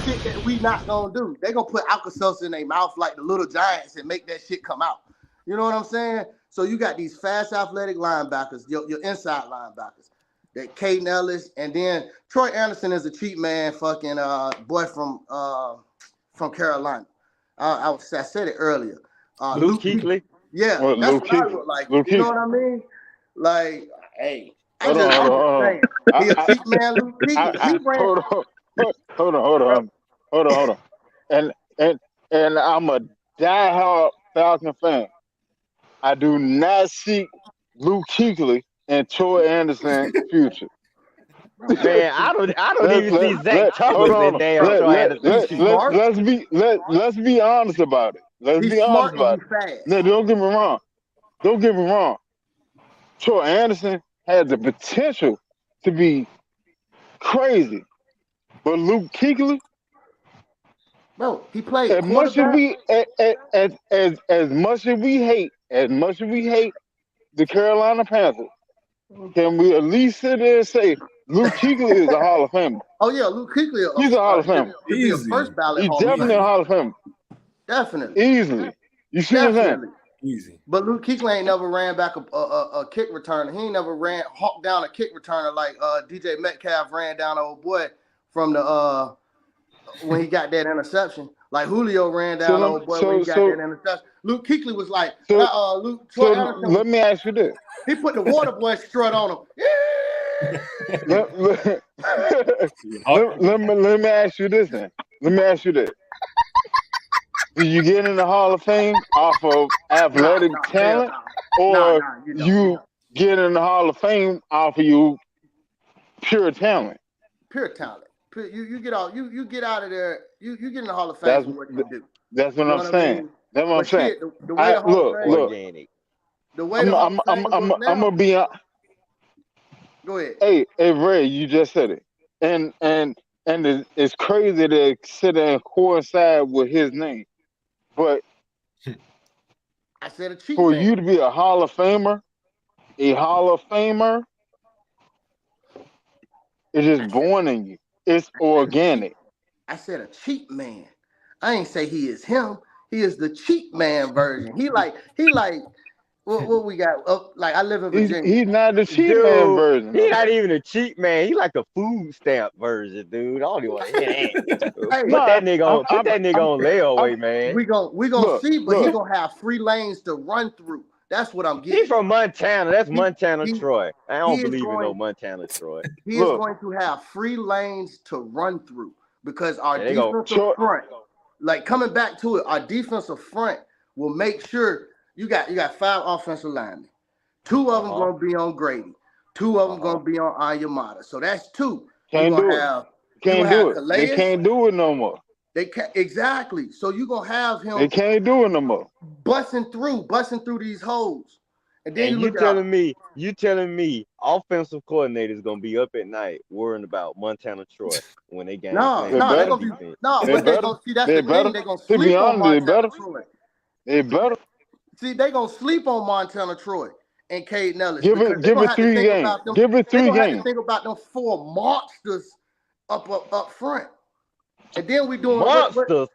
shit that we not gonna do. They gonna put Alka-Seltzer in their mouth like the little giants and make that shit come out. You know what I'm saying? So you got these fast athletic linebackers, your inside linebackers, that Caden Ellis, and then Troy Anderson is a cheap man, fucking boy from Carolina. I said it earlier. Luke Kuechly. Yeah, that's what I look like. You know what I mean? Like, hey, I'm just saying. He a cheap man, Luke Kuechly. Hold on. And I'm a diehard Falcon fan. I do not see Luke Kuechly and Troy Anderson future. Man, I don't even see Zach Thomas in damn Troy Anderson. Let's be honest about it. Let's be honest about it. No, don't get me wrong. Troy Anderson had the potential to be crazy, but Luke Kuechly, bro, he played. As much as we hate the Carolina Panthers, can we at least sit there and say Luke Kuechly is a Hall of Famer? Oh yeah, Luke Kuechly. He's a Hall of Famer. He's a first ballot. He's definitely a Hall of Famer. Definitely. Easily. You see what I'm saying? Easy. But Luke Kuechly ain't never ran back a kick returner. He ain't never hawked down a kick returner like DJ Metcalf ran down old boy from the when he got that interception. Like Julio ran down old boy when he got that interception. Luke Kuechly was like, let me ask you this. He put the water boy strut on him. let me ask you this then. Let me ask you this. Do you get in the Hall of Fame off of athletic talent, or you get in the Hall of Fame off of you Pure talent. Pure talent. You get out. You get out of there. You get in the Hall of Fame That's for what you do. that's what You know I'm what I saying. mean? That's what I'm But saying. shit, the way the Hall of Fame, Organic. the way the Hall of Fame goes I'm now. gonna be on. Go ahead. Hey, Ray, you just said it, and it's crazy to sit there and coincide with his name, but I said a cheap for man. you to be a Hall of Famer, it's just born in you. It's organic. I said a cheap man. I ain't say he is him. He is the cheap man version. He like what we got? Like I live in Virginia. He's not the cheap man version. He's not even a cheap man. He like the food stamp version, dude. I don't even want to hear that. Put that nigga on layaway, man. We gonna see, but he gonna have free lanes to run through. That's what I'm getting. He's from Montana. That's Montana he- Troy. I don't he is believe in no going- Montana Troy. He is going to have free lanes to run through because our There you go. defensive front, like coming back to it, our defensive front will make sure you got 5 offensive linemen. 2 of them gonna be on Grady. 2 of them gonna be on Ayamada. So that's 2. Can't do it. Can't do it. Calais. They can't do it no more. They can't exactly. So you gonna have him. They can't do it no more. busting through these holes. And then And you you look telling me offensive coordinators gonna be up at night worrying about Montana Troy when they game No, plan. they're gonna be but they're gonna see that's the thing. They're gonna sleep on Montana Troy. They better. See, they're gonna sleep on Montana Troy and Caden Ellis. Give because it they gonna have to 3 think games. about them- Give it 3 They're gonna have to games. think about them 4 monsters up front. And then we doing Monsters.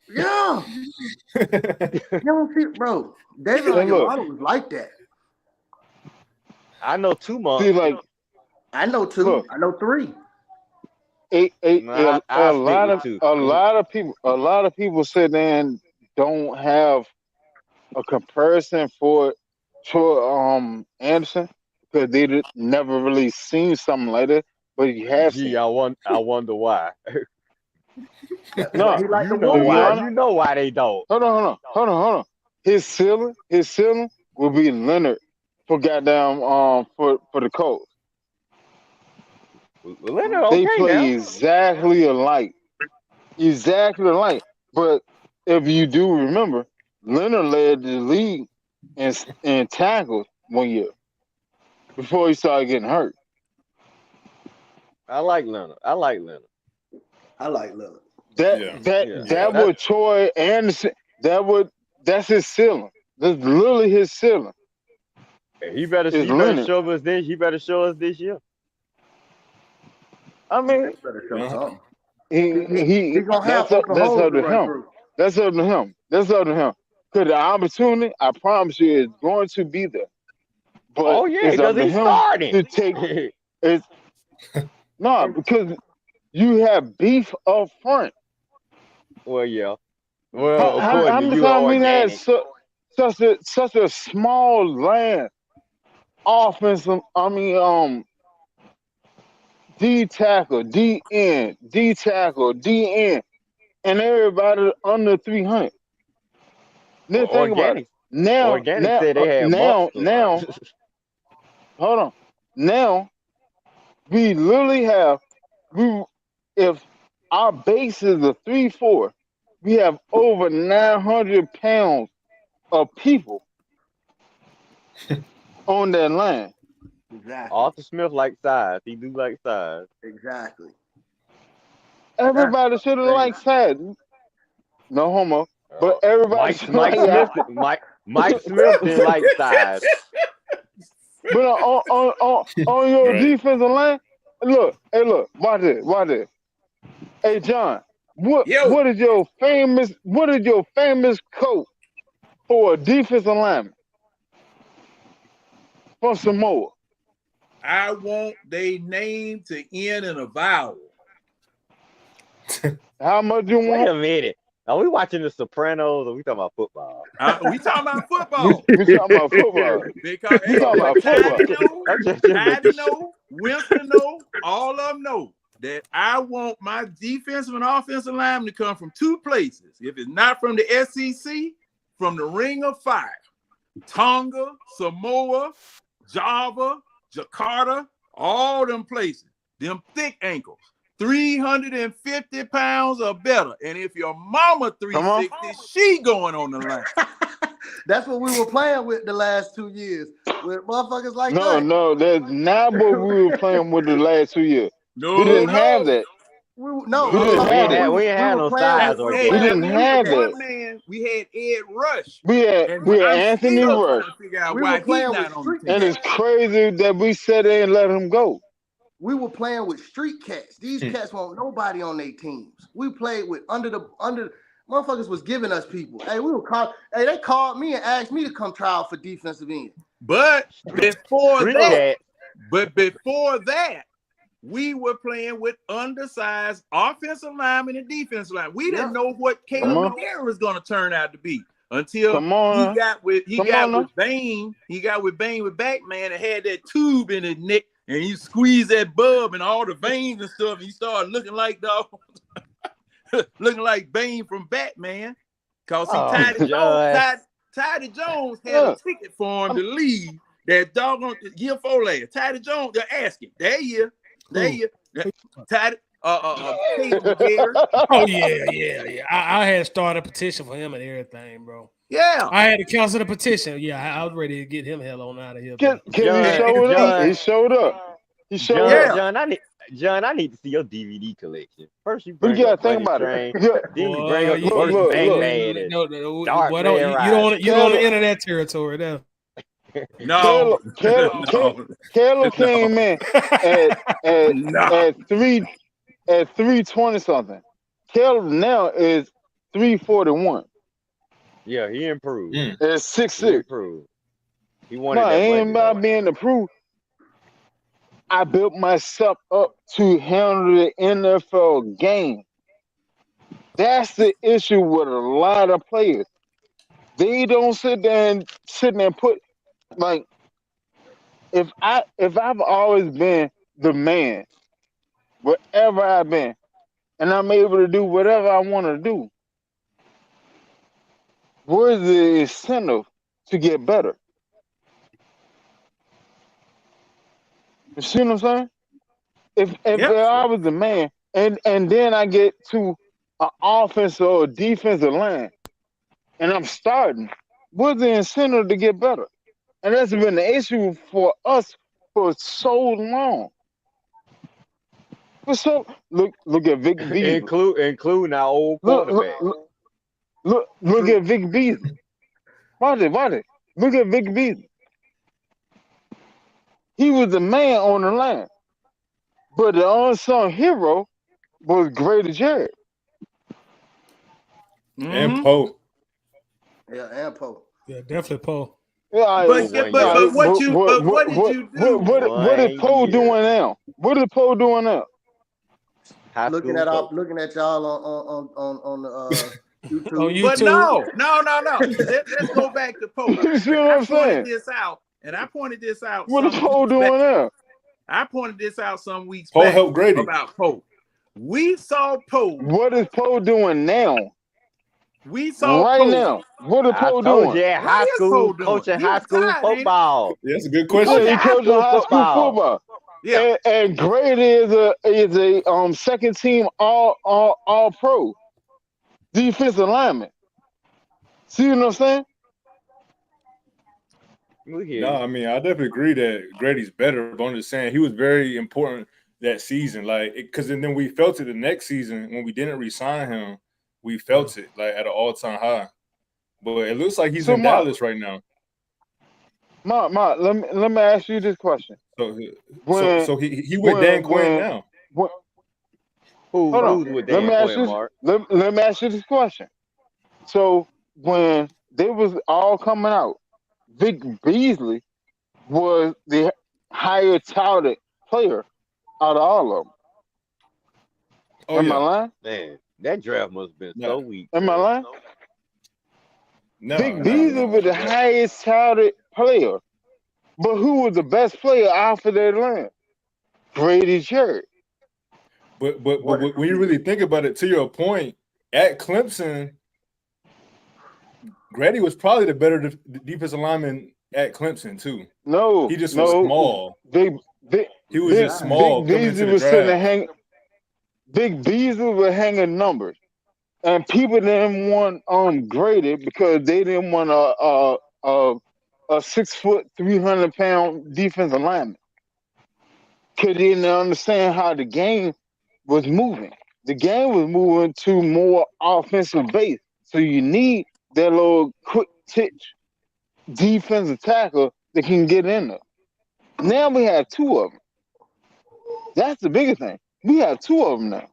yeah. You don't see, bro. David Hey, look. Onyemata was like that. I know 2 months. See, like I know 2. Look. I know 3. Nah, a I'll lot stick of with 2. a lot of people sit there and don't have a comparison for Anderson because they never really seen something like that. But you have Gee, seen. I wonder why. No, He like the You know Wolverine. why? You know why they don't. Hold on. His ceiling will be Leonard for goddamn for the Colts. Well, Leonard, okay They play now. exactly alike. But if you do remember, Leonard led the league in tackles one year before he started getting hurt. I like Leonard. I like Lillard. That would Troy Anderson. That's his ceiling. That's literally his ceiling. He better Leonard. show us this. He better show us this year. I mean, Better show something. he gonna have that's up Oklahoma to to run him. through. That's up to him. Because the opportunity, I promise you, is going to be there. But Oh yeah, it's up because to he's him starting. to take it's no, because you have beef up front. Well, yeah. Well, according How to many you, times we had organic. such a small land offensive? D tackle, D end, D tackle, D end, and everybody under 300. Then think about it. Now, said they had monsters. hold on. Now, we literally have if our base is a 3-4, we have over 900 pounds of people on that line. Exactly. Arthur Smith like size. He do like size. Exactly. Everybody should have liked size. No homo. But everybody should Mike like Smith. Mike Smith didn't like size. But on your defensive line, look, watch this. Hey John, what is your famous quote for a defensive lineman from Samoa? I want their name to end in a vowel. How much you Wait want? a minute. Are we watching The Sopranos or we talking about football? We talking about football. We talking about football. Because We talking about football. Tidy know, Winston know, all of them know that I want my defensive and offensive linemen to come from 2 places. If it's not from the SEC, from the Ring of Fire. Tonga, Samoa, Java, Jakarta, all them places. them thick ankles, 350 pounds or better. And if your mama 360, she going on the line. That's what we were playing with the last 2 years. With motherfuckers like No, that. no, that's not what we were playing with the last 2 years. No, We didn't have that. We didn't have that. We ain't had no size or We didn't have that. Man, we had Ed Rush. We had Anthony Rush. We were playing with street And it's cats. crazy that we sat there and let him go. We were playing with street cats. These cats want nobody on their teams. We played with under motherfuckers was giving us people. Hey, they called me and asked me to come try out for defensive end. But before that, we were playing with undersized offensive linemen and defensive line. We didn't know what Caleb McGarry was going to turn out to be until he got with Bane. He got with Bane with Batman and had that tube in his neck, and he squeezed that bulb and all the veins and stuff. And he started looking like looking like Bane from Batman. Cause Tidy Jones had a ticket for him to leave. That doggone year 4 later. Tidy Jones, they're asking. Tidy, Caleb McGarry. Oh yeah. I had started a petition for him and everything, bro. Yeah, I had to cancel the petition. Yeah, I was ready to get him hell on out of here. He showed up. John, I need to see your DVD collection. First, you bring gotta up think Bunny about it. Train, then you bring up the first Bang. You don't on the internet territory now. No. Caleb came in at 320 something. Caleb now is 341. Yeah, he improved. At 6'6". He wanted it ain't about being improved. I built myself up to handle the NFL game. That's the issue with a lot of players. They don't sit there and put, like, if I've always been the man, wherever I've been, and I'm able to do whatever I want to do, where's the incentive to get better? You see what I'm saying? If I was the man, and then I get to an offensive or defensive line, and I'm starting, what's the incentive to get better? And that's been the issue for us for so long. Look at Vic Beasley. Including our old quarterback. Look at Vic Beasley. Watch it. Look at Vic Beasley. He was the man on the line. But the unsung hero was Grady Jarrett. And Poe. Yeah, and Poe. Yeah, definitely Poe. Yeah, what did you do? What is Poe doing now? What is Poe doing now? Looking at y'all on the YouTube. On YouTube. But no. Let's go back to Poe. You see what I'm saying? I pointed this out. What is Poe doing now? I pointed this out some weeks Poe back helped Grady. about Poe. We saw Poe. What is Poe doing now? We saw right Poe. now. What is Poe doing? Yeah, high school coaching high school football. Yeah, that's a good question. He coaching high school football. Yeah, and Grady is a second team all pro defensive lineman. See what I'm saying? No, I mean, I definitely agree that Grady's better, but I'm just saying he was very important that season. Like, because then we felt it the next season when we didn't re-sign him. We felt it like at an all-time high. But it looks like he's in Dallas right now. Ma, let me ask you this question. So he with Dan Quinn now. Who's with Dan Quinn, Mark? Let me ask you this question. So when they was all coming out, Vic Beasley was the higher touted player out of all of them. Am I lying? Man, that draft must have been so weak. Am I lying? No, Vic Beasley was the highest touted player. But who was the best player off of that line? Grady Jarrett. But when you really think about it, to your point, at Clemson, Grady was probably the better defensive lineman at Clemson too. No, he just was small. He was just small Big coming into Beasley the was sitting there draft. hanging. Big Beasley was hanging numbers, and people didn't want graded because they didn't want a 6 foot 300-pound defensive lineman. Because they didn't understand how the game was moving. The game was moving to more offensive base, so you need that little quick titch defensive tackle that can get in there. Now we have two of them. That's the biggest thing. We have two of them now.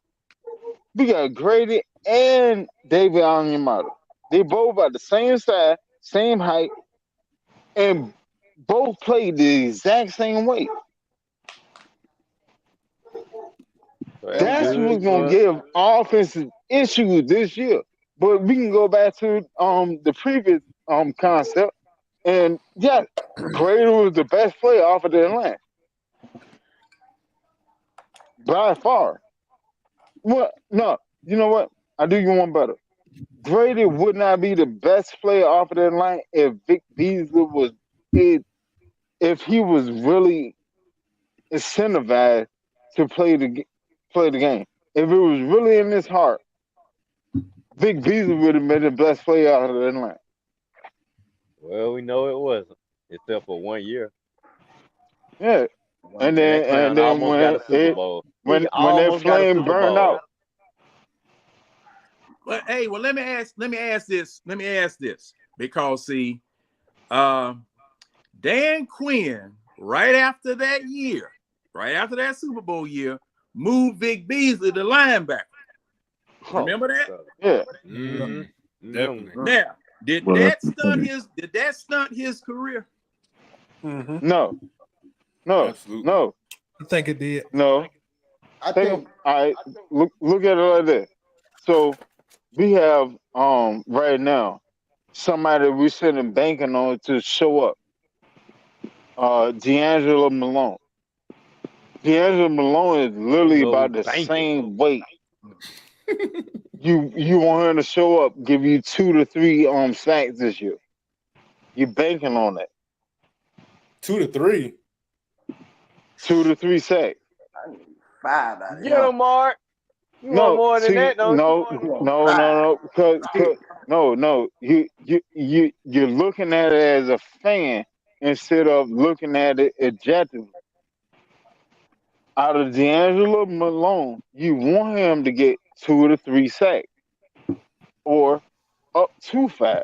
We got Grady and David Onyemata. They both about the same size, same height, and both play the exact same way. That's what's gonna give offensive issues this year. But we can go back to the previous concept, and yeah, Grady was the best player off of their line by far. What? No, you know what? I do you one better. Grady would not be the best player off of that line if Vic Beasley was if he was really incentivized to play the game. If it was really in his heart, Vic Beasley would have been the best player out of that line. Well, we know it wasn't, except for 1 year. Yeah, and then when that flame burned out. Well, hey, let me ask this, because see, Dan Quinn, right after that Super Bowl year, moved Vic Beasley to linebacker. Remember that? Yeah. Mm-hmm. Definitely. Now, did that stunt his career? Mm-hmm. No. Absolutely. No. I think it did. No. I think Look at it like this. So we have right now somebody we're sitting banking on to show up. D'Angelo Malone. D'Angelo Malone is literally about the same weight. You want him to show up, give you 2 to 3 sacks this year. You're banking on that. 2 to 3. 2 to 3 sacks. I need 5 out of Get him, Mark. You want more than that, don't you? No. You're looking at it as a fan instead of looking at it objectively. Out of D'Angelo Malone, you want him to get 2 to 3 sacks or up to 5.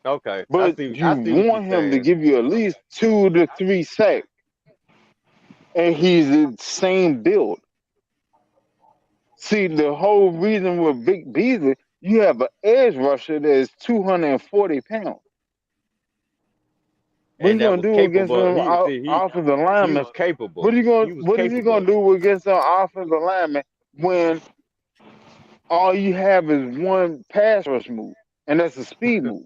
Okay. But you want him to give you at least 2 to 3 sacks. And he's the same build. See, the whole reason with Vic Beasley, you have an edge rusher that is 240 pounds. What are you gonna do against an offensive lineman? Capable. What are you gonna do against an offensive lineman when all you have is one pass rush move, and that's a speed move?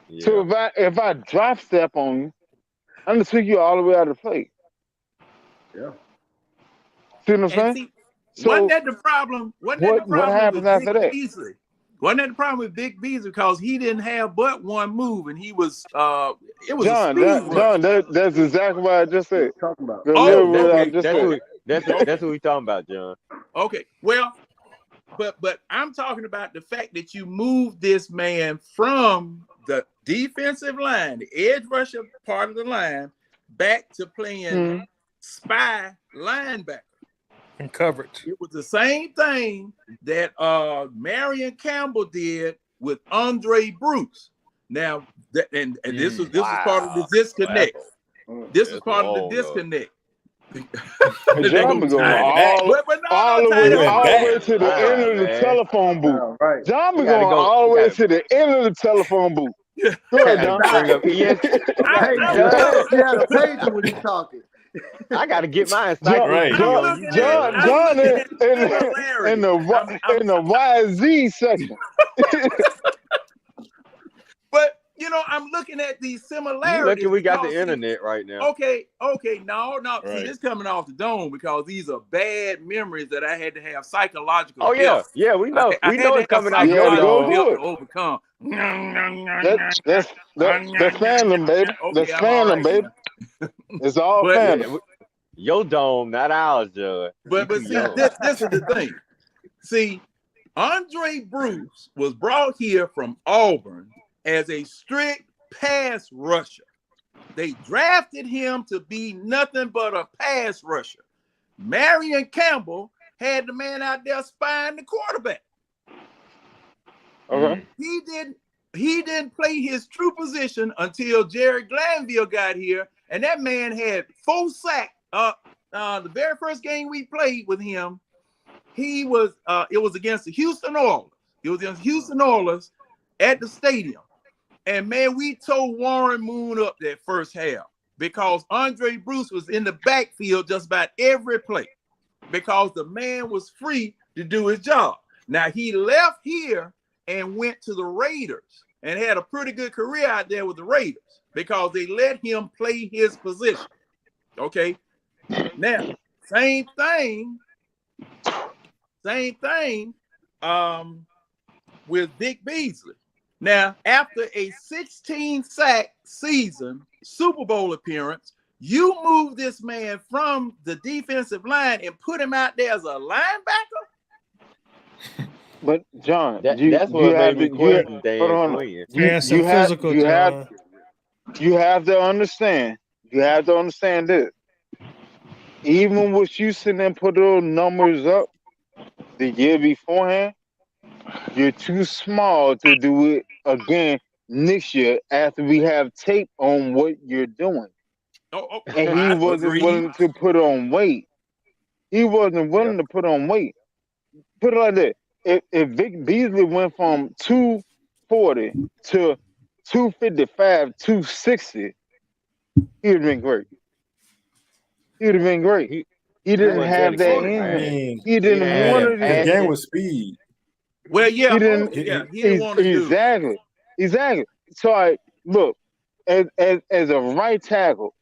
Yeah. So if I drop step on you, I'm gonna take you all the way out of the play. Yeah. See what I'm saying? See, So wasn't that the problem? What happens after that? Beasley? Wasn't that the problem with Vic Beasley? Because he didn't have but one move, and he was it was John, a speed rush. that's exactly what I just said. Talking about. That's what we talking about, John. Okay, well, but I'm talking about the fact that you moved this man from the defensive line, the edge rusher part of the line, back to playing spy linebacker. And coverage. It was the same thing that Marion Campbell did with Andre Bruce. Now, and this was part of the disconnect. This is part of the disconnect. John be going all the way to the end of the telephone booth. Right. John be going all the way to the end of the telephone booth. Go ahead, John. You had a pager when you talking. I got to get mine. John in the YZ section. But I'm looking at these similarities. Lucky we got the internet right now. Okay. No. Right. See, this coming off the dome because these are bad memories that I had to have psychological. Oh yeah, we know. We know it's coming out. To overcome. That's fandom, baby. That's fandom, baby. It's all But fantasy. your dome, not ours, Judge. But You see, too young. this is the thing. See, Andre Bruce was brought here from Auburn as a strict pass rusher. They drafted him to be nothing but a pass rusher. Marion Campbell had the man out there spying the quarterback. Okay. He didn't play his true position until Jerry Glanville got here, and that man had 4 sacks. The very first game we played with him, it was against the Houston Oilers. It was against Houston Oilers at the stadium. And man, we tore Warren Moon up that first half because Andre Bruce was in the backfield just about every play because the man was free to do his job. Now he left here and went to the Raiders and had a pretty good career out there with the Raiders because they let him play his position. Okay. Now, same thing with Vic Beasley. Now, after a 16-sack season, Super Bowl appearance, you move this man from the defensive line and put him out there as a linebacker? But John, That's what made me question Dan Quinn. You have to understand. You have to understand this. Even with Houston and put those numbers up the year beforehand, you're too small to do it again next year after we have tape on what you're doing. And he wasn't willing to put on weight. He wasn't willing to put on weight. Put it like that. If Vic Beasley went from 240 to 255, 260, he would have been great. He would have been great. He didn't have that in him. He didn't want to. The game was speed. Well, yeah, he didn't want to do exactly. So look, as a right tackle,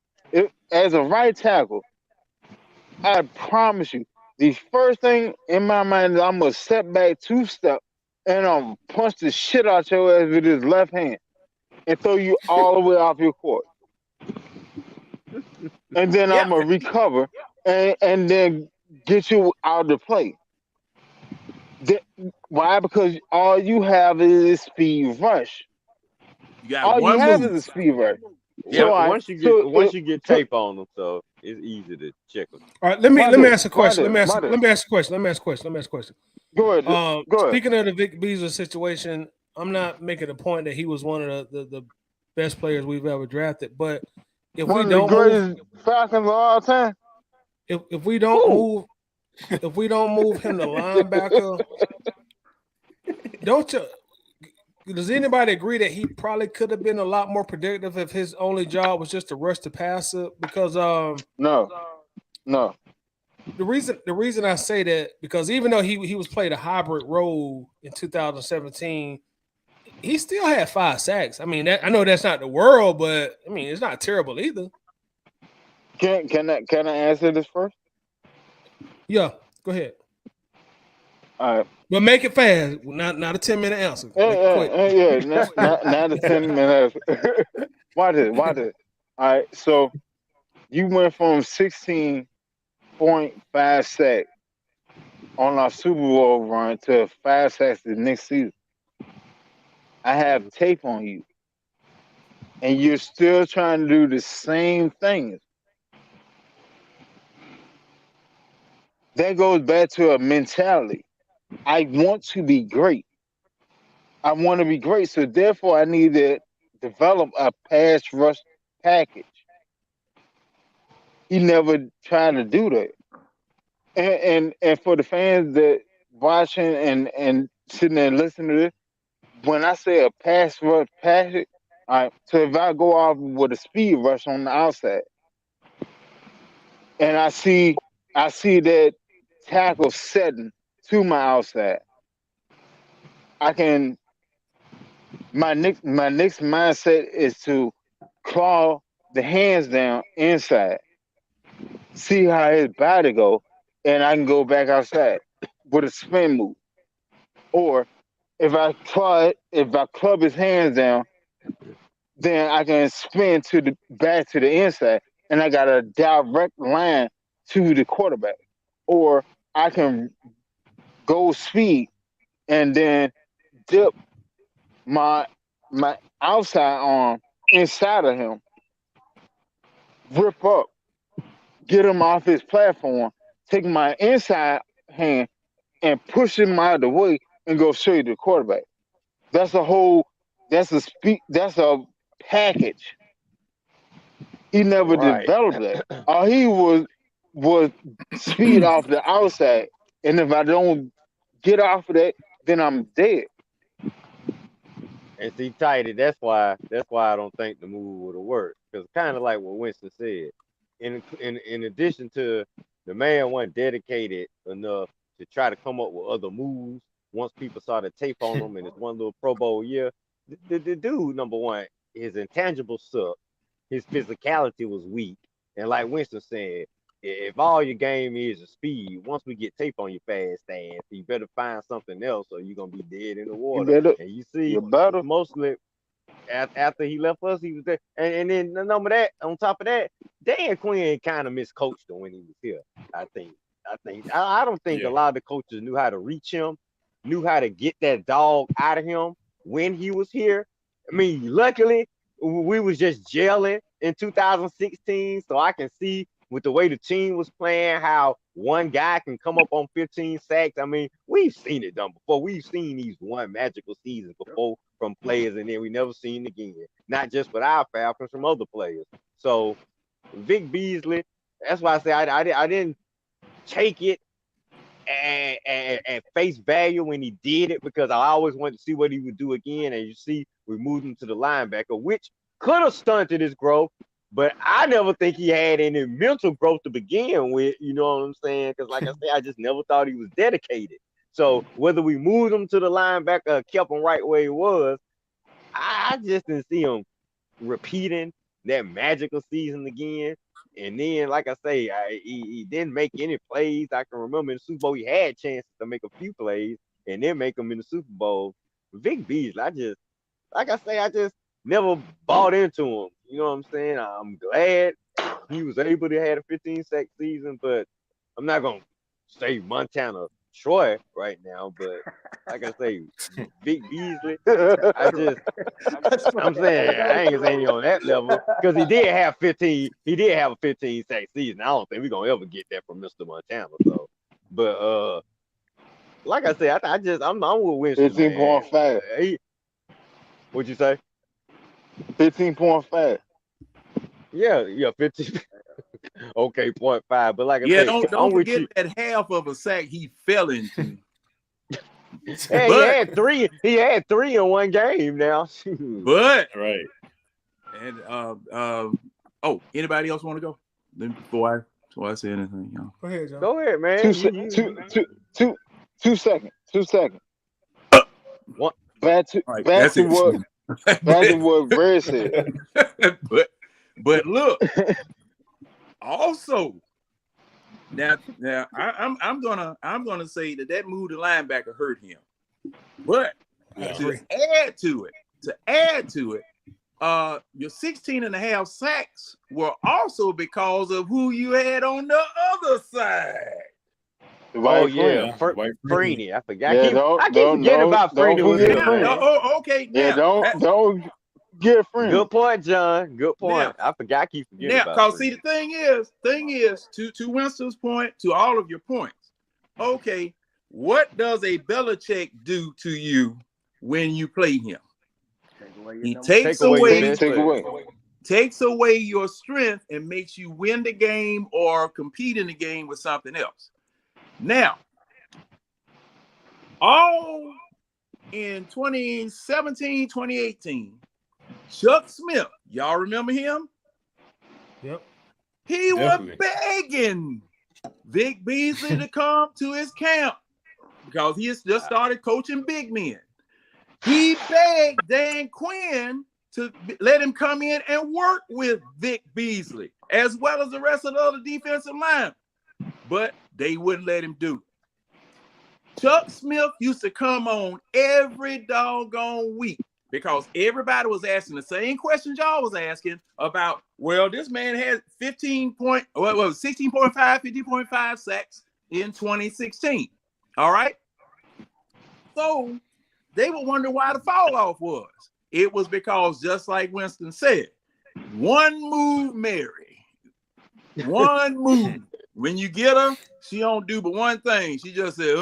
I promise you, the first thing in my mind is I'm gonna step back 2 steps and I'm punch the shit out your ass with his left hand and throw you all the way off your court. And then I'm gonna recover and then get you out of the play. Why? Because all you have is speed rush. All you have is a speed rush. Yeah, so once you get tape on them, so it's easy to check them. All right, let me ask a question. Let me ask a question. Go ahead. Go ahead. Speaking of the Vic Beasley situation, I'm not making a point that he was one of the best players we've ever drafted, but if one we don't of the greatest Falcons of all time. If we don't move him to linebacker, does anybody agree that he probably could have been a lot more productive if his only job was just to rush the passer? Because no. The reason I say that, because even though he was played a hybrid role in 2017, he still had 5 sacks. I mean, I know that's not the world, but I mean, it's not terrible either. Can I answer this first? Yeah, go ahead. All right. But make it fast. Not a 10-minute answer. Not a 10-minute answer. Watch it. All right. So you went from 16.5 sacks on our Super Bowl run to 5 sacks the next season. I have tape on you. And you're still trying to do the same things. That goes back to a mentality. I want to be great. I want to be great. So therefore, I need to develop a pass rush package. He never tried to do that. And for the fans that watching and sitting there and listening to this, when I say a pass rush package, all right, so if I go off with a speed rush on the outside, and I see that tackle setting to my outside, my next mindset is to claw the hands down inside, see how his body go, and I can go back outside with a spin move. Or if I club his hands down, then I can spin back to the inside, and I got a direct line to the quarterback. Or I can go speed and then dip my outside arm inside of him, rip up, get him off his platform, take my inside hand and push him out of the way and go straight to the quarterback. That's a package. He never developed that. All he was speed off the outside. And if I don't get off of that, then I'm dead. And see, Tidy, that's why I don't think the move would have worked. Because kind of like what Winston said, in addition to the man wasn't dedicated enough to try to come up with other moves once people saw the tape on him in his one little Pro Bowl year. The dude, number one, his intangibles sucked. His physicality was weak. And like Winston said, if all your game is speed, once we get tape on your fast stance, you better find something else or you're going to be dead in the water. And you see, mostly after he left us, he was there. And then on top of that, Dan Quinn kind of miscoached him when he was here, I think. I don't think a lot of the coaches knew how to reach him, knew how to get that dog out of him when he was here. I mean, luckily, we was just gelling in 2016, so I can see with the way the team was playing, how one guy can come up on 15 sacks. I mean, we've seen it done before. We've seen these one magical seasons before from players, and then we never seen it again. Not just with our Falcons, from other players. So Vic Beasley, that's why I say I didn't take it at face value when he did it, because I always wanted to see what he would do again. And you see, we moved him to the linebacker, which could have stunted his growth. But I never think he had any mental growth to begin with, you know what I'm saying? Because like I said, I just never thought he was dedicated. So whether we moved him to the linebacker, kept him right where he was, I just didn't see him repeating that magical season again. And then, like I say, he didn't make any plays. I can remember in the Super Bowl, he had chances to make a few plays and then make them in the Super Bowl. Vic Beasley, I just never bought into him. You know what I'm saying? I'm glad he was able to have a 15-sack season, but I'm not going to say Montana Troy right now. But like I say, Vic Beasley, I'm saying I ain't saying he on that level, because he did have a 15-sack season. I don't think we're going to ever get that from Mr. Montana. So, but like I said, I'm with Winston. 15.5. What'd you say? 15.5. Yeah, 15. Okay, 0.5. But like I said, don't forget that half of a sack he fell into. Hey, he had three in one game now. But right. And anybody else want to go? Then before I say anything, Go ahead, John. Go ahead, man. 2 seconds. 2 seconds. What? Back to what Brad said. But look, also now I'm gonna say that move to linebacker hurt him. But to add to it, your 16.5 sacks were also because of who you had on the other side. Freeney. I forgot. I keep forgetting about Freeney. Okay. Don't get Freeney. Good point, John. Good point. I forgot. I keep forgetting about. Because see, the thing is, to Winston's point, to all of your points. Okay, what does a Belichick do to you when you play him? He takes away your strength and makes you win the game or compete in the game with something else. Now, all in 2017, 2018, Chuck Smith, y'all remember him? Yep. He was begging Vic Beasley to come to his camp because he has just started coaching big men. He begged Dan Quinn to let him come in and work with Vic Beasley, as well as the rest of the other defensive line. But they wouldn't let him do it. Chuck Smith used to come on every doggone week because everybody was asking the same questions y'all was asking about, well, this man had 16.5, 15.5 sacks in 2016. All right. So they were wondering why the fall off was. It was because, just like Winston said, one move, Mary. One move. When you get her, she don't do but one thing. She just said,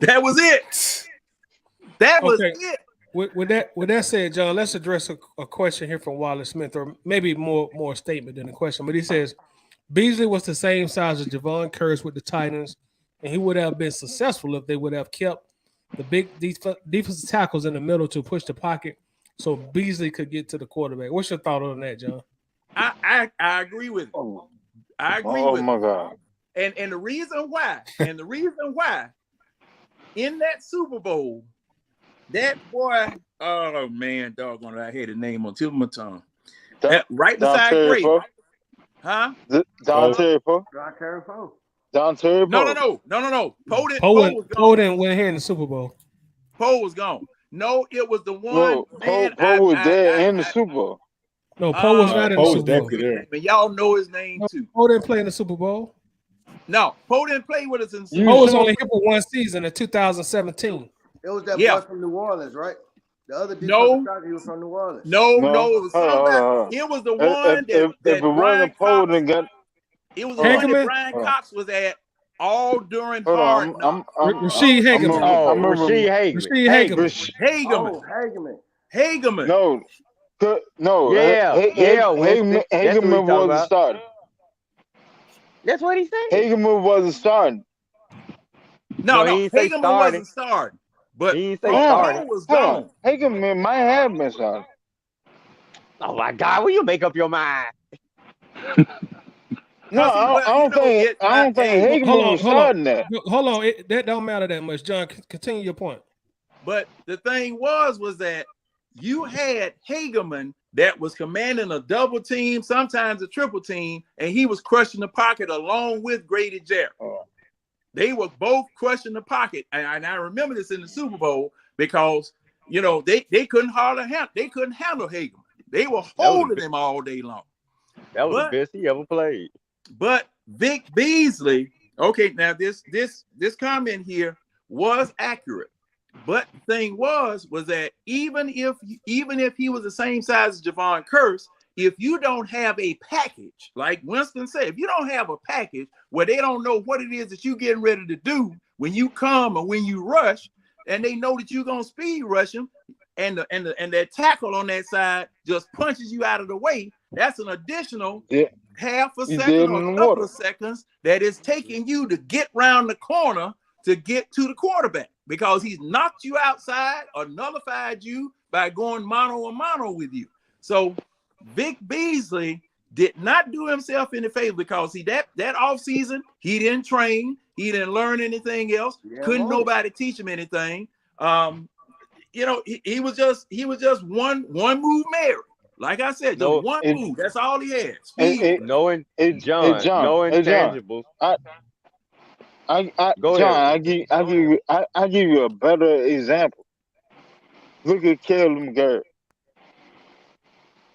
That was it. That was it. With that said, John, let's address a question here from Wallace Smith, or maybe more a statement than a question. But he says, Beasley was the same size as Javon Curse with the Titans, and he would have been successful if they would have kept the big defensive tackles in the middle to push the pocket so Beasley could get to the quarterback. What's your thought on that, John? I agree with it. I agree with it. Oh, my God. And the reason why, in that Super Bowl, that boy, oh, man, doggone it, I had his name on tip of my tongue. Right beside Gray. Huh? Don Terry Poe. Don Terry Poe. No. Poe didn't win here in the Super Bowl. Poe was gone. No, it was the one. Poe was there in the Super Bowl. No, Poe was not in the Super Bowl. But y'all know his name too. Poe didn't play in the Super Bowl. No, Poe didn't play with us in the Super Bowl. Bowl. Poe was only here for one season in 2017. It was that boy from New Orleans, right? The other dude he was from New Orleans. No, it was somebody. It was the one that it wasn't Poe, then got. It was the one that Brian Cox was at all during hard. Rasheed Hageman. Hageman. No. Hageman wasn't starting. That's what he said. Hageman wasn't starting. No, Hageman wasn't starting. But Poe was gone. Hageman might have been starting. Oh my God! Will you make up your mind? No, I don't think Hageman was starting that. Hold on, that don't matter that much, John. Continue your point. But the thing was that you had Hageman that was commanding a double team, sometimes a triple team, and he was crushing the pocket along with Grady Jarrett. They were both crushing the pocket, and I remember this in the Super Bowl because they couldn't handle Hageman. They were holding him all day long. That was the best he ever played. But Vic Beasley, okay, now this comment here was accurate. But the thing was that even if he was the same size as Javon Curse, if you don't have a package, like Winston said, if you don't have a package where they don't know what it is that you're getting ready to do when you come or when you rush, and they know that you're gonna speed rush them, and that tackle on that side just punches you out of the way, that's an additional half a second or a couple of seconds that is taking you to get round the corner to get to the quarterback, because he's knocked you outside or nullified you by going mano a mano with you. So Vic Beasley did not do himself any favor, because that offseason, he didn't train, he didn't learn anything else, couldn't nobody teach him anything. He was just one move Mary. Like I said, just one move. That's all he had. No intangibles. I give you a better example. Look at Caleb McGarry.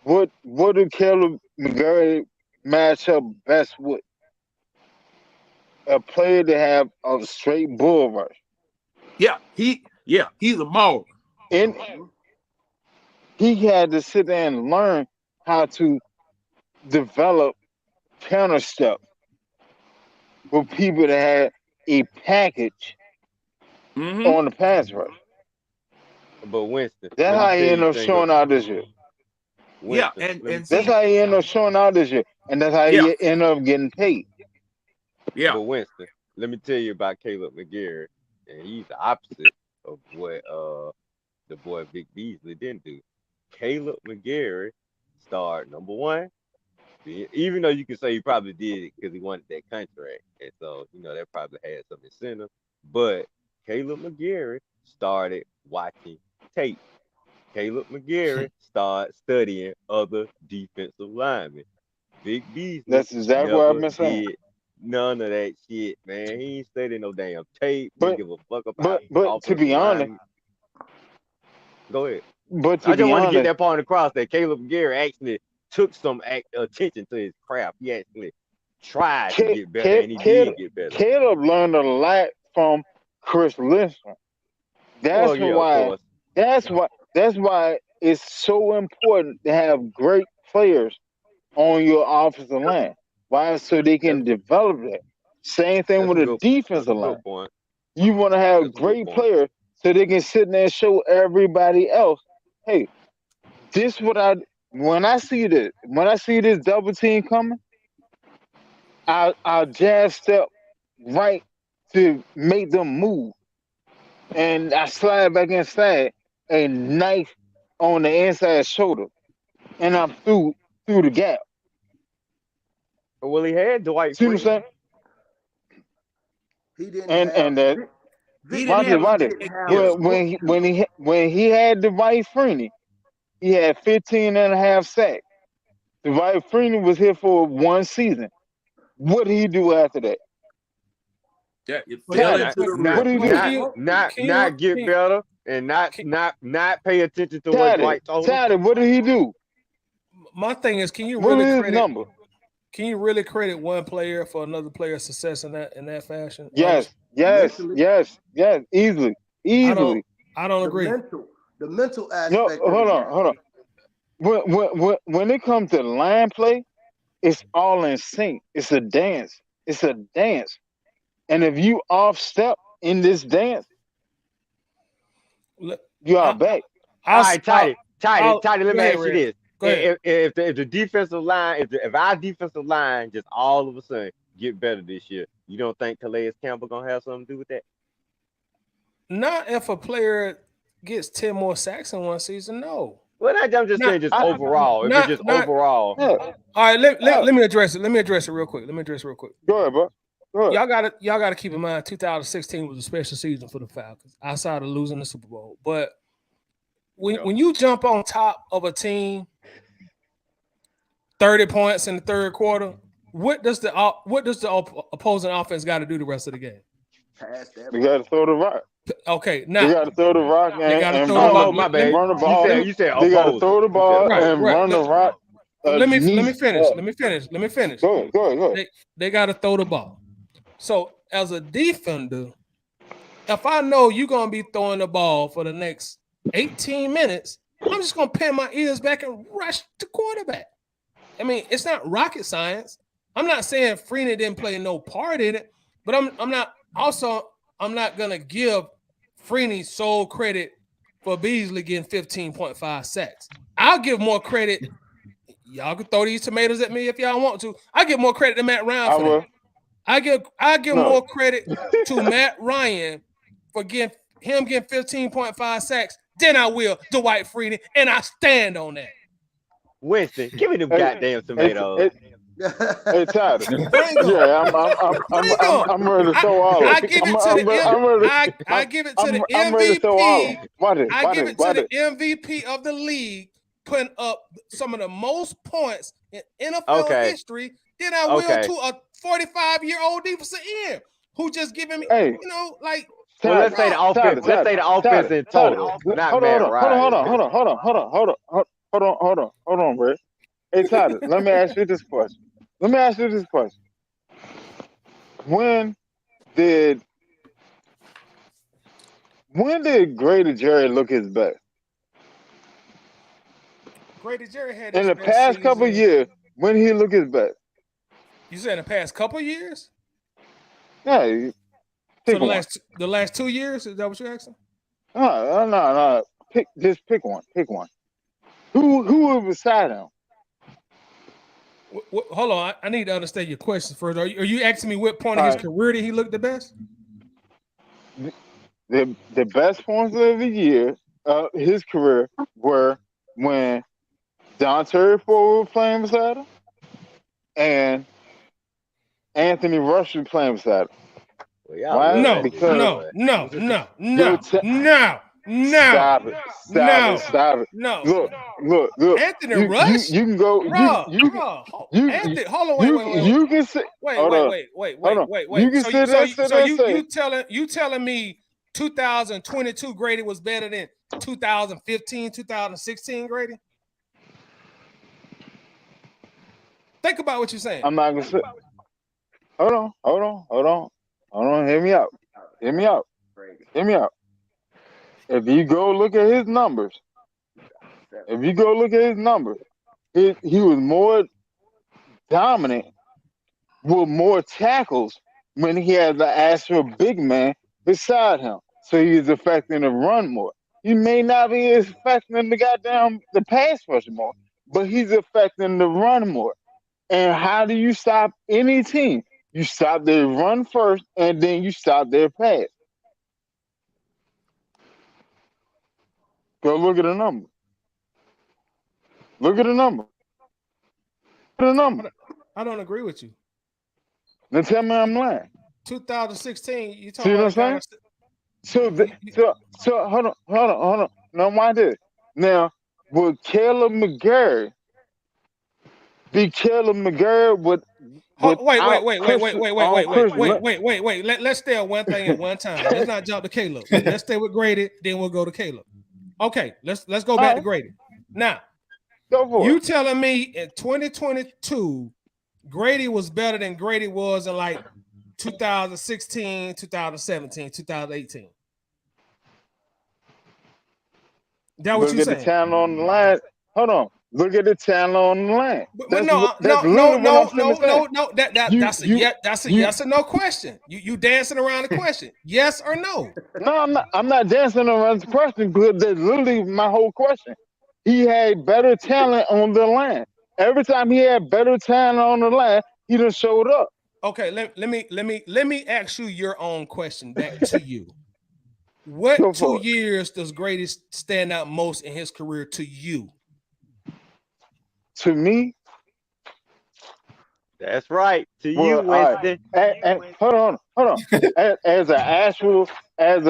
What do Caleb McGarry match up best with? A player to have a straight bull rush. He's a mauler. And he had to sit there and learn how to develop counter step with people that had a package on the pass rush. But Winston, that's how he ended up showing out this year. Winston, that's how he ended up showing out this year, and that's how he ended up getting paid. But Winston, let me tell you about Caleb McGarry, and he's the opposite of what the boy Vic Beasley didn't do. Caleb McGarry started number one, even though you can say he probably did it because he wanted that contract, and so that probably had some incentive. But Caleb McGarry started watching tape. Caleb McGarry started studying other defensive linemen. Vic Beasley. That's exactly what I've been saying. None of that shit, man. He ain't studying no damn tape. He give a fuck about. But to be honest, Go ahead. But I to just be want to get honest, that point across that Caleb Gary actually took some attention to his craft. He actually tried to get better, and he did get better. Caleb learned a lot from Chris Lindstrom. That's Well, yeah, of why. course. That's why it's so important to have great players on your offensive line. Why? So they can develop that. Same thing That's with a the good, defensive line. good point. You want to have That's a good great point. players so they can sit there and show everybody else, hey, this what I when I see this double team coming, I'll jab step right to make them move. And I slide back inside, a knife on the inside shoulder, and I'm through the gap. Well, he had Dwight See what I'm Freeman. saying? He didn't And that He didn't have- watch it. didn't have- When he had Dwight Freeney, he had 15 and a half sacks. Dwight Freeney was here for one season. What did he do after that? Yeah, it What fell do into the What do you do? Not get better and not pay attention to what Taddy, Dwight told him. Taddy, what did he do? My thing is, can you What really is his credit? number? Can you really credit one player for another player's success in that fashion? Yes, easily. I don't agree. The mental No, aspect. hold on. When it comes to line play, it's all in sync. It's a dance. And if you off step in this dance, you are back. All right, Tidy, let go me ahead, ask you Red. this. Go ahead. If the defensive line, if our defensive line just all of a sudden get better this year, you don't think Calais Campbell gonna have something to do with that? Not if a player gets 10 more sacks in one season. No. Well, I'm just saying, just overall. If it's just overall. All right, let me address it. Let me address it real quick. Go ahead, bro. Go ahead. Y'all gotta keep in mind 2016 was a special season for the Falcons, outside of losing the Super Bowl. But when you jump on top of a team 30 points in the third quarter, what does the opposing offense got to do the rest of the game? You got to throw the rock. Okay, now you got to throw the rock and run the ball. You said they got to throw the ball and run the rock. Let me finish. Go ahead. They got to throw the ball. So as a defender, if I know you're gonna be throwing the ball for the next 18 minutes, I'm just gonna pin my ears back and rush the quarterback. I mean, it's not rocket science. I'm not saying Freeney didn't play no part in it, but I'm not gonna give Freeney sole credit for Beasley getting 15.5 sacks. I'll give more credit. Y'all can throw these tomatoes at me if y'all want to. I give more credit to Matt Ryan for that. I give more credit to Matt Ryan for getting 15.5 sacks than I will Dwight Freeney, and I stand on that. Winston, give me them goddamn tomatoes. Hey, Tyler. Yeah, I'm ready to throw all of it. I give it to the MVP. I give it to the MVP of the league, putting up some of the most points in NFL history than I will to a 45-year-old defensive end who just giving me, like. Well, let's say the offense. Let's say the offense in total. Not Matt Ryan. Hold on, Brett. Hey, Tyler, let me ask you this question. When did Grady Jerry look his best? Grady Jerry had in the past couple of years. When he look his best? You said in the past couple of years? Yeah. So the last 2 years? Is that what you're asking? No. Pick one. Who was beside him? Hold on, I need to understand your question first. Are you asking me what point of his career did he look the best? The best points of the year of his career were when Don Terry Ford was playing beside him and Anthony Rush was playing beside him. Well, no. Stop it. No. Look. Anthony Rush? You can go. Anthony, hold on, wait. You can say. Wait. You can sit there. You telling me 2022 Grady was better than 2015, 2016 Grady? Think about what you're saying. I'm not gonna say. Hold on. Hear me out. If you go look at his numbers, he was more dominant with more tackles when he had the actual big man beside him. So he's affecting the run more. He may not be affecting the pass rush more, but he's affecting the run more. And how do you stop any team? You stop their run first, and then you stop their pass. Go look at the number. I don't agree with you. Then tell me I'm lying. 2016, you See talking what I'm saying? So hold on. Now why this? Now, would Caleb McGarry be Caleb McGarry with Wait. Wait. Let's stay on one thing at one time. Let's not jump to Caleb. Let's stay with Grady, then we'll go to Caleb. Okay, let's go back to Grady. Now, you telling me in 2022, Grady was better than Grady was in like 2016, 2017, 2018. That what you saying? Look at the talent on the line. Hold on. Look at the talent on the line. But no. That's a yes or no question. You dancing around the question. Yes or no? No, I'm not dancing around the question because that's literally my whole question. He had better talent on the line. Every time he had better talent on the line, he done showed up. Okay, let me ask you your own question back to you. What 2 years does Grady stand out most in his career to you? To me, that's right. To you, Winston. Hold on. as an actual person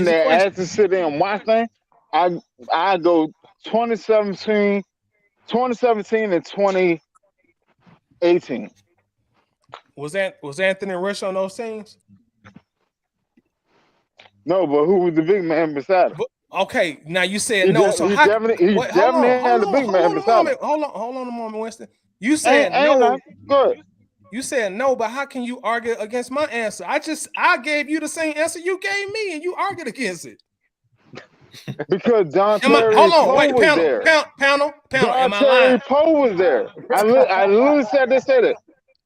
that has to sit there and watch things, I go 2017 and 2018. Was Anthony Rush on those teams? No, but who was the big man beside him? Okay, now you said no. So he definitely had a big man beside him. Hold on a moment, Winston. You said no. Good. You said no, but how can you argue against my answer? I gave you the same answer you gave me, and you argued against it. Because Don Terry Poe was there. Panel. Am I Terry lying? Poe was there. I literally said to say that.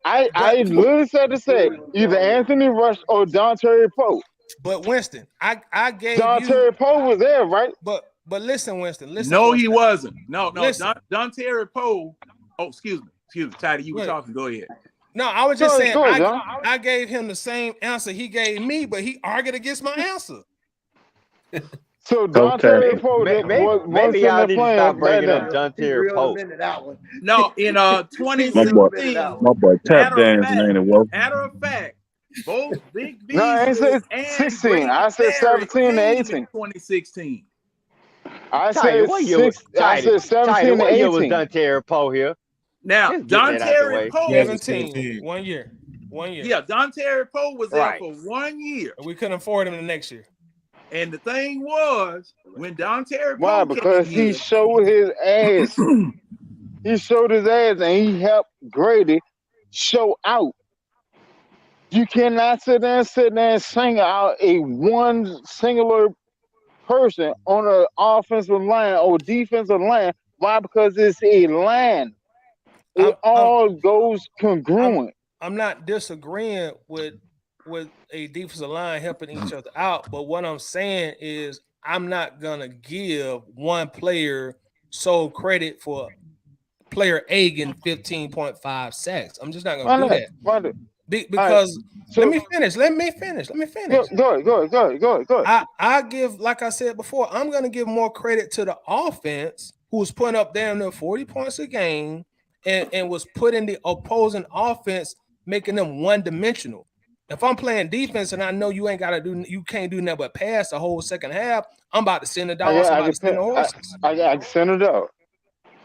I literally said to say either Anthony Rush or Don Terry Poe. But Winston, I gave Don Terry Poe was there, right? But listen, Winston. No, Winston. he wasn't. No. Don Terry Poe. Oh, excuse me, Tidy. You were talking. Go ahead. No, I was just saying I gave him the same answer he gave me, but he argued against my answer. So Don Terry Poe, maybe y'all need to stop bringing up Don Terry Poe. No, in 2016, my boy tap dancing, ain't it? Well, matter of fact, both Big B no, I said and 16. I said 17 to 18. 2016. I said 17 to 18. Was Don Terry Poe here? Now, Don Terry Poe 17. 1 year. Yeah, Don Terry Poe was there for 1 year. We couldn't afford him the next year. And the thing was, when Don Terry Poe why? Because he showed his ass. He showed his ass, and he helped Grady show out. You cannot sit there and sing out a one singular person on an offensive line or defensive line. Why? Because it's a line. It all goes congruent. I'm not disagreeing with a defensive line helping each other out, but what I'm saying is I'm not gonna give one player sole credit for player A getting 15.5 sacks. I'm just not gonna do that. Why? Because let me finish. Go ahead. I give, like I said before, I'm gonna give more credit to the offense who's putting up damn near 40 points a game and was putting the opposing offense, making them one-dimensional. If I'm playing defense and I know you can't do nothing but pass the whole second half, I'm about to send the dogs. I'm about to send the horses. I can send it out.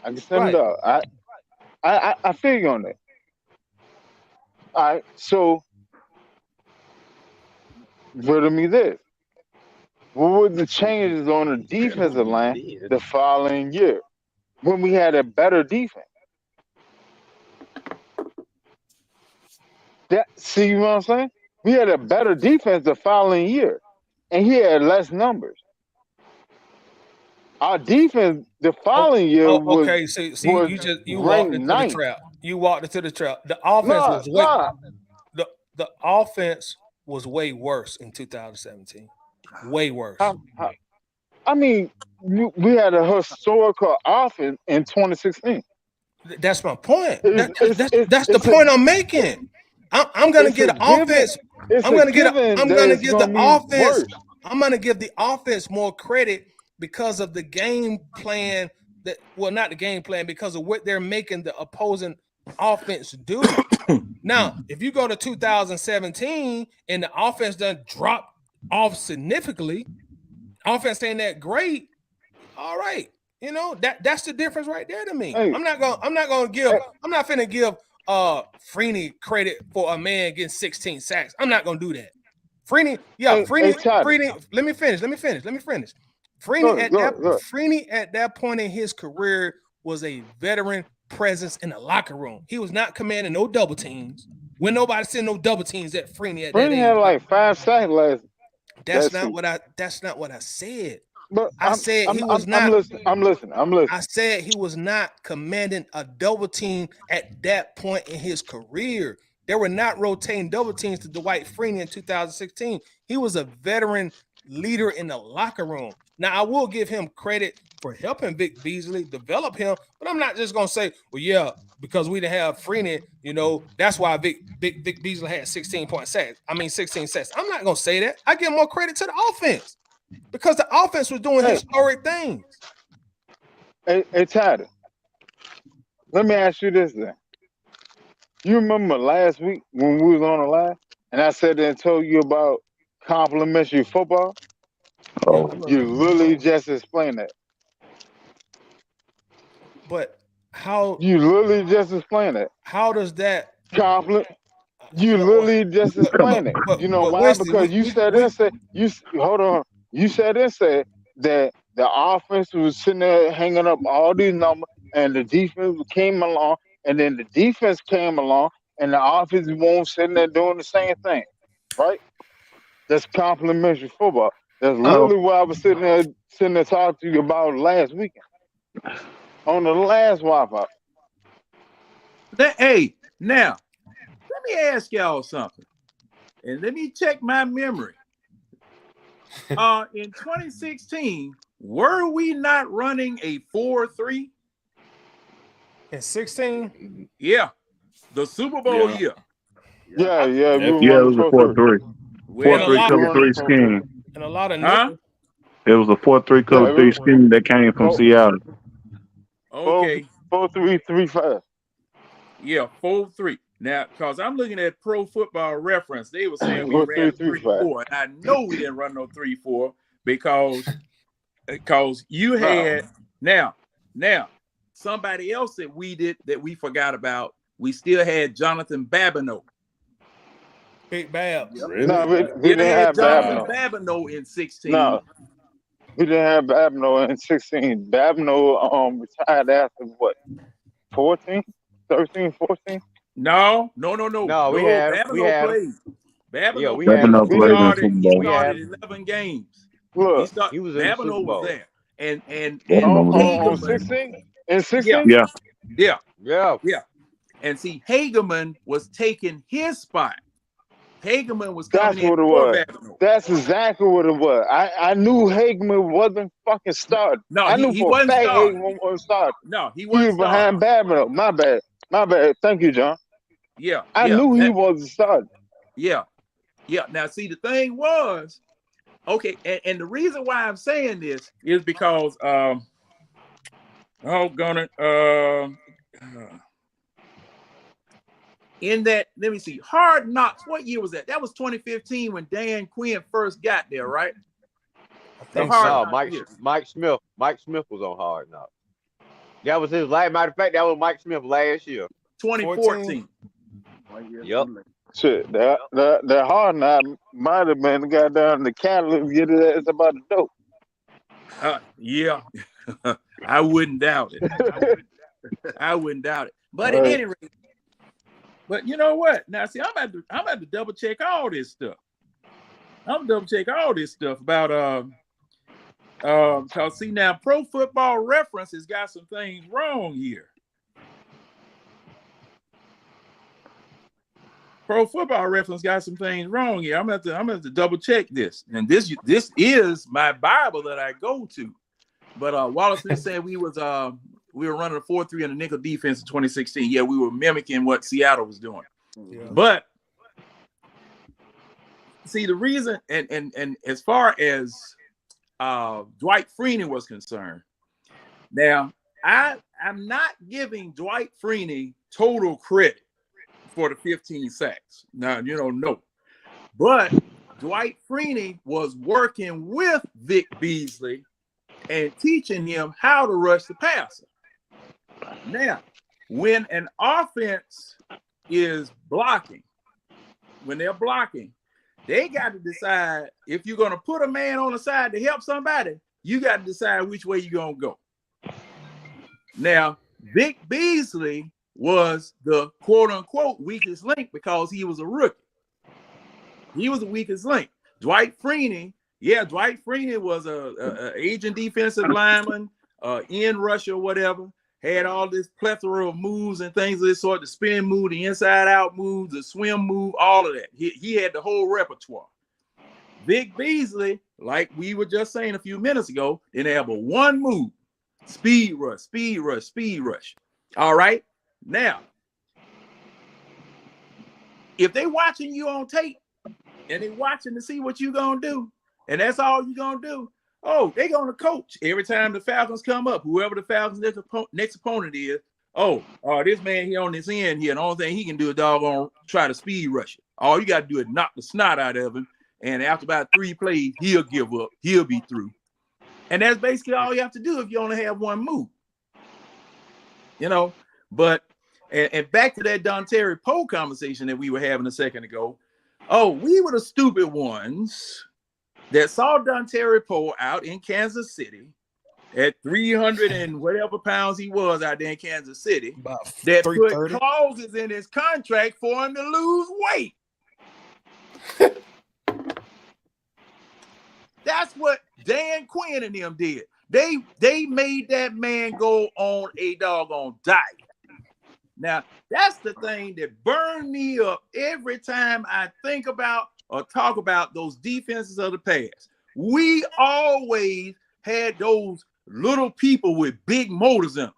I feel you on that. All right, so riddle me this. What were the changes on the defensive line the following year when we had a better defense? See what I'm saying? We had a better defense the following year, and he had less numbers. Our defense the following year was okay. See, was you walked ranked into the ninth. trap. You walked into the trap. The offense the offense was way worse in 2017. Way worse. I mean, we had a historical offense in 2016. That's my point. That's the point I'm making. I'm gonna get an offense. I'm gonna give the offense. I'm gonna give the offense more credit because of the game plan not the game plan, because of what they're making the opposing offense do. Now, if you go to 2017 and the offense done drop off significantly, offense ain't that great. All right, that's the difference right there to me. Hey. I'm not finna give Freeney credit for a man getting 16 sacks. I'm not gonna do that. Freeney. Let me finish. Freeney at that point in his career was a veteran presence in the locker room. He was not commanding no double teams. When nobody sent no double teams at Freeney at that age. Had like 5 sacks last. That's not what I said. But I said he was not. I'm listening. I said he was not commanding a double team at that point in his career. They were not rotating double teams to Dwight Freeney in 2016. He was a veteran leader in the locker room. Now, I will give him credit for helping Vic Beasley develop him, but I'm not just going to say, well, yeah, because we didn't have Freeney, that's why Vic Beasley had 16 sacks. I'm not going to say that. I give more credit to the offense because the offense was doing historic things. Hey, Tyler, let me ask you this then. You remember last week when we was on the live and I said and told you about complimentary football? Oh, you literally just explained that. But how? You literally just explained that. How does that compliment? You literally just explained it. You know why? Winston, because you said hold on. You said that the offense was sitting there hanging up all these numbers, and the defense came along, and then the defense came along, and the offense won't sitting there doing the same thing, right? That's complimentary football. That's literally what I was sitting there talking to you about last weekend on the last Wi-Fi. Hey, now let me ask y'all something, and let me check my memory. In 2016, were we not running a 4-3? In 16? Yeah, the Super Bowl year. Yeah. It was a 4-3. 4-3 cover 3 scheme. And a lot of It was a 4-3 cover 3 scheme that came from Seattle. Okay. 4-3-3-5. Yeah, 4-3. Now, because I'm looking at Pro Football Reference, they were saying we ran 3-4, and I know we didn't run no 3-4 because you had now somebody else that we forgot about. We still had Jonathan Babineau. Big Bab. Really? No, we didn't have Jonathan Babineau in 16. No, we didn't have Babineau in 16. Babineau retired after what? 14? 13, 14? No, we had Babineau played. Babineau played. He started 11 games. Look, he was in Babineau the was there. And on 16? In 16? Yeah. And see, Hageman was taking his spot. Hageman was coming in for Babineau. That's exactly what it was. I knew Hageman wasn't fucking starting. No, I knew he for wasn't a fact starting. Hageman wasn't starting. No, he He wasn't was behind Babineau. My bad. Thank you, John. Yeah. I knew he wasn't starting. Yeah. Now, see, the thing was, okay, and the reason why I'm saying this is because in that, let me see, Hard Knocks, what year was that? That was 2015 when Dan Quinn first got there, right? Mike Smith was on Hard Knocks. That was his last. Matter of fact, that was Mike Smith last year. 2014. Yep. Shit, that hard knot might have been got down the catalyst get it ass about the dope. Yeah, I wouldn't doubt it. I wouldn't doubt it. But at any rate, but you know what? Now, see, I'm about to double check all this stuff. I'm double check all this stuff about cause see now, Pro Football Reference has got some things wrong here. Pro Football Reference got some things wrong here. I'm gonna have to double check this. And this is my Bible that I go to. But Wallace Smith said we were running a 4-3 in the nickel defense in 2016. Yeah, we were mimicking what Seattle was doing. Yeah. But see, the reason and as far as Dwight Freeney was concerned, now I'm not giving Dwight Freeney total credit for the 15 sacks. Now, no. But Dwight Freeney was working with Vic Beasley and teaching him how to rush the passer. Now, when an offense is blocking, when they're blocking, they got to decide if you're going to put a man on the side to help somebody, you got to decide which way you're going to go. Now, Vic Beasley was the quote-unquote weakest link because he was a rookie. He was the weakest link. Dwight Freeney was a aging defensive lineman, in Russia or whatever, had all this plethora of moves and things of this sort, the spin move, the inside-out move, the swim move, all of that. He had the whole repertoire. Vic Beasley, like we were just saying a few minutes ago, didn't have but one move, speed rush, speed rush, speed rush. All right? Now, if they watching you on tape and they watching to see what you're going to do, and that's all you're going to do, they're going to coach every time the Falcons come up, whoever the Falcons' next opponent is. This man here on this end here, the only thing he can do is doggone try to speed rush it. All you got to do is knock the snot out of him, and after about 3 plays, he'll give up. He'll be through. And that's basically all you have to do if you only have one move. But and back to that Dontari Poe conversation that we were having a second ago. We were the stupid ones that saw Dontari Poe out in Kansas City at 300 and whatever pounds he was out there in Kansas City, that put clauses in his contract for him to lose weight. That's what Dan Quinn and them did. They made that man go on a doggone diet. Now, that's the thing that burned me up every time I think about or talk about those defenses of the past. We always had those little people with big motors in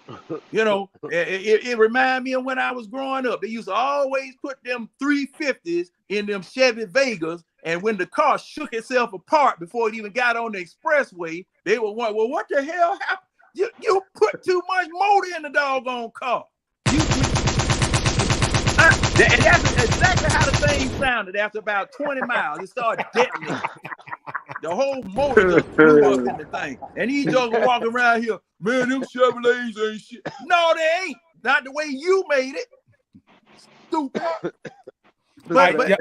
them. It reminded me of when I was growing up. They used to always put them 350s in them Chevy Vegas, and when the car shook itself apart before it even got on the expressway, they were wondering, well, what the hell happened? You put too much motor in the doggone car. And that's exactly how the thing sounded after about 20 miles. It started detonating. The whole motor just blew up in the thing. And these dogs are walking around here, man, them Chevrolets ain't shit. No, they ain't. Not the way you made it. Stupid. But let's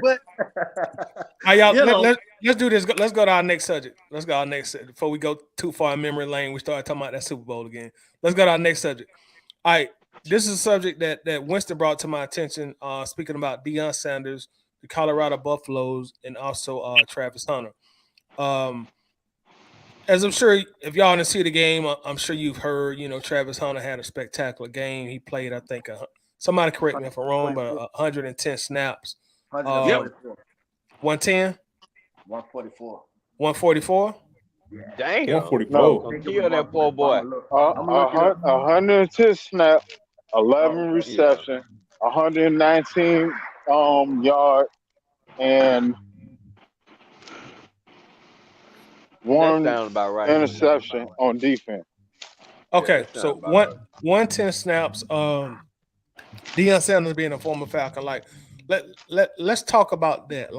do this. Let's go to our next subject. Before we go too far in memory lane, we start talking about that Super Bowl again. Let's go to our next subject. All right, this is a subject that Winston brought to my attention. Speaking about Deion Sanders, the Colorado Buffaloes, and also Travis Hunter. As I'm sure if y'all didn't see the game, I'm sure you've heard. Travis Hunter had a spectacular game. He played, I think, somebody correct me if I'm wrong, but 110 snaps. 110? 144. 144? Damn. 144. Kill that poor boy. 110 snaps, 11 reception, 119 yard, and one about right. Interception on defense. Okay, so 110 snaps. Deion Sanders being a former Falcon, let's talk about that.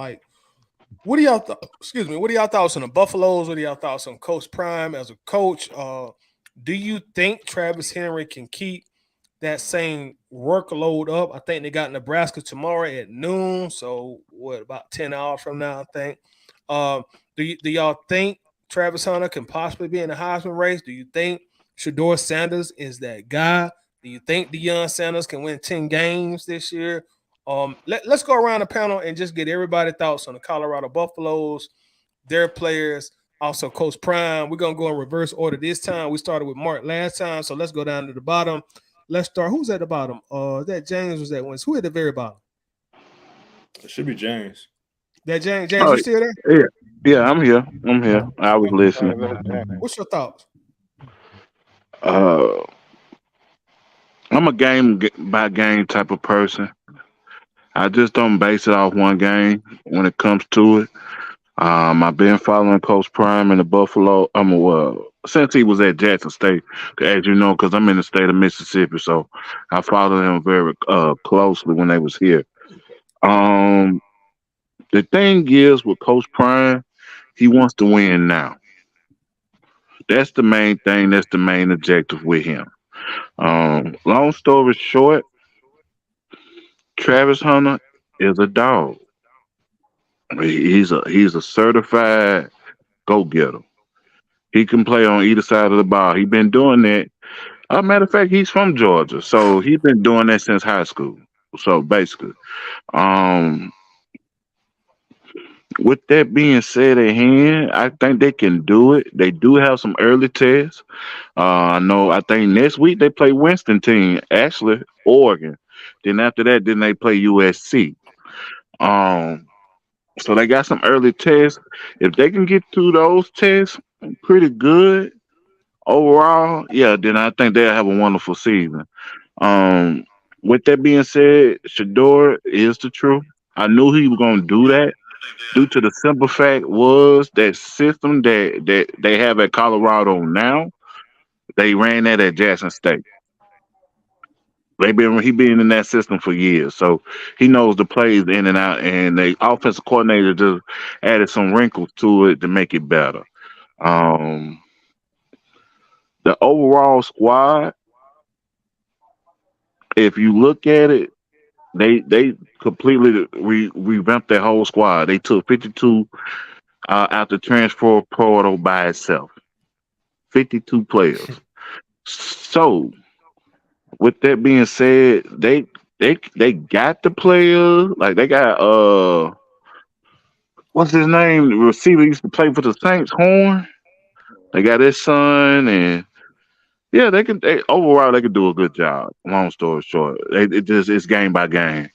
What are y'all What are y'all thoughts on the Buffaloes? What are y'all thoughts on Coach Prime as a coach? Do you think Travis Henry can keep that same workload up. I think they got Nebraska tomorrow at noon. So what, about 10 hours from now, I think. Do y'all think Travis Hunter can possibly be in the Heisman race? Do you think Shedeur Sanders is that guy? Do you think Deion Sanders can win 10 games this year? Let's go around the panel and just get everybody's thoughts on the Colorado Buffaloes, their players, also Coach Prime. We're gonna go in reverse order this time. We started with Mark last time, so let's go down to the bottom. Let's start. Who's at the bottom? That James was that one. Who at the very bottom? It should be James. That James. James, Oh, you still there? yeah, I'm here. I was listening. What's your thoughts? Uh, I'm a game by game type of person. I just don't base it off one game when it comes to it. I've been following Coach Prime in the Buffalo. Since he was at Jackson State, as you know, because I'm in the state of Mississippi, so I followed him very closely when they was here. Um, the thing is with Coach Prime, he wants to win now. That's the main thing. That's the main objective with him. Long story short, Travis Hunter is a dog. He's a certified go getter. He can play on either side of the ball. He's been doing that. Matter of fact, he's from Georgia, so he's been doing that since high school. So basically, um, with that being said at hand, I think they can do it. They do have some early tests. I think next week they play Winston team, actually Oregon. Then after that, then they play USC. Um, so they got some early tests. If they can get through those tests, pretty good overall. Yeah, then I think they'll have a wonderful season. Um, with that being said, Shedeur is the truth. I knew he was gonna do that due to the simple fact was that system that they have at Colorado now. They ran that at Jackson State. He been in that system for years, so he knows the plays in and out. And the offensive coordinator just added some wrinkles to it to make it better. Um, the overall squad, if you look at it, they completely revamped their whole squad. They took 52 out the transfer portal by itself. 52 players. So with that being said, they got the players. Like they got what's his name? The receiver used to play for the Saints, Horn. They got his son, and yeah, they can. Overall, they can do a good job. Long story short, it's game by game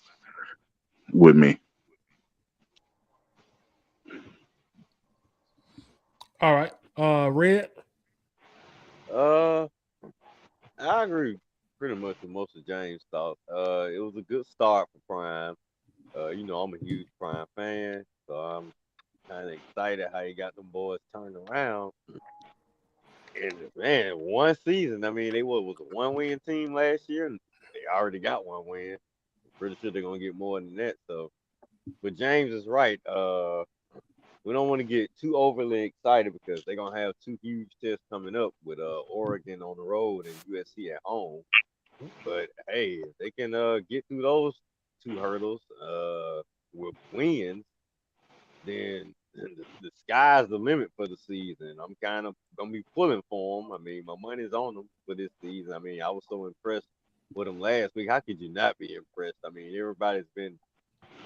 with me. All right. Red. Uh, I agree pretty much with most of James' thoughts. It was a good start for Prime. I'm a huge Prime fan, so I'm kind of excited how he got them boys turned around. And man, one season. I mean, they was a one-win team last year, and they already got one win. Pretty sure they're gonna get more than that. So, but James is right. We don't want to get too overly excited because they're gonna have two huge tests coming up with Oregon on the road and USC at home. But hey, if they can get through those two hurdles with wins, then the sky's the limit for the season. I'm kind of gonna be pulling for them. I mean, my money's on them for this season. I mean, I was so impressed with them last week. How could you not be impressed? I mean, seemed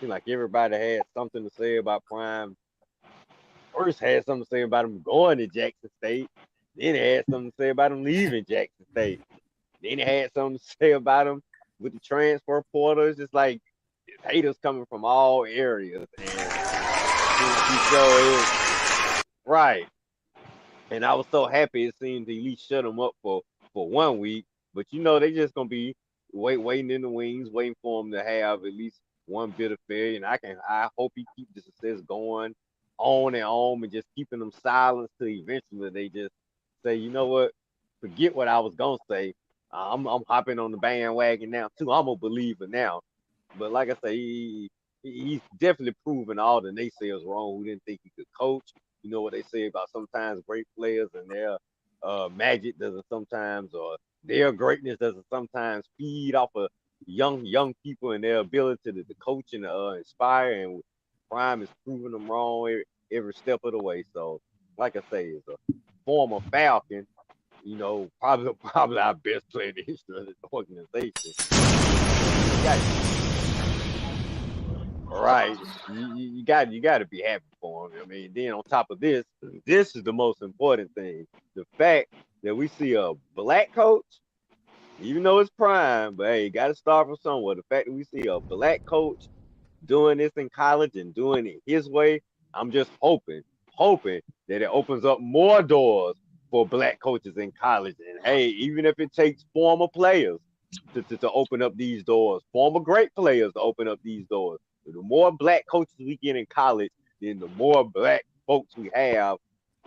like everybody had something to say about Prime. First had something to say about him going to Jackson State. Then they had something to say about him leaving Jackson State. Then they had something to say about him with the transfer portal. It's just like haters coming from all areas. And he right. And I was so happy it seemed to at least shut him up for 1 week. But they just gonna be waiting in the wings, waiting for him to have at least one bit of failure. And I hope he keeps the success going on and on and just keeping them silent till eventually they just say, you know what, forget what I was gonna say. I'm hopping on the bandwagon now too. I'm a believer now. But like I say, he's definitely proven all the naysayers wrong who didn't think he could coach. You know what they say about sometimes great players and their magic doesn't sometimes, or their greatness doesn't sometimes feed off of young people and their ability to coach and inspire, and Prime is proving them wrong every step of the way. So, like I say, as a former Falcon, you know, probably our best player in the history of the organization. Right. You got to be happy for him. I mean, then on top of this is the most important thing. The fact that we see a black coach, even though it's Prime, but hey, you got to start from somewhere. The fact that we see a black coach doing this in college and doing it his way, I'm just hoping that it opens up more doors for black coaches in college. And hey, even if it takes former players to open up these doors, former great players to open up these doors. The more black coaches we get in college, then the more black folks we have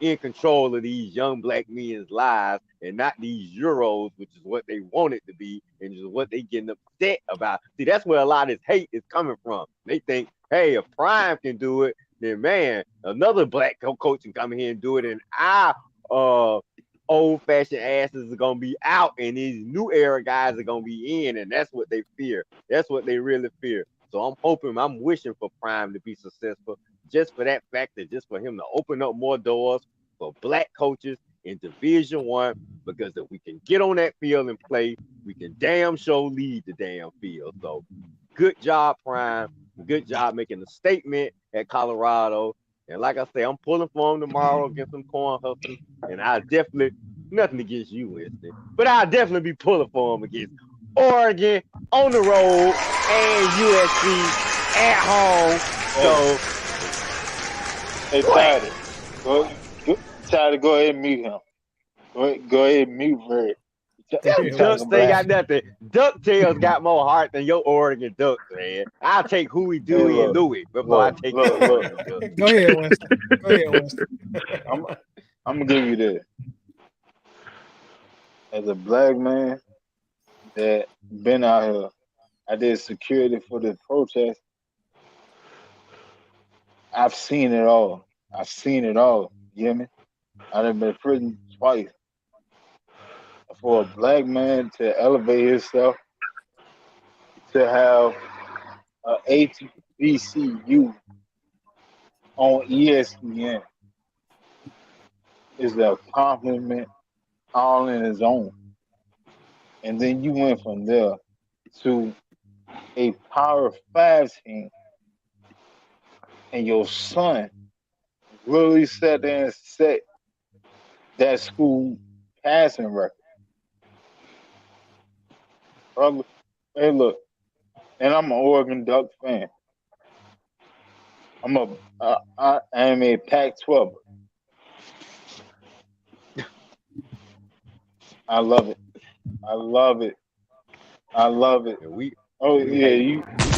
in control of these young black men's lives, and not these Euros, which is what they want it to be, and just what they getting upset about. See, that's where a lot of this hate is coming from. They think, hey, if Prime can do it, then man, another black coach can come here and do it, and our old-fashioned asses are gonna be out, and these new era guys are gonna be in, and that's what they fear. That's what they really fear. So I'm wishing for Prime to be successful, just for that fact, that just for him to open up more doors for black coaches in Division I, because if we can get on that field and play, we can damn sure lead the damn field. So good job, Prime. Good job making a statement at Colorado. And like I say, I'm pulling for him tomorrow against some corn hustlers. And I definitely, nothing against you, Winston, but I'll definitely be pulling for him against Oregon on the road and USC at home. So, hey, Tyler, go ahead and mute him. Go ahead and mute Red. Ducks, they got nothing. DuckTales got more heart than your Oregon Ducks, man. I'll take Huey, Dewey, and Louie before I take Go ahead, Winston. I'm gonna give you this. As a black man that been out here, I did security for the protest. I've seen it all. You hear me? I've been in prison twice. For a black man to elevate himself, to have a HBCU on ESPN is a compliment all in its own. And then you went from there to a Power 5 team, and your son really sat there and set that school passing record. Brother, hey, look, and I'm an Oregon Duck fan. I am a Pac-12. I love it. You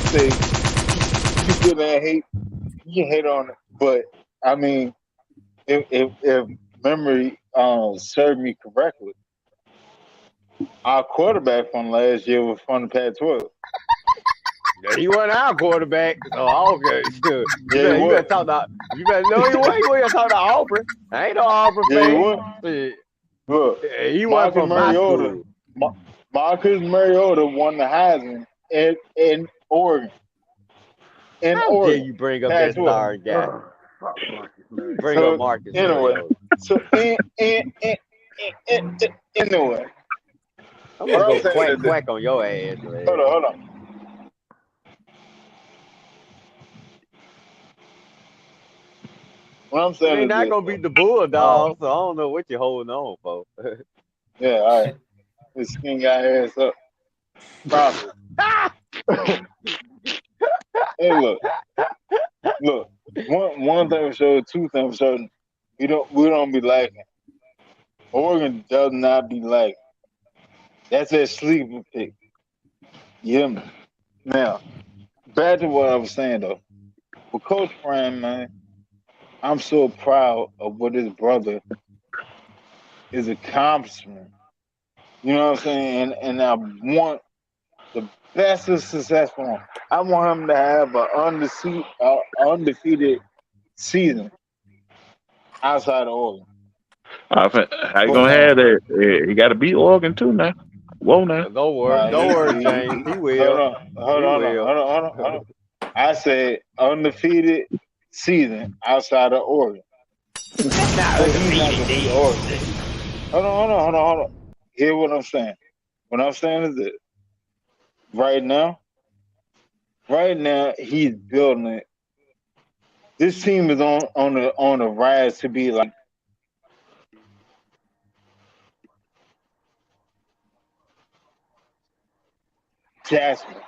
say you sit there and hate. You can hate on it, but I mean, if memory served me correctly, our quarterback from last year was from the Pac-12. Yeah, he wasn't our quarterback. So okay, good. Yeah, you better talk about. You better know he wasn't. You better talk about Auburn. I ain't no Auburn fan. Look, he wasn't from my school. Marcus Mariota won the Heisman in Oregon. How dare you bring up that star guy? Bring up Marcus. Anyway, anyway, I'm gonna go quack on your ass, man. Hold on. What I'm saying They're not gonna beat the Bulldogs, so I don't know what you're holding on for. Yeah, all right. This skin got ass up. Probably. Hey, look. One thing for sure, two things for certain. We don't be lacking. Oregon does not be lacking. That's a sleeper pick. You hear me? Now, back to what I was saying though. With Coach Prime, man, I'm so proud of what his brother is accomplishing. You know what I'm saying? And I want the best of success for him. I want him to have an undefeated season outside of Oregon. How you gonna have that? You got to beat Oregon too now. Whoa now. Don't Nah, worry, James. He will. hold He on, will. hold on. I said undefeated season outside of Oregon. Not So he's not undefeated, gonna beat dude. Oregon. Hold on. Hear what I'm saying. What I'm saying is that right now he's building it. This team is on the rise to be like Jasper.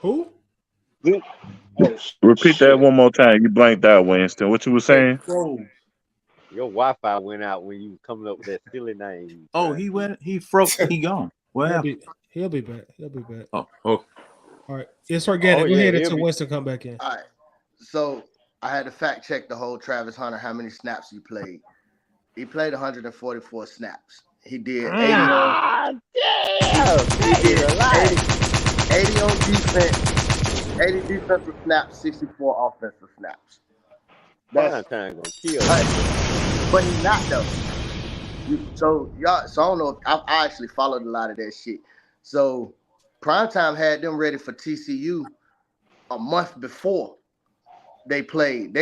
Who? This- Repeat shit. that one more time. You blanked out, Winston. What you were saying? Your Wi-Fi went out when you coming up with that silly name. Oh, he went. He froze. He gone. What happened? He'll be back. Oh. All right. It's organic. Oh, Go yeah, ahead he'll until be- Winston come back in. All right. So I had to fact check the whole Travis Hunter, how many snaps he played. He played 144 snaps. He did 80 Ah, damn! he did That's a lot. 80 on defense, 80 defensive snaps, 64 offensive snaps. Prime time gonna kill. But he's not though. So I don't know if I actually followed a lot of that shit. So Primetime had them ready for TCU a month before they played.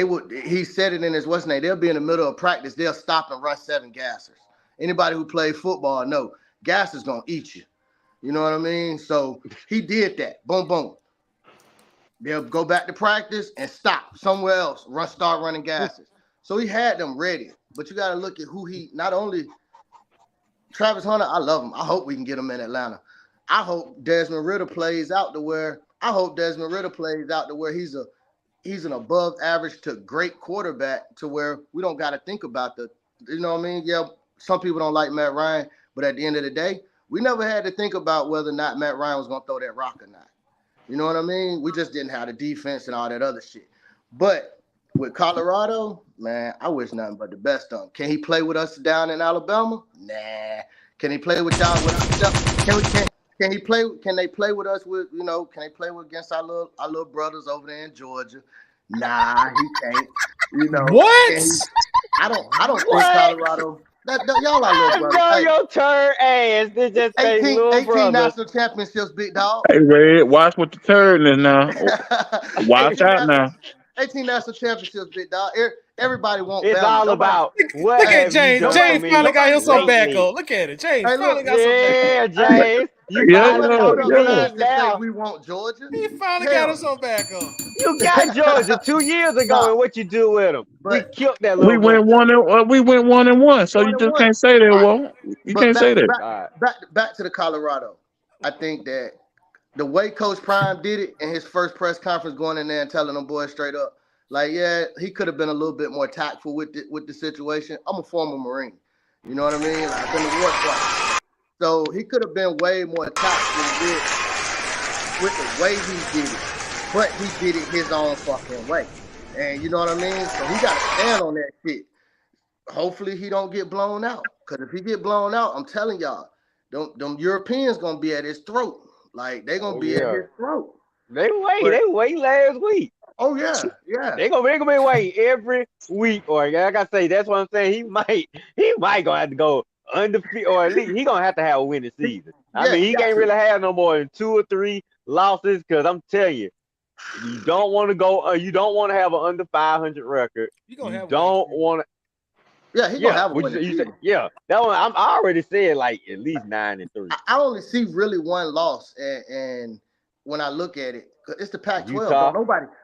He said it in his what's name. They'll be in the middle of practice. They'll stop and run 7 gassers. Anybody who played football know gassers gonna eat you. You know what I mean? So he did that. Boom, boom. They'll go back to practice and stop somewhere else. Start running gases. So he had them ready. But you got to look at who he. Not only Travis Hunter, I love him. I hope we can get him in Atlanta. I hope Desmond Ridder plays out to where. He's an above average to great quarterback to where we don't got to think about the. You know what I mean? Yeah, some people don't like Matt Ryan, but at the end of the day, we never had to think about whether or not Matt Ryan was going to throw that rock or not. You know what I mean? We just didn't have the defense and all that other shit. But with Colorado, man, I wish nothing but the best of him. Can he play with us down in Alabama? Nah. Can he play with y'all? Can he play? Can they play with us? Can they play against our little brothers over there in Georgia? Nah, he can't. What? I don't think Colorado. Y'all are little brothers. Go your turn ass. They just say 18 brother. national championships, big dog. Hey, Red, watch what the turn is now. Watch out now. 18 national championships, big dog. Everybody wants. It's all about what Look at have you James. done James for me finally got him some lately? backup. Look at it. James Hey, finally look. got some Yeah, backup. James. You Yeah, finally yeah, talking yeah. big now. We want Georgia. He finally Hell. got him some backup. You got Georgia 2 years ago, and what you do with them? We But- killed that little. We went 1-1. So you just can't say that, Walt. You But can't say that. Back to the Colorado. I think that the way Coach Prime did it in his first press conference, going in there and telling them boys straight up, like, yeah, he could have been a little bit more tactful with the situation. I'm a former Marine. You know what I mean? Like, I've been to war twice. So he could have been way more tactful with the way he did it. But he did it his own fucking way. And you know what I mean? So he got to stand on that shit. Hopefully he don't get blown out. Because if he get blown out, I'm telling y'all, them Europeans going to be at his throat. Like, they going to be at his throat. They wait last week. Oh, yeah, yeah. They gonna be waiting every week, or like I say, that's what I'm saying. He might gonna have to go undefeated, or at least he gonna have to have a winning season. I mean, he can't really have no more than 2 or 3 losses, because I'm telling you, you don't want to go. You don't want to have an under 500 record. You don't want to. Yeah, he gonna have a winning season. Yeah, that one. I already said like at least 9-3. I only see really one loss, and when I look at it. It's the Pac-12. Utah.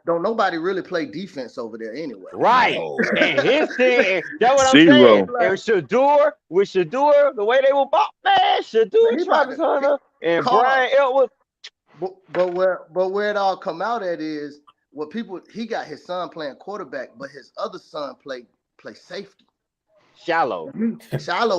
Don't nobody really play defense over there anyway. Right. And his team, that's what I'm Zero. saying. And Shedeur, the way they were bought, man, Shedeur, Travis Hunter, and Brian Edwards. But where it all come out at is he got his son playing quarterback, but his other son play safety. Shallow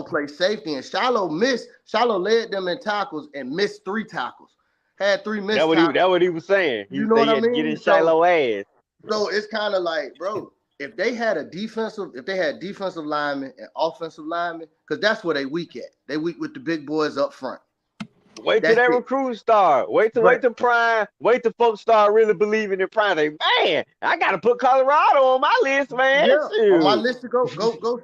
plays safety, and Shallow led them in tackles and missed 3 tackles. Had 3 missed tackles. That's what he was saying. You know what I mean? Get in Shiloh ass. So it's kind of like, bro, if they had defensive linemen and offensive linemen, because that's where they weak at. They weak with the big boys up front. Wait till that recruit start. Wait till Prime. Wait till folks start really believing in Prime. Like, man, I gotta put Colorado on my list, man. Yeah, on my list to go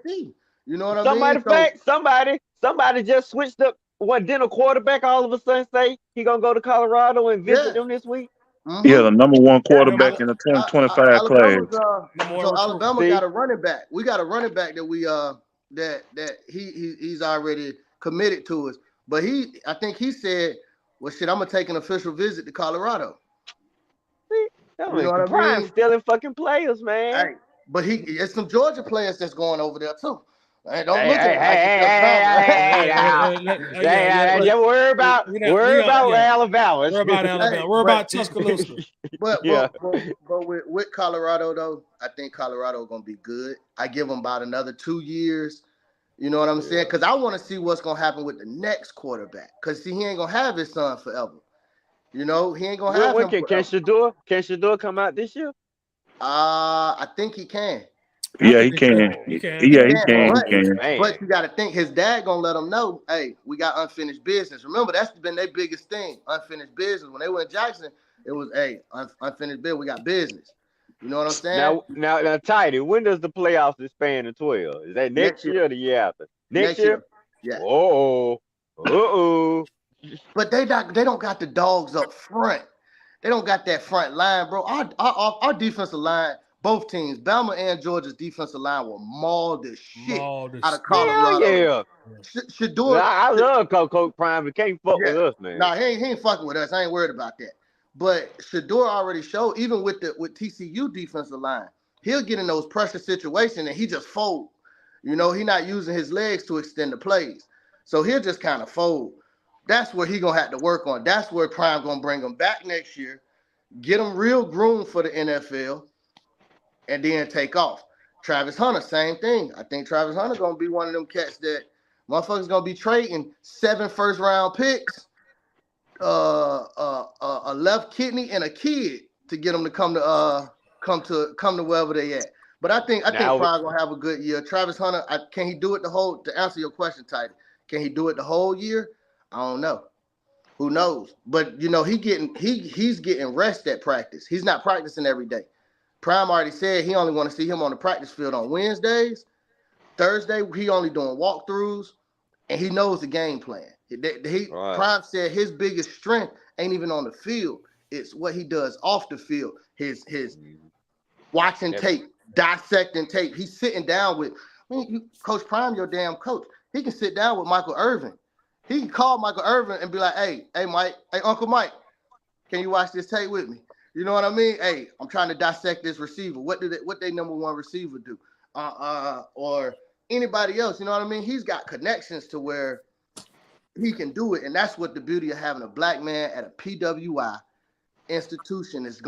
see. You know what I Somebody mean? So, somebody just switched up. What didn't a quarterback all of a sudden say he gonna go to Colorado and visit yeah. them this week? Yeah, the number one Yeah, quarterback in the 2025 class. Alabama's so Alabama got a running back. We got a running back that we that he's already committed to us. But I think he said, well, shit, I'm gonna take an official visit to Colorado. See, You know what I Prime mean? stealing fucking players, man. Hey, but it's some Georgia players that's going over there too. Hey, don't Hey, look at it like it's Alabama. Just worry about Alabama. Worry about Alabama. Worry about Tuscaloosa. But with Colorado though, I think Colorado gonna be good. I give them about another 2 years. You know what I'm saying? Because I want to see what's gonna happen with the next quarterback. Because see, he ain't gonna have his son forever. You know, he ain't gonna have him forever. Can Shedeur come out this year? I think he can. Yeah, he can. He can. But you got to think his dad gonna let him know, hey, we got unfinished business. Remember, that's been their biggest thing, unfinished business. When they were in Jackson, it was, hey, unfinished business. We got business. You know what I'm saying? Now, Tidy, when does the playoffs expand to 12? Is that next year or the year after? Next year? Yeah. But they don't got the dogs up front. They don't got that front line, bro. Our defensive line, both teams, Bama and Georgia's defensive line were mauled as shit out of Colorado. Hell yeah. Shedeur, I love Coach Prime, but can't fuck with us, man. Nah, he ain't fucking with us. I ain't worried about that. But Shedeur already showed, even with TCU defensive line, he'll get in those pressure situations and he just fold. You know, he not using his legs to extend the plays. So he'll just kind of fold. That's where he gonna have to work on. That's where Prime gonna bring him back next year, get him real groomed for the NFL, and then take off. Travis Hunter, same thing. I think Travis Hunter gonna be one of them cats that motherfuckers gonna be trading 7 first-round picks, a left kidney, and a kid to get them to come to wherever they at. But I think Prime gonna have a good year. Travis Hunter, can he do it to answer your question, Tidy? Can he do it the whole year? I don't know. Who knows? But you know, he's getting rest at practice. He's not practicing every day. Prime already said he only want to see him on the practice field on Wednesdays. Thursday, he only doing walkthroughs, and he knows the game plan. Prime said his biggest strength ain't even on the field. It's what he does off the field. His watching tape, dissecting tape. He's sitting down with Coach Prime, your damn coach. He can sit down with Michael Irvin. He can call Michael Irvin and be like, hey, Mike, hey, Uncle Mike, can you watch this tape with me? You know what I mean? Hey, I'm trying to dissect this receiver. What they number one receiver do? Or anybody else, you know what I mean? He's got connections to where he can do it. And that's what the beauty of having a black man at a PWI institution is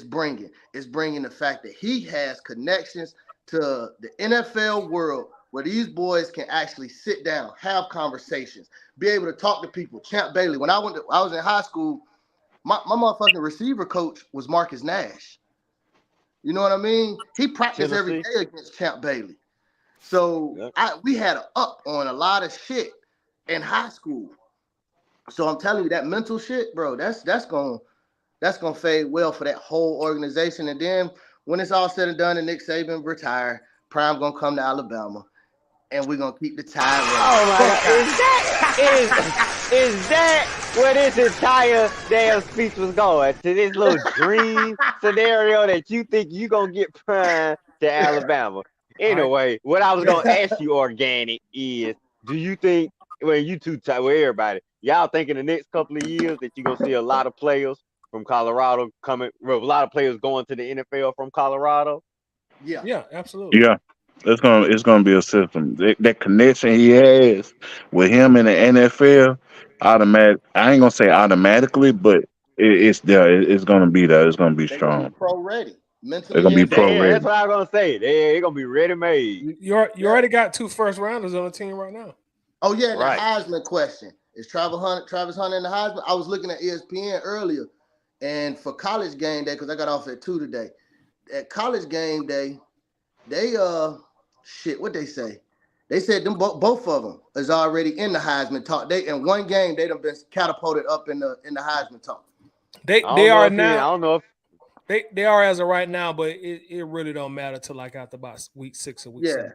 bringing. It's bringing the fact that he has connections to the NFL world, where these boys can actually sit down, have conversations, be able to talk to people. Champ Bailey, when I was in high school, my motherfucking receiver coach was Marcus Nash. You know what I mean? He practiced every day against Champ Bailey. So we had an up on a lot of shit in high school. So I'm telling you, that mental shit, bro, that's gonna fade well for that whole organization. And then when it's all said and done and Nick Saban retire, Prime gonna come to Alabama. And we're gonna keep the tie rolling. Oh my God. Is that where this entire damn speech was going? To this little dream scenario that you think you gonna get Prime to Alabama. Anyway, what I was gonna ask you, Organic, is do you think when you two with everybody, y'all think in the next couple of years that you're gonna see a lot of players from Colorado a lot of players going to the NFL from Colorado? Yeah, absolutely. Yeah. It's gonna be a system. That connection he has with him in the NFL, automatic. I ain't gonna say automatically, but it's there. It's gonna be there. It's gonna be strong. Pro ready. Mentally, they're gonna be pro ready. That's what I was gonna say. They're gonna be ready made. You already got 2 first rounders on the team right now. Oh yeah, the Heisman question is Travis Hunter in the Heisman. I was looking at ESPN earlier, and for College Game Day, because I got off at 2 today. At College Game Day, they what they say? They said them both of them is already in the Heisman talk. They in one game they done been catapulted up in the Heisman talk. They are now. I don't know if they are as of right now, but it really don't matter till like after about week 6 or week 7.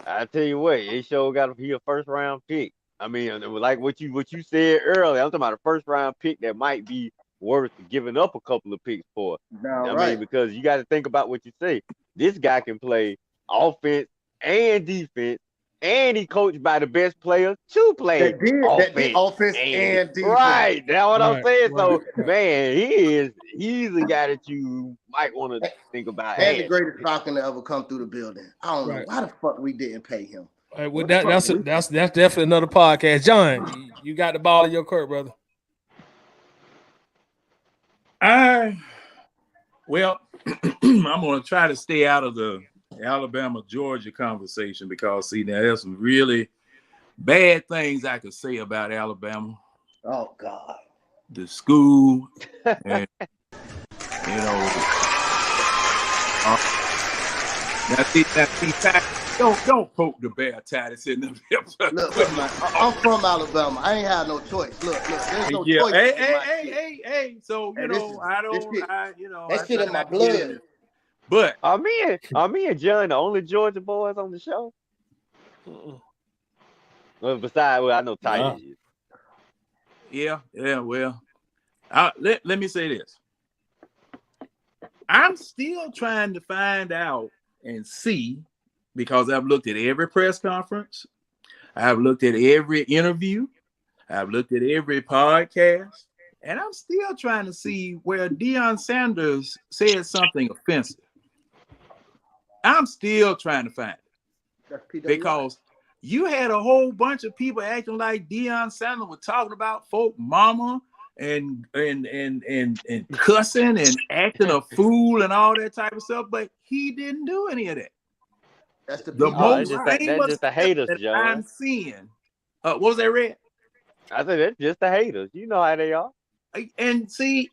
I tell you what, he sure got he a first round pick. I mean, like what you said earlier, I'm talking about a first round pick that might be worth giving up a couple of picks for. Now, I right. mean, because you got to think about what you say. This guy can play offense and defense, and he coached by the best players to play That did offense and defense. Right, that's what I'm saying. Right. So, man, he's a guy that you might want to think about. And the greatest Falcon to ever come through the building. I don't know Right. why the fuck we didn't pay him. All right, well, that's definitely another podcast. John, you got the ball in your court, brother. Well, I'm going to try to stay out of the Alabama-Georgia conversation because, see, now there's some really bad things I could say about Alabama. Oh, God. The school, and, don't poke the bear, Titus, in the Look, man, I'm from Alabama. I ain't had no choice. Look, there's no choice. Hey. So, that shit in my blood. But are me and John the only Georgia boys on the show? Well, besides, I know Titus is. Yeah. Well, let me say this. I'm still trying to find out and see, because I've looked at every press conference, I've looked at every interview, I've looked at every podcast, and I'm still trying to see where Deion Sanders said something offensive. I'm still trying to find it. Because you had a whole bunch of people acting like Deion Sanders was talking about folk mama and cussing and acting a fool and all that type of stuff, but he didn't do any of that. That's the most that's just the haters, John. I'm seeing. What was that, Red? I said that's just the haters. You know how they are. And see,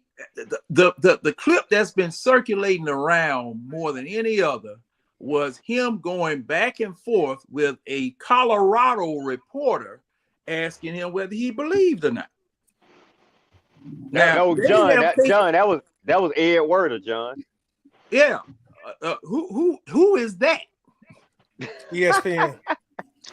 the clip that's been circulating around more than any other was him going back and forth with a Colorado reporter asking him whether he believed or not. No, John, that was Ed Werder, John. Yeah. Who is that? ESPN.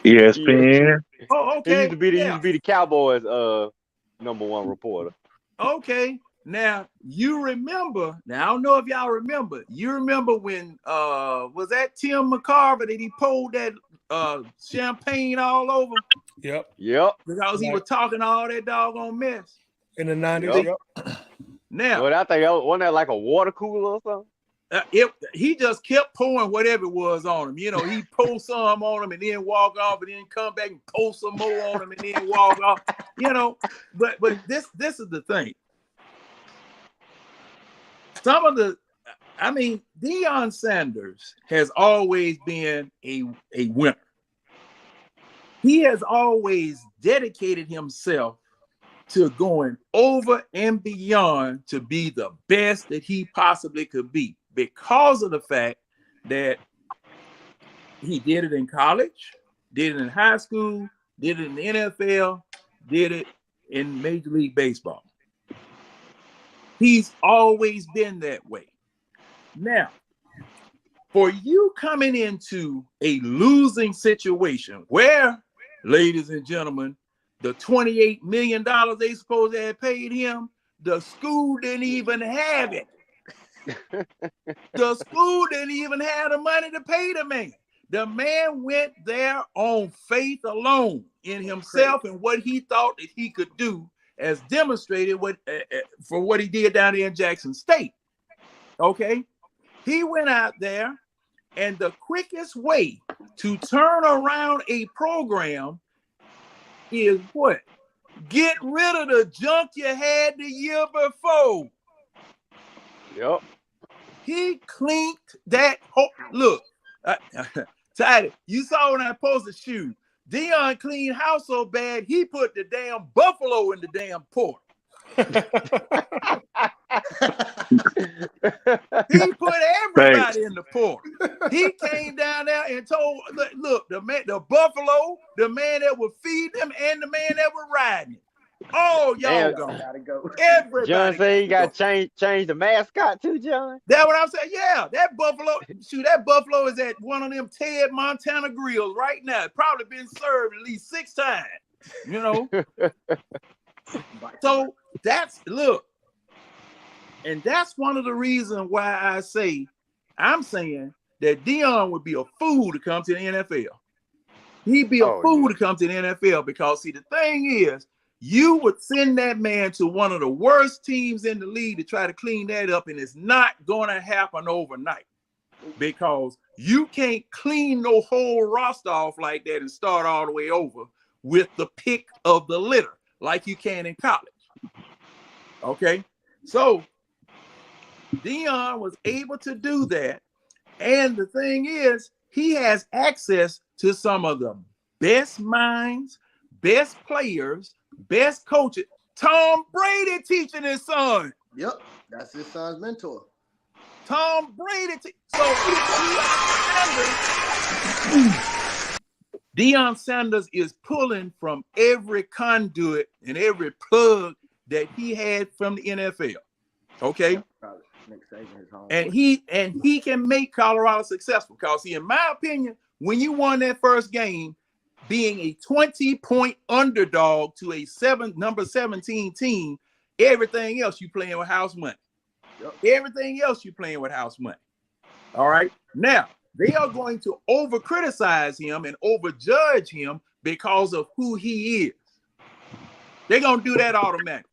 ESPN. Oh, okay. He used to be the Cowboys #1 reporter. Okay. Now you remember. Now I don't know if y'all remember. You remember when was that Tim McCarver that he pulled that champagne all over? Yep. Because he was talking all that doggone mess in the 90s. Yep. Now, I think wasn't that like a water cooler or something? He just kept pouring whatever it was on him. He pulled some on him and then walk off, and then come back and pull some more on him and then walk off. But this is the thing. Deion Sanders has always been a winner. He has always dedicated himself to going over and beyond to be the best that he possibly could be, because of the fact that he did it in college, did it in high school, did it in the NFL, did it in Major League Baseball. He's always been that way. Now, for you coming into a losing situation where, ladies and gentlemen, the $28 million they supposed to have paid him, the school didn't even have it. The school didn't even have the money to pay the man. The man went there on faith alone in himself and what he thought that he could do, as demonstrated for what he did down there in Jackson State. Okay? He went out there, and the quickest way to turn around a program is what? Get rid of the junk you had the year before. Yep. He cleaned that whole look. Tidy, you saw when I posted shoe. Deion cleaned house so bad he put the damn buffalo in the damn pork. He put everybody in the pork. He came down there and told, look, the buffalo, the man that would feed them, and the man that would ride him. Oh, y'all Damn. gone. Gotta go. Everybody. John say he got to change the mascot too, John. That's what I'm saying. Yeah, that Buffalo is at one of them Ted Montana grills right now. It's probably been served at least 6 times. You know. So and that's one of the reasons why I'm saying that Deion would be a fool to come to the NFL. He'd be a fool to come to the NFL because, see, the thing is, you would send that man to one of the worst teams in the league to try to clean that up, and it's not going to happen overnight because you can't clean no whole roster off like that and start all the way over with the pick of the litter like you can in college. Okay? So Deion was able to do that, and the thing is, he has access to some of the best minds, best players, best coaches. Tom Brady teaching his son. Yep, that's his son's mentor. Tom Brady. Deion Sanders is pulling from every conduit and every plug that he had from the NFL. Okay. And he can make Colorado successful because, in my opinion, when you won that first game, being a 20-point underdog to a number 17 team, everything else you playing with house money. Yep. Everything else you playing with house money. All right. Now they are going to over criticize him and overjudge him because of who he is. They're gonna do that automatically.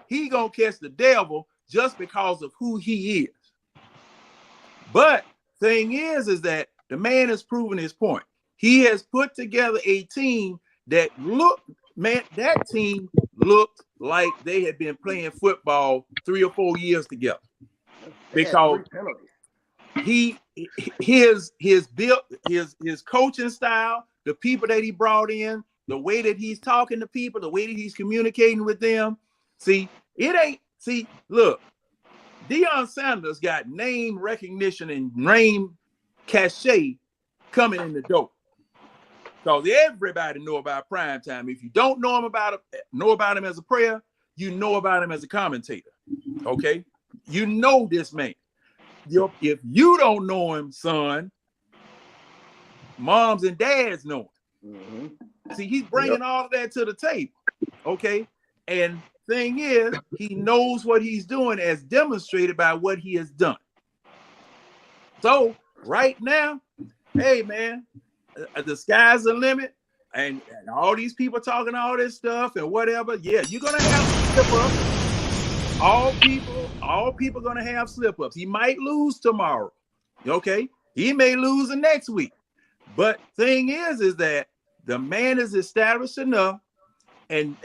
He gonna catch the devil just because of who he is. But thing is that the man has proven his point. He has put together a team that that team looked like they had been playing football 3 or 4 years together. Because his coaching style, the people that he brought in, the way that he's talking to people, the way that he's communicating with them. Look, Deion Sanders got name recognition and name cachet coming in the door. Because everybody know about primetime. If you don't know about him as a player, you know about him as a commentator. Okay? You know this man. If you don't know him, son, moms and dads know him. Mm-hmm. See, he's bringing all of that to the table. Okay? And thing is, he knows what he's doing as demonstrated by what he has done. So right now, hey man, the sky's the limit, and all these people talking all this stuff and whatever. Yeah, you're gonna have slip-ups. All people gonna have slip-ups. He might lose tomorrow. Okay, he may lose the next week. But thing is that the man is established enough. And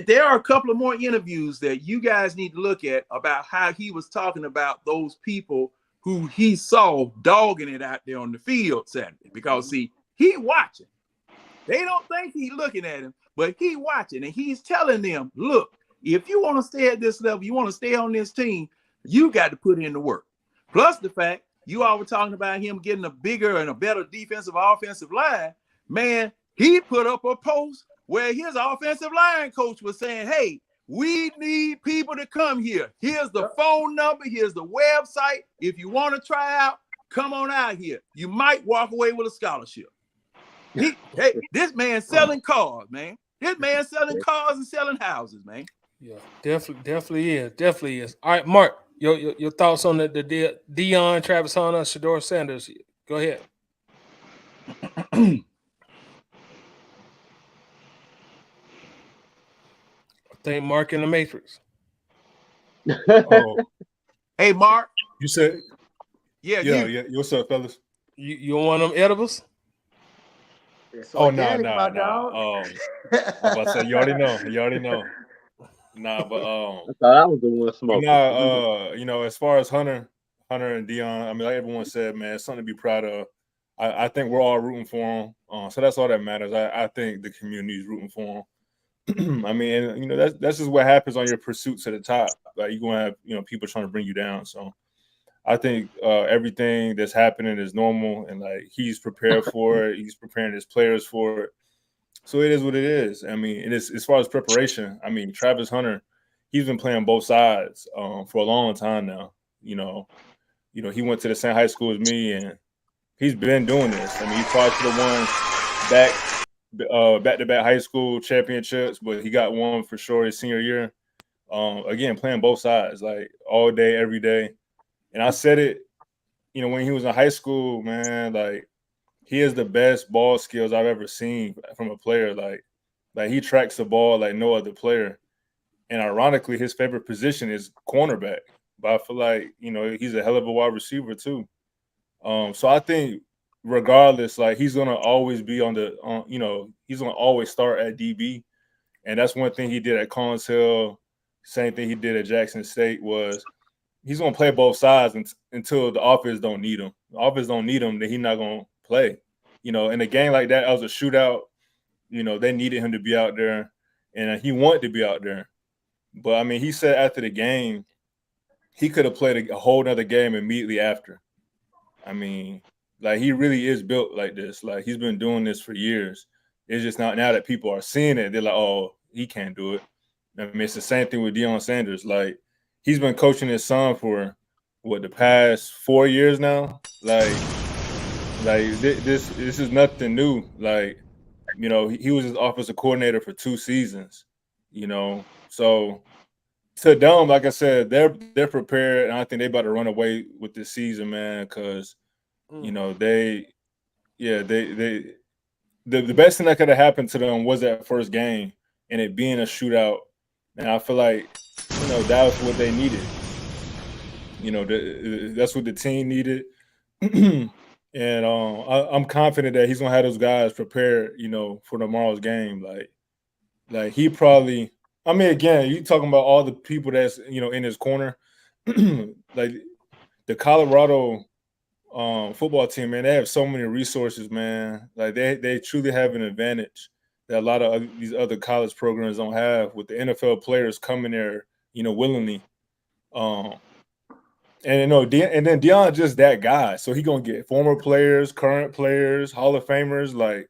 there are a couple of more interviews that you guys need to look at about how he was talking about those people who he saw dogging it out there on the field Saturday. Because see, he watching. They don't think he's looking at him, but he watching, and he's telling them, look, if you want to stay at this level, you want to stay on this team, you got to put in the work. Plus the fact you all were talking about him getting a bigger and a better defensive offensive line. Man, he put up a post where his offensive line coach was saying, hey, we need people to come here. Here's the phone number. Here's the website. If you want to try out, come on out here. You might walk away with a scholarship. This man selling cars, man. This man selling cars and selling houses, man. Yeah, definitely is. All right, Mark, your thoughts on the Deion, Travis Hunter, Shedeur Sanders. Go ahead. I think Mark in the Matrix. Oh. Hey, Mark. You said, yeah. What's up, fellas? You want them edibles? No. I'm about to say, you already know. Nah, but I thought I was the one smoking. As far as Hunter and Deion, I mean, like everyone said, man, it's something to be proud of. I think we're all rooting for them. So that's all that matters. I think the community is rooting for them. I mean, that's just what happens on your pursuit to the top. Like you're gonna have, people trying to bring you down. So I think everything that's happening is normal, and like he's prepared for it. He's preparing his players for it. So it is what it is. I mean, it is as far as preparation. I mean, Travis Hunter, he's been playing both sides for a long time now. You know, he went to the same high school as me, and he's been doing this. I mean, he probably should have won back-to-back high school championships, but he got one for sure his senior year. Again, playing both sides, like all day, every day. And I said it, when he was in high school, man, like he has the best ball skills I've ever seen from a player. Like he tracks the ball like no other player. And ironically, his favorite position is cornerback. But I feel like, he's a hell of a wide receiver too. So I think regardless, like he's gonna always be he's gonna always start at DB. And that's one thing he did at Collins Hill. Same thing he did at Jackson State was he's gonna play both sides until the offense don't need him. The offense don't need him, then he's not gonna play. In a game like that, was a shootout. They needed him to be out there, and he wanted to be out there. But I mean, he said after the game, he could have played a whole nother game immediately after. I mean, like he really is built like this. Like he's been doing this for years. It's just not now that people are seeing it, they're like, oh, he can't do it. I mean, it's the same thing with Deion Sanders. Like he's been coaching his son for the past 4 years now. Like this is nothing new. Like, he was his offensive coordinator for 2 seasons, So to them, like I said, they're prepared, and I think they're about to run away with this season, man, because the best thing that could have happened to them was that first game and it being a shootout. And I feel like, that was what they needed. That's what the team needed. And I'm confident that he's gonna have those guys prepared, for tomorrow's game. Like he probably. I mean, again, you talking about all the people that's in his corner. Like the Colorado football team, man, they have so many resources, man. Like they truly have an advantage that a lot of these other college programs don't have, with the NFL players coming there, willingly. And then Deion just that guy, so he gonna get former players, current players, Hall of Famers,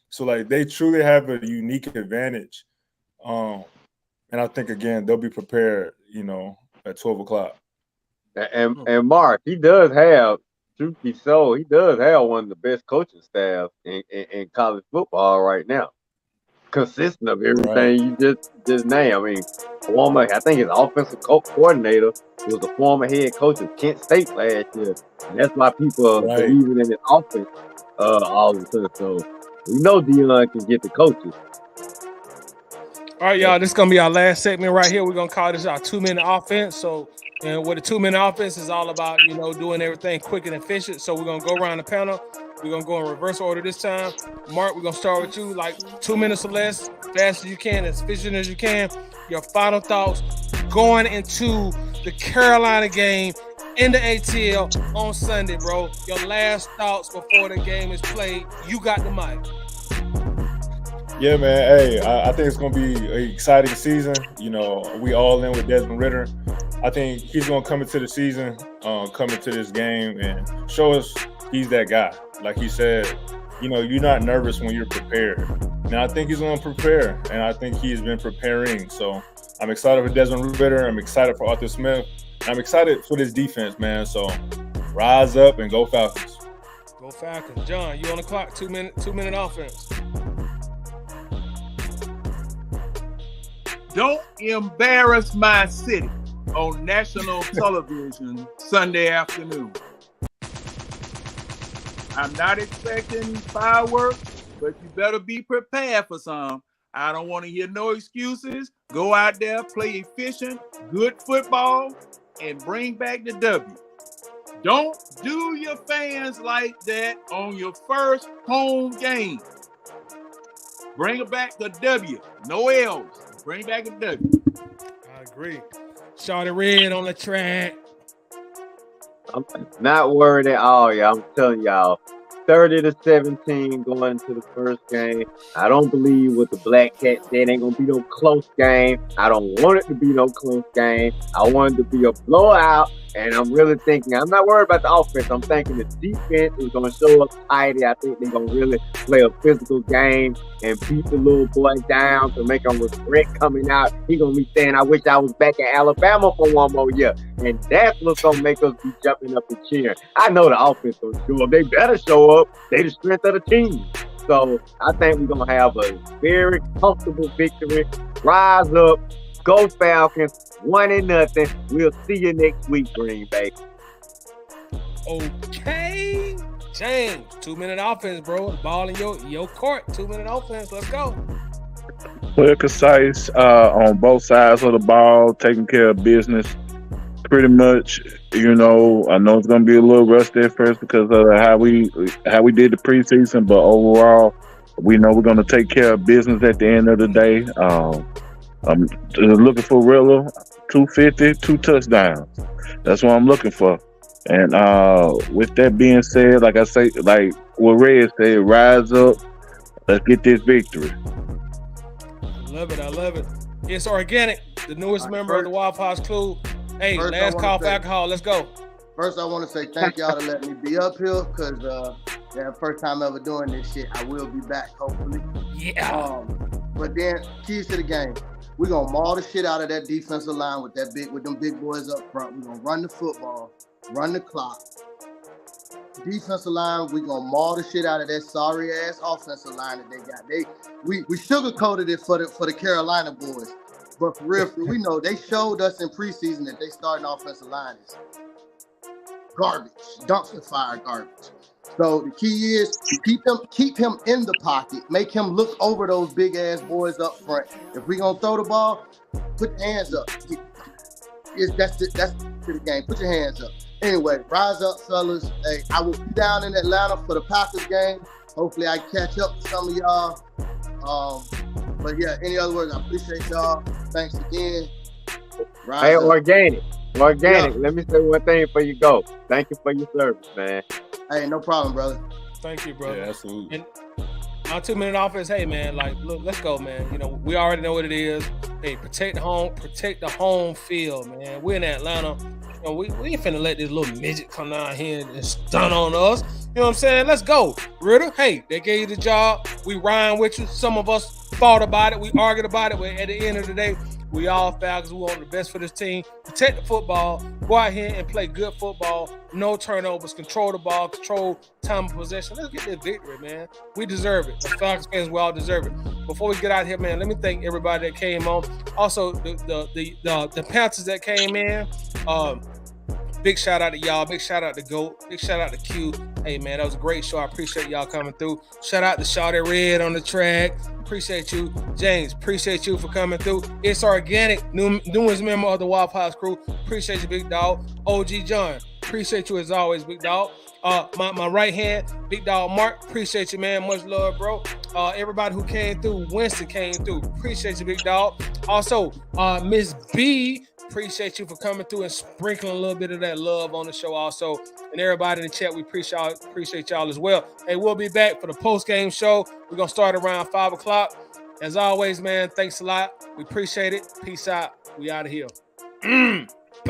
so they truly have a unique advantage. And I think again they'll be prepared, at 12 o'clock. And Mark, he does have, truth be told, he does have one of the best coaching staff in college football right now. Consistent of everything you just named. I mean, I think his offensive coordinator was the former head coach of Kent State last year, and that's why people are believing in his offense all the time. So we know Deion can get the coaches. All right, y'all, this is going to be our last segment right here. We're going to call this our 2-minute offense. So, and what a 2-minute offense is all about, doing everything quick and efficient. So we're going to go around the panel. We're going to go in reverse order this time. Mark, we're going to start with you, like 2 minutes or less, fast as you can, as efficient as you can. Your final thoughts going into the Carolina game in the ATL on Sunday, bro. Your last thoughts before the game is played. You got the mic. Yeah, man. Hey, I think it's going to be an exciting season. We all in with Desmond Ridder. I think he's going to come into the season, come into this game and show us he's that guy. Like he said, you're not nervous when you're prepared. And I think he's going to prepare, and I think he's been preparing. So I'm excited for Desmond Ridder. I'm excited for Arthur Smith. I'm excited for this defense, man. So rise up and go Falcons. Go Falcons. John, you on the clock, 2-minute offense. Don't embarrass my city on national television Sunday afternoon. I'm not expecting fireworks, but you better be prepared for some. I don't want to hear no excuses. Go out there, play efficient, good football, and bring back the W. Don't do your fans like that on your first home game. Bring back the W. No L's. Bring back a W. I agree. Shawty Red on the track. I'm not worried at all, y'all. I'm telling y'all, 30-17 going to the first game. I don't believe what the Black Cat said ain't gonna be no close game. I don't want it to be no close game. I want it to be a blowout. And I'm really thinking, I'm not worried about the offense. I'm thinking the defense is going to show up tidy. I think they're going to really play a physical game and beat the little boy down to make him regret coming out. He's going to be saying, I wish I was back in Alabama for one more year. And that's what's going to make us be jumping up and cheering. I know the offense will show up. They better show up. They the strength of the team. So I think we're going to have a very comfortable victory. Rise up. Go Falcons, 1-0. We'll see you next week, Green Bay. Okay. James, 2-minute offense, bro. The ball in your court. 2-minute offense. Let's go. Clear, concise on both sides of the ball, taking care of business. Pretty much, I know it's going to be a little rusty at first because of how we did the preseason, but overall, we know we're going to take care of business at the end of the day. I'm looking for Rilla, 250, 2 touchdowns. That's what I'm looking for. And with that being said, like I say, like what Red said, rise up. Let's get this victory. I love it. It's organic. The newest member of the Waffle House crew. Hey, last call for alcohol. Let's go. First, I want to say thank y'all to let me be up here because first time ever doing this shit. I will be back, hopefully. Yeah. But then, keys to the game. We're going to maul the shit out of that defensive line with them big boys up front. We're going to run the football, run the clock. Defensive line, we're going to maul the shit out of that sorry-ass offensive line that they got. We sugarcoated it for the Carolina boys. But for real, we know they showed us in preseason that they starting offensive line is garbage, dumpster fire garbage. So the key is keep him in the pocket, make him look over those big ass boys up front. If we gonna throw the ball, put your hands up. That's the game. Put your hands up. Anyway, rise up, fellas. Hey, I will be down in Atlanta for the Packers game. Hopefully, I catch up with some of y'all. But yeah, any other words? I appreciate y'all. Thanks again. Hey, organic. Yeah. Let me say one thing before you go. Thank you for your service, man. Hey, no problem, brother. Thank you, brother. Yeah, absolutely. And my 2-minute offense, hey man, look, let's go, man. We already know what it is. Hey, protect the home field, man. We're in Atlanta. We ain't finna let this little midget come down here and stun on us. You know what I'm saying? Let's go. Ritter, hey, they gave you the job. We riding with you. Some of us fought about it. We argued about it. But at the end of the day, we all Falcons. We want the best for this team. Protect the football. Go out here and play good football. No turnovers. Control the ball. Control time of possession. Let's get this victory, man. We deserve it. The Falcons fans, we all deserve it. Before we get out here, man, let me thank everybody that came on. Also, the Panthers that came in. Big shout out to y'all. Big shout out to GOAT. Big shout out to Q. Hey, man, that was a great show. I appreciate y'all coming through. Shout out to Shedeur Red on the track. Appreciate you. James, appreciate you for coming through. It's organic. Newest member of the Waffle House crew. Appreciate you, big dog. OG John. Appreciate you as always, big dog. My right hand, big dog Mark. Appreciate you, man. Much love, bro. Everybody who came through. Winston came through. Appreciate you, big dog. Also, Miss B. Appreciate you for coming through and sprinkling a little bit of that love on the show also. And everybody in the chat, we appreciate y'all as well. Hey, we'll be back for the post-game show. We're going to start around 5 o'clock. As always, man, thanks a lot. We appreciate it. Peace out. We out of here.